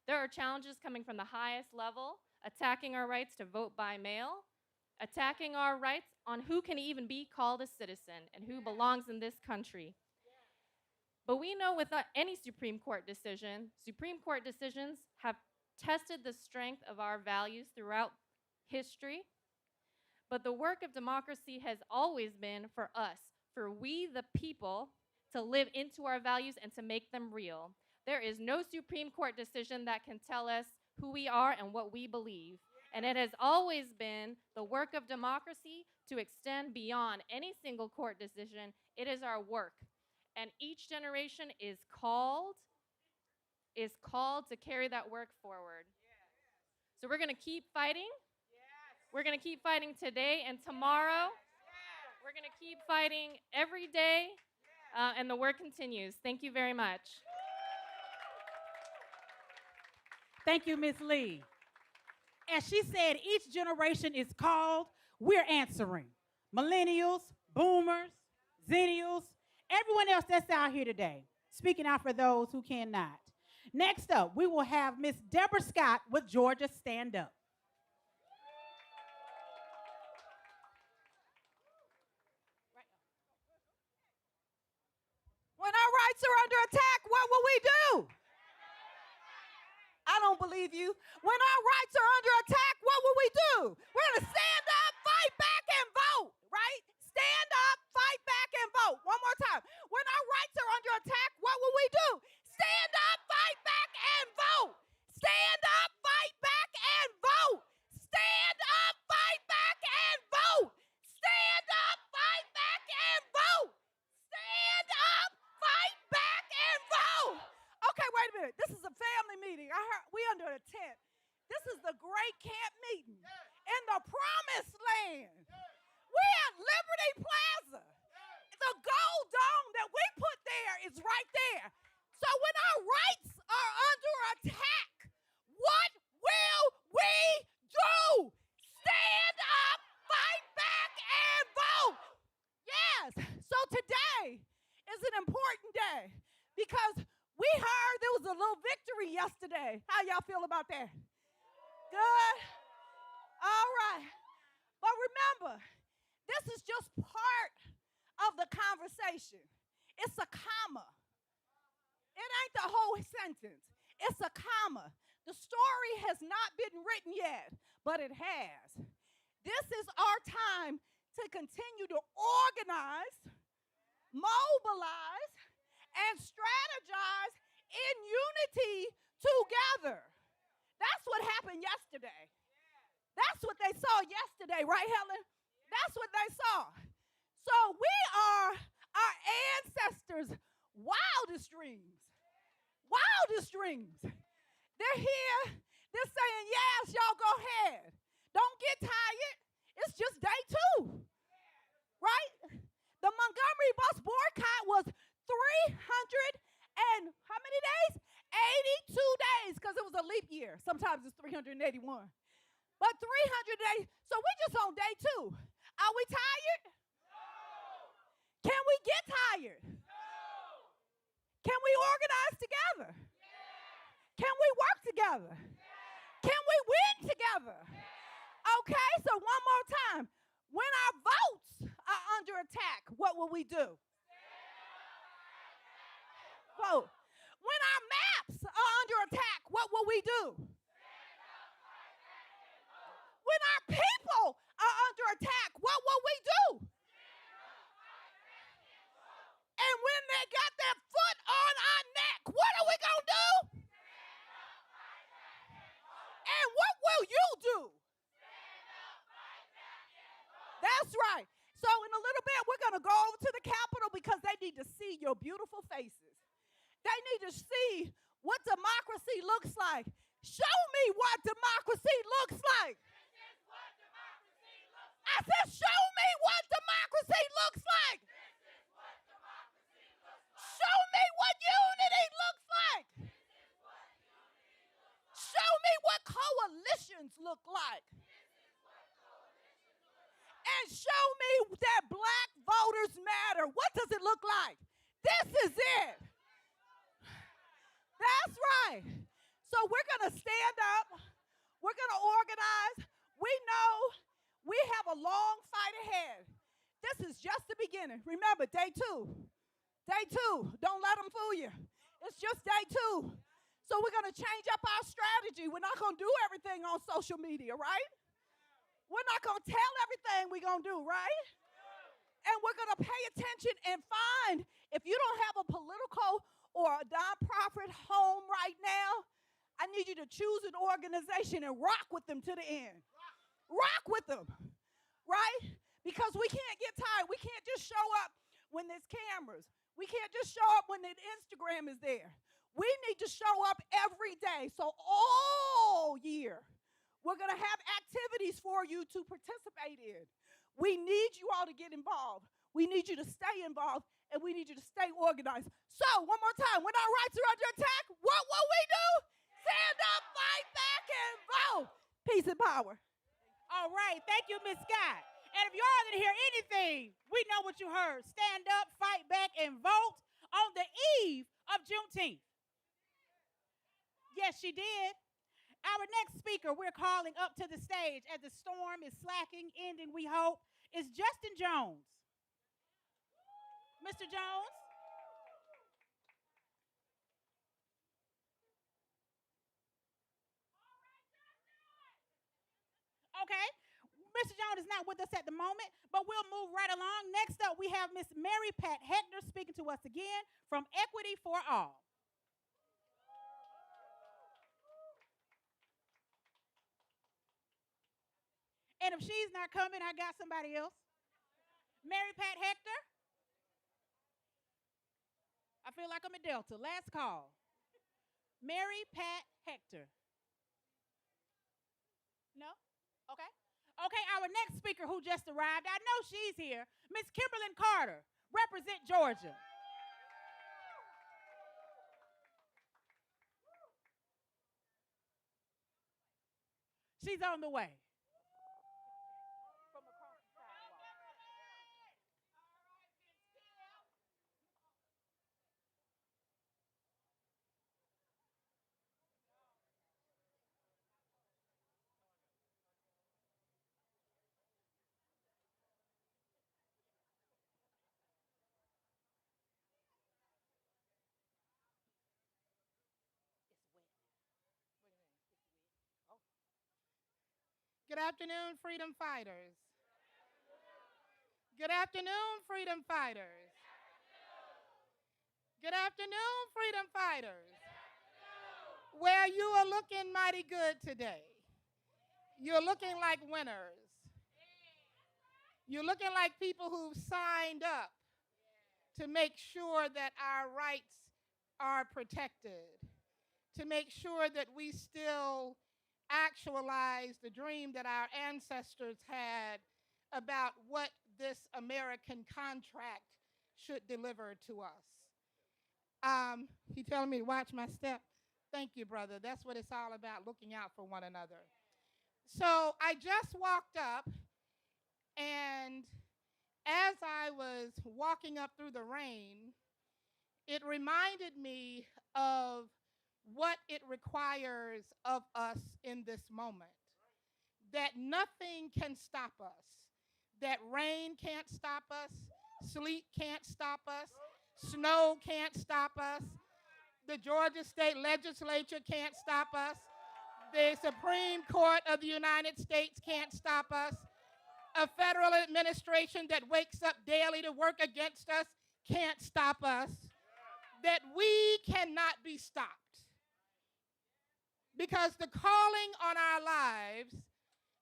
There are challenges coming from the highest level, attacking our rights to vote by mail, attacking our rights on who can even be called a citizen and who belongs in this country. But we know with any Supreme Court decision, Supreme Court decisions have tested the strength of our values throughout history. But the work of democracy has always been for us, for we the people, to live into our values and to make them real. There is no Supreme Court decision that can tell us who we are and what we believe. And it has always been the work of democracy to extend beyond any single court decision. It is our work. And each generation is called to carry that work forward. So we're going to keep fighting. We're going to keep fighting today and tomorrow. We're going to keep fighting every day, and the work continues. Thank you very much. Thank you, Ms. Lee. As she said, each generation is called. We're answering. Millennials, boomers, zennials, everyone else that's out here today, speaking out for those who cannot. Next up, we will have Miss Deborah Scott with Georgia Stand Up. When our rights are under attack, what will we do? I don't believe you. When our rights are under attack, what will we do? We're going to stand up, fight back, and vote, right? Stand up, fight back, and vote. One more time. When our rights are under attack, what will we do? Stand up, fight back, and vote. Stand up, fight back, and vote. Stand up, fight back, and vote. Stand up, fight back, and vote. Stand up, fight back, and vote. Okay, wait a minute. This is a family meeting. I heard we under a tent. This is the great camp meeting in the promised land. We're at Liberty Plaza. The gold dome that we put there is right there. So when our rights are under attack, what will we do? Stand up, fight back, and vote. Yes. So today is an important day because we heard there was a little victory yesterday. How y'all feel about that? Good? All right. But remember, this is just part of the conversation. It's a comma. It ain't the whole sentence. It's a comma. The story has not been written yet, but it has. This is our time to continue to organize, mobilize, and strategize in unity together. That's what happened yesterday. That's what they saw yesterday, right, Helen? That's what they saw. So we are our ancestors' wildest dreams. Wildest dreams. They're here. They're saying, yes, y'all go ahead. Don't get tired. It's just day 2. Right? The Montgomery bus boycott was 300 and how many days? 82 days, because it was a leap year. Sometimes it's 381. But 300 days. So we're just on day 2. Are we tired? No. Can we get tired? No. Can we organize together? Yeah. Can we work together? Yeah. Can we win together? Yeah. Okay, so one more time. When our votes are under attack, what will we do? Vote. When our maps are under attack, what will we do? When our people are under attack, what will we do? And when they got their foot on our neck, what are we going to do? And what will you do? That's right. So in a little bit, we're going to go over to the Capitol because they need to see your beautiful faces. They need to see what democracy looks like. Show me what democracy looks like. I said, show me what democracy looks like. Show me what unity looks like. Show me what coalitions look like. And show me that black voters matter. What does it look like? This is it. That's right. So we're going to stand up. We're going to organize. We know we have a long fight ahead. This is just the beginning. Remember, day 2. Day 2. Don't let them fool you. It's just day 2. So we're going to change up our strategy. We're not going to do everything on social media, right? We're not going to tell everything we're going to do, right? And we're going to pay attention and find, if you don't have a political or a nonprofit home right now, I need you to choose an organization and rock with them to the end. Rock with them, right? Because we can't get tired. We can't just show up when there's cameras. We can't just show up when the Instagram is there. We need to show up every day. So all year, we're going to have activities for you to participate in. We need you all to get involved. We need you to stay involved, and we need you to stay organized. So, one more time, when our rights are under attack, what will we do? Stand up, fight back, and vote. Peace and power. All right, thank you, Ms. Scott. And if y'all didn't hear anything, we know what you heard. Stand up, fight back, and vote on the eve of Juneteenth. Yes, she did. Our next speaker we're calling up to the stage as the storm is slacking, ending, we hope, is Justin Jones. Mr. Jones? Okay. Mr. Jones is not with us at the moment, but we'll move right along. Next up, we have Miss Mary Pat Hector speaking to us again from Equity for All. And if she's not coming, I got somebody else. Mary Pat Hector. I feel like I'm a Delta. Last call. Mary Pat Hector. No? Okay. Okay, our next speaker who just arrived, I know she's here, Miss Kimberlyn Carter, represent Georgia. She's on the way. Good afternoon, freedom fighters. Good afternoon, freedom fighters. Good afternoon, freedom fighters. Well, you are looking mighty good today. You're looking like winners. You're looking like people who've signed up to make sure that our rights are protected, to make sure that we still actualize the dream that our ancestors had about what this American contract should deliver to us. He telling me to watch my step. Thank you, brother. That's what it's all about, looking out for one another. So I just walked up, and as I was walking up through the rain, it reminded me of what it requires of us in this moment. That nothing can stop us. That rain can't stop us. Sleet can't stop us. Snow can't stop us. The Georgia State Legislature can't stop us. The Supreme Court of the United States can't stop us. A federal administration that wakes up daily to work against us can't stop us. That we cannot be stopped. Because the calling on our lives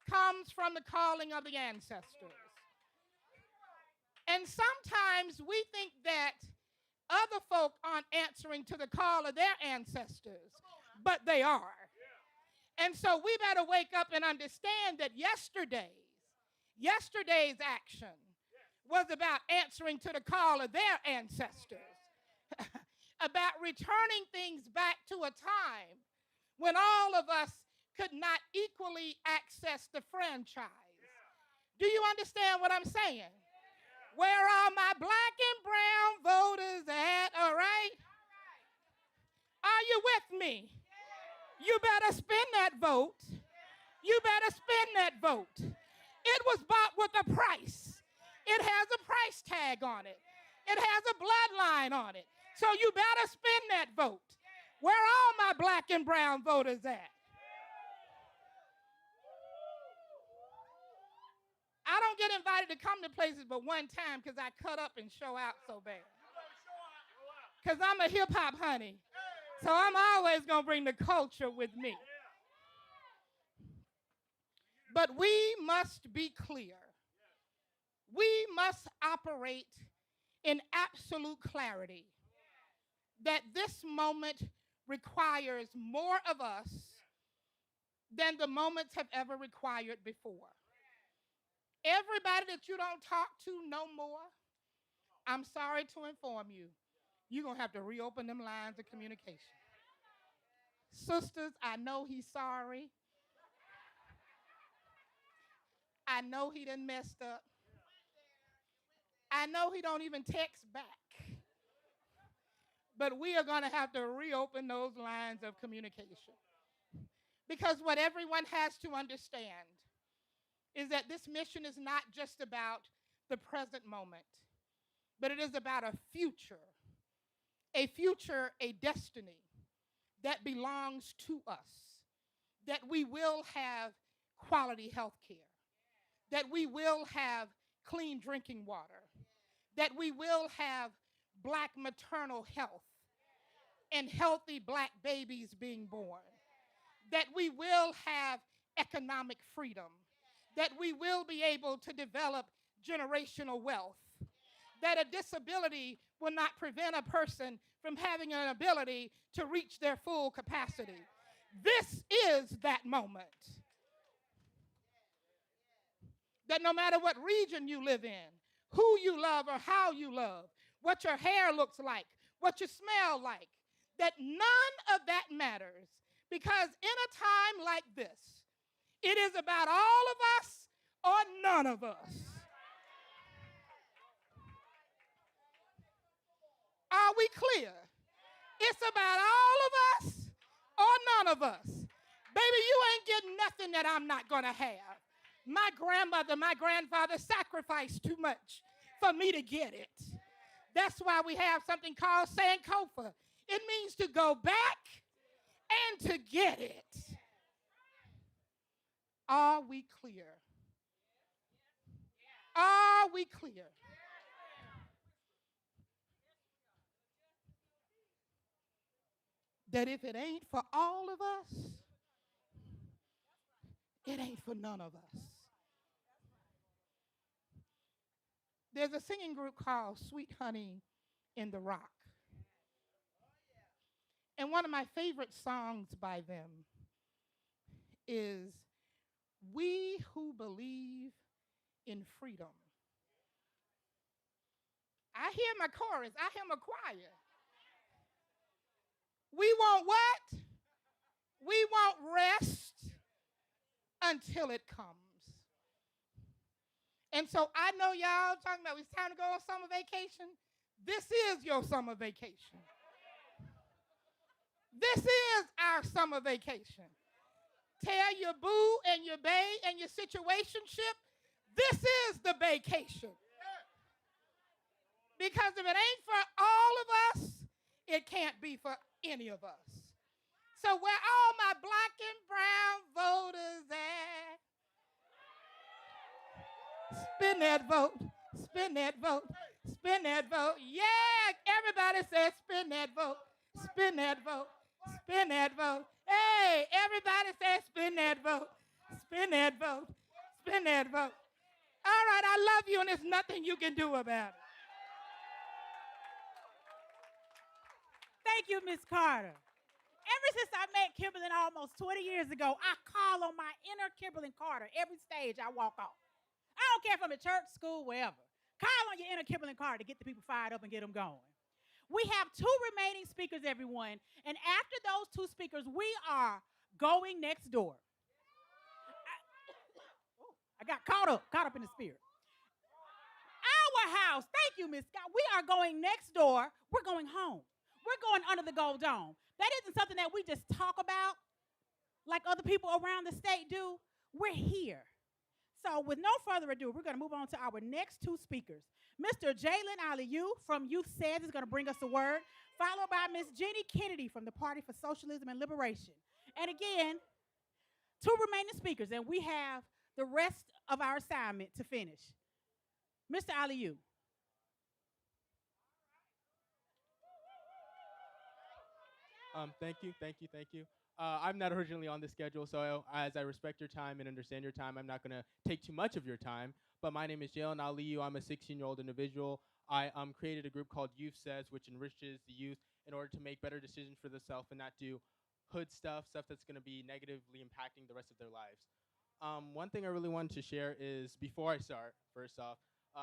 comes from the calling of the ancestors. And sometimes we think that other folk aren't answering to the call of their ancestors, but they are. And so we better wake up and understand that yesterday's action was about answering to the call of their ancestors, about returning things back to a time when all of us could not equally access the franchise. Do you understand what I'm saying? Where are my black and brown voters at, all right? Are you with me? You better spend that vote. You better spend that vote. It was bought with a price. It has a price tag on it. It has a bloodline on it. So you better spend that vote. Where are all my black and brown voters at? I don't get invited to come to places but one time because I cut up and show out so bad. Because I'm a hip hop honey. So I'm always going to bring the culture with me. But we must be clear. We must operate in absolute clarity that this moment requires more of us than the moments have ever required before. Everybody that you don't talk to no more, I'm sorry to inform you, you're going to have to reopen them lines of communication. Sisters, I know he's sorry. I know he done messed up. I know he don't even text back. But we are going to have to reopen those lines of communication. Because what everyone has to understand is that this mission is not just about the present moment, but it is about a future, a destiny that belongs to us, that we will have quality health care, that we will have clean drinking water, that we will have Black maternal health and healthy Black babies being born, that we will have economic freedom, that we will be able to develop generational wealth, that a disability will not prevent a person from having an ability to reach their full capacity. This is that moment. That no matter what region you live in, who you love or how you love, what your hair looks like, what you smell like, that none of that matters. Because in a time like this, it is about all of us or none of us. Are we clear? It's about all of us or none of us. Baby, you ain't getting nothing that I'm not going to have. My grandmother, my grandfather sacrificed too much for me to get it. That's why we have something called Sankofa. It means to go back and to get it. Are we clear? Are we clear? That if it ain't for all of us, it ain't for none of us. There's a singing group called Sweet Honey in the Rock. And one of my favorite songs by them is We Who Believe in Freedom. I hear my chorus, I hear my choir. We want what? We want rest until it comes. And so I know y'all talking about it's time to go on summer vacation. This is your summer vacation. This is our summer vacation. Tell your boo and your bae and your situationship, this is the vacation. Because if it ain't for all of us, it can't be for any of us. So where all my Black and brown voters at? Spin that vote, spin that vote, spin that vote. Yeah, everybody says spin that vote, spin that vote, spin that vote. Hey, everybody says spin that vote, spin that vote, spin that vote. All right, I love you and there's nothing you can do about it. Thank you, Ms. Carter. Ever since I met Kimberly almost 20 years ago, I call on my inner Kimberly Carter every stage I walk on. I don't care if I'm at church, school, wherever. Call on your inner Kimberly Carter to get the people fired up and get them going. We have 2 remaining speakers, everyone, and after those 2 speakers, we are going next door. I got caught up in the spirit. Our house, thank you, Miss Scott. We are going next door. We're going home. We're going under the gold dome. That isn't something that we just talk about like other people around the state do. We're here. So with no further ado, we're going to move on to our next 2 speakers. Mr. Jalen Aliyu from Youth Says is going to bring us a word, followed by Ms. Jenny Kennedy from the Party for Socialism and Liberation. And again, 2 remaining speakers, and we have the rest of our assignment to finish. Mr. Aliyu. Thank you. I'm not originally on the schedule, so as I respect your time and understand your time, I'm not going to take too much of your time. But my name is Jalen Aliyu. I'm a 16-year-old individual. I created a group called Youth Says, which enriches the youth in order to make better decisions for themselves and not do hood stuff that's going to be negatively impacting the rest of their lives. One thing I really wanted to share is, before I start, first off,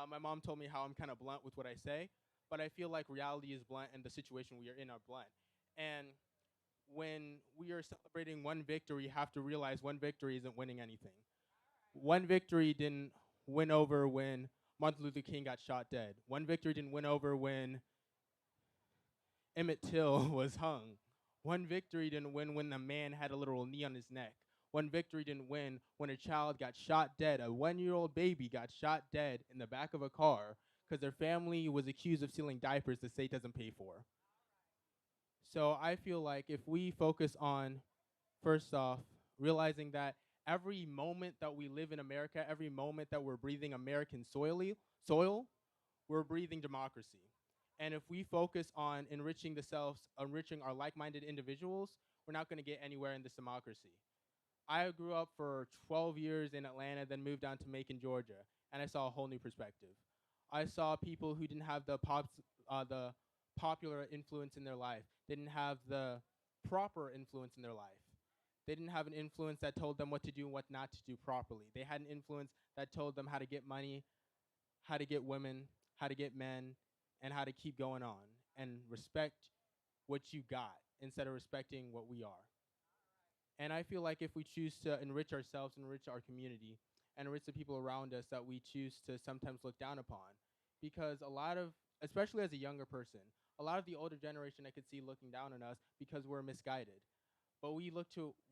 my mom told me how I'm kind of blunt with what I say, but I feel like reality is blunt and the situation we are in are blunt. And when we are celebrating one victory, you have to realize one victory isn't winning anything. One victory didn't win over when Martin Luther King got shot dead. One victory didn't win over when Emmett Till was hung. One victory didn't win when the man had a literal knee on his neck. One victory didn't win when a child got shot dead. A 1-year-old baby got shot dead in the back of a car because their family was accused of stealing diapers the state doesn't pay for. So I feel like if we focus on, first off, realizing that every moment that we live in America, every moment that we're breathing American soil, we're breathing democracy. And if we focus on enriching enriching our like-minded individuals, we're not going to get anywhere in this democracy. I grew up for 12 years in Atlanta, then moved down to Macon, Georgia, and I saw a whole new perspective. I saw people who didn't have the popular influence in their life. They didn't have the proper influence in their life. They didn't have an influence that told them what to do and what not to do properly. They had an influence that told them how to get money, how to get women, how to get men, and how to keep going on and respect what you got instead of respecting what we are. And I feel like if we choose to enrich ourselves, enrich our community, and enrich the people around us that we choose to sometimes look down upon, because a lot of, especially as a younger person, a lot of the older generation I could see looking down on us because we're misguided. But we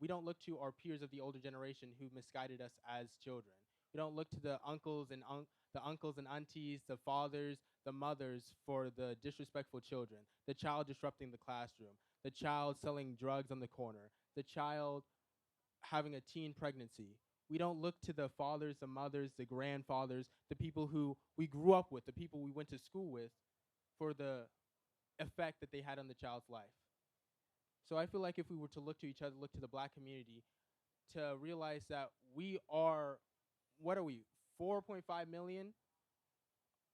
don't look to our peers of the older generation who misguided us as children. We don't look to the uncles and aunties, the fathers, the mothers for the disrespectful children, the child disrupting the classroom, the child selling drugs on the corner, the child having a teen pregnancy. We don't look to the fathers, the mothers, the grandfathers, the people who we grew up with, the people we went to school with for the effect that they had on the child's life. So I feel like if we were to look to each other, look to the Black community, to realize that we are, 4.5 million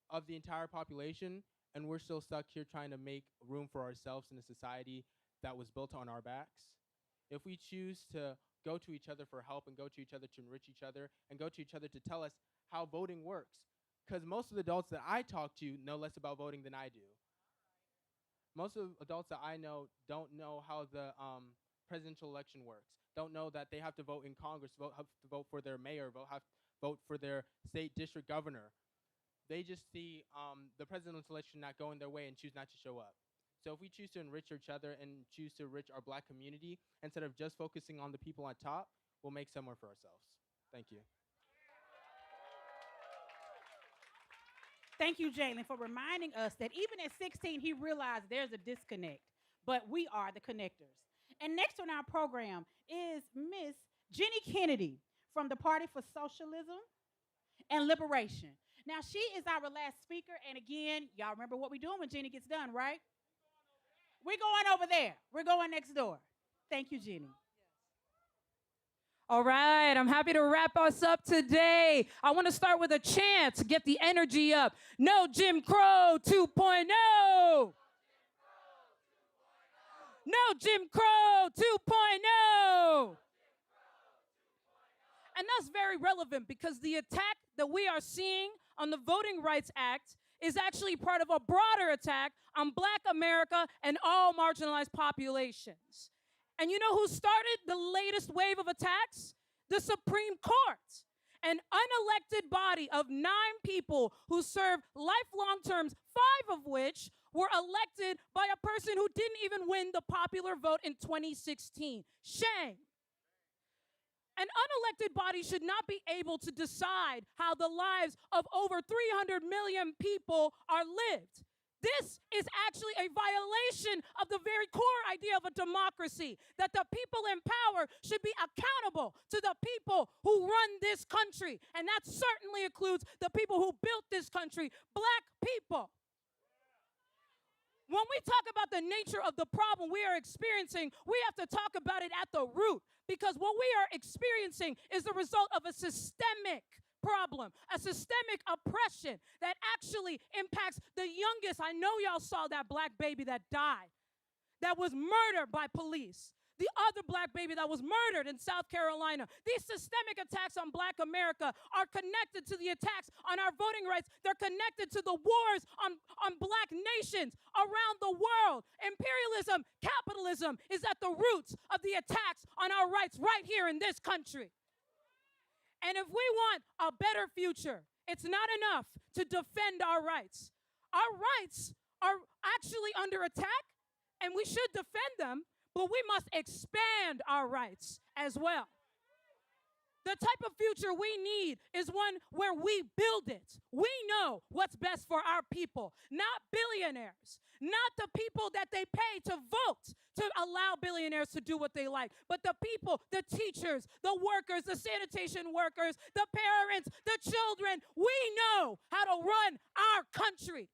of the entire population, and we're still stuck here trying to make room for ourselves in a society that was built on our backs. If we choose to go to each other for help and go to each other to enrich each other and go to each other to tell us how voting works, because most of the adults that I talk to know less about voting than I do. Most of the adults that I know don't know how the presidential election works, don't know that they have to vote in Congress, have to vote for their mayor, vote for their state district governor. They just see the presidential election not going their way and choose not to show up. So if we choose to enrich each other and choose to enrich our Black community, instead of just focusing on the people on top, we'll make somewhere for ourselves. Thank you. Thank you, Jalen, for reminding us that even at 16, he realized there's a disconnect, but we are the connectors. And next on our program is Miss Jenny Kennedy from the Party for Socialism and Liberation. Now, she is our last speaker, and again, y'all remember what we're doing when Jenny gets done, right? We're going over there. We're going next door. Thank you, Jenny. All right, I'm happy to wrap us up today. I want to start with a chant to get the energy up. No Jim Crow 2.0. No Jim Crow 2.0. And that's very relevant because the attack that we are seeing on the Voting Rights Act is actually part of a broader attack on Black America and all marginalized populations. And you know who started the latest wave of attacks? The Supreme Court, an unelected body of 9 people who served lifelong terms, 5 of which were elected by a person who didn't even win the popular vote in 2016. Shame. An unelected body should not be able to decide how the lives of over 300 million people are lived. This is actually a violation of the very core idea of a democracy, that the people in power should be accountable to the people who run this country. And that certainly includes the people who built this country, Black people. When we talk about the nature of the problem we are experiencing, we have to talk about it at the root, because what we are experiencing is the result of a systemic problem, a systemic oppression that actually impacts the youngest. I know y'all saw that Black baby that died, that was murdered by police. The other Black baby that was murdered in South Carolina. These systemic attacks on Black America are connected to the attacks on our voting rights. They're connected to the wars on Black nations around the world. Imperialism, capitalism is at the roots of the attacks on our rights right here in this country. And if we want a better future, it's not enough to defend our rights. Our rights are actually under attack and we should defend them, but we must expand our rights as well. The type of future we need is one where we build it. We know what's best for our people, not billionaires, not the people that they pay to vote to allow billionaires to do what they like, but the people, the teachers, the workers, the sanitation workers, the parents, the children. We know how to run our country.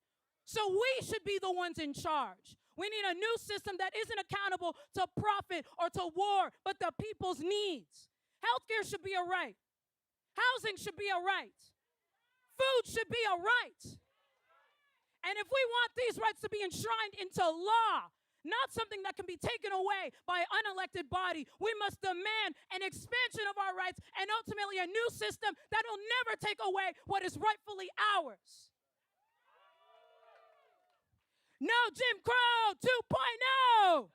So we should be the ones in charge. We need a new system that isn't accountable to profit or to war, but the people's needs. Healthcare should be a right. Housing should be a right. Food should be a right. And if we want these rights to be enshrined into law, not something that can be taken away by an unelected body, we must demand an expansion of our rights and ultimately a new system that will never take away what is rightfully ours. No Jim Crow 2.0.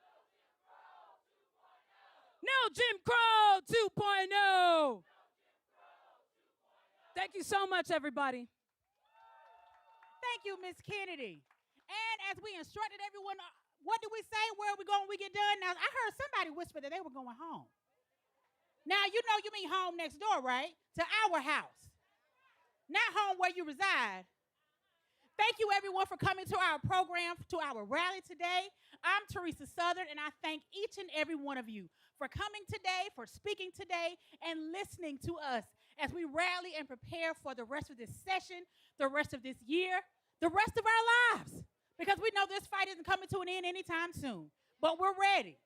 No Jim Crow 2.0. Thank you so much, everybody. Thank you, Ms. Kennedy. And as we instructed everyone, what did we say? Where are we going when we get done? Now, I heard somebody whisper that they were going home. Now, you know you mean home next door, right? To our house. Not home where you reside. Thank you, everyone, for coming to our program, to our rally today. I'm Teresa Southern, and I thank each and every one of you for coming today, for speaking today, and listening to us as we rally and prepare for the rest of this session, the rest of this year, the rest of our lives. Because we know this fight isn't coming to an end anytime soon, but we're ready.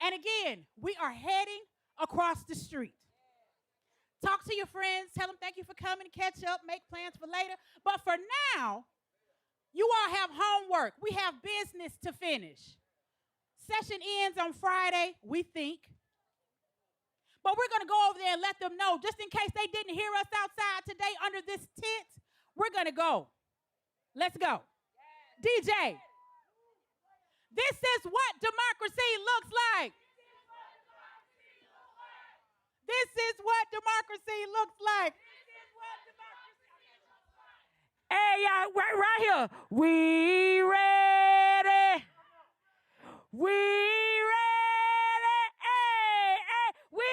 And again, we are heading across the street. Talk to your friends, tell them thank you for coming, catch up, make plans for later. But for now, you all have homework. We have business to finish. Session ends on Friday, we think. But we're going to go over there and let them know, just in case they didn't hear us outside today under this tent, we're going to go. Let's go. DJ, this is what democracy looks like. This is what democracy looks like. Hey, y'all, right here. We ready. We ready. Hey, hey, we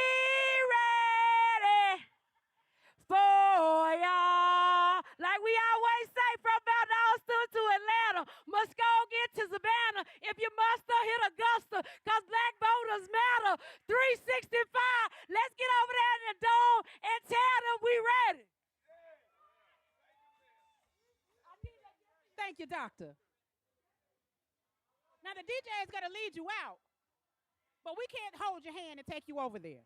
ready for y'all. Like we always say, from Mount Austin to Atlanta, must go get to Savannah. If you must, hit Augusta, because black voters matter. 365. Let's get over there in the dome and tell them we ready. Thank you, doctor. Now, the DJ is going to lead you out, but we can't hold your hand and take you over there.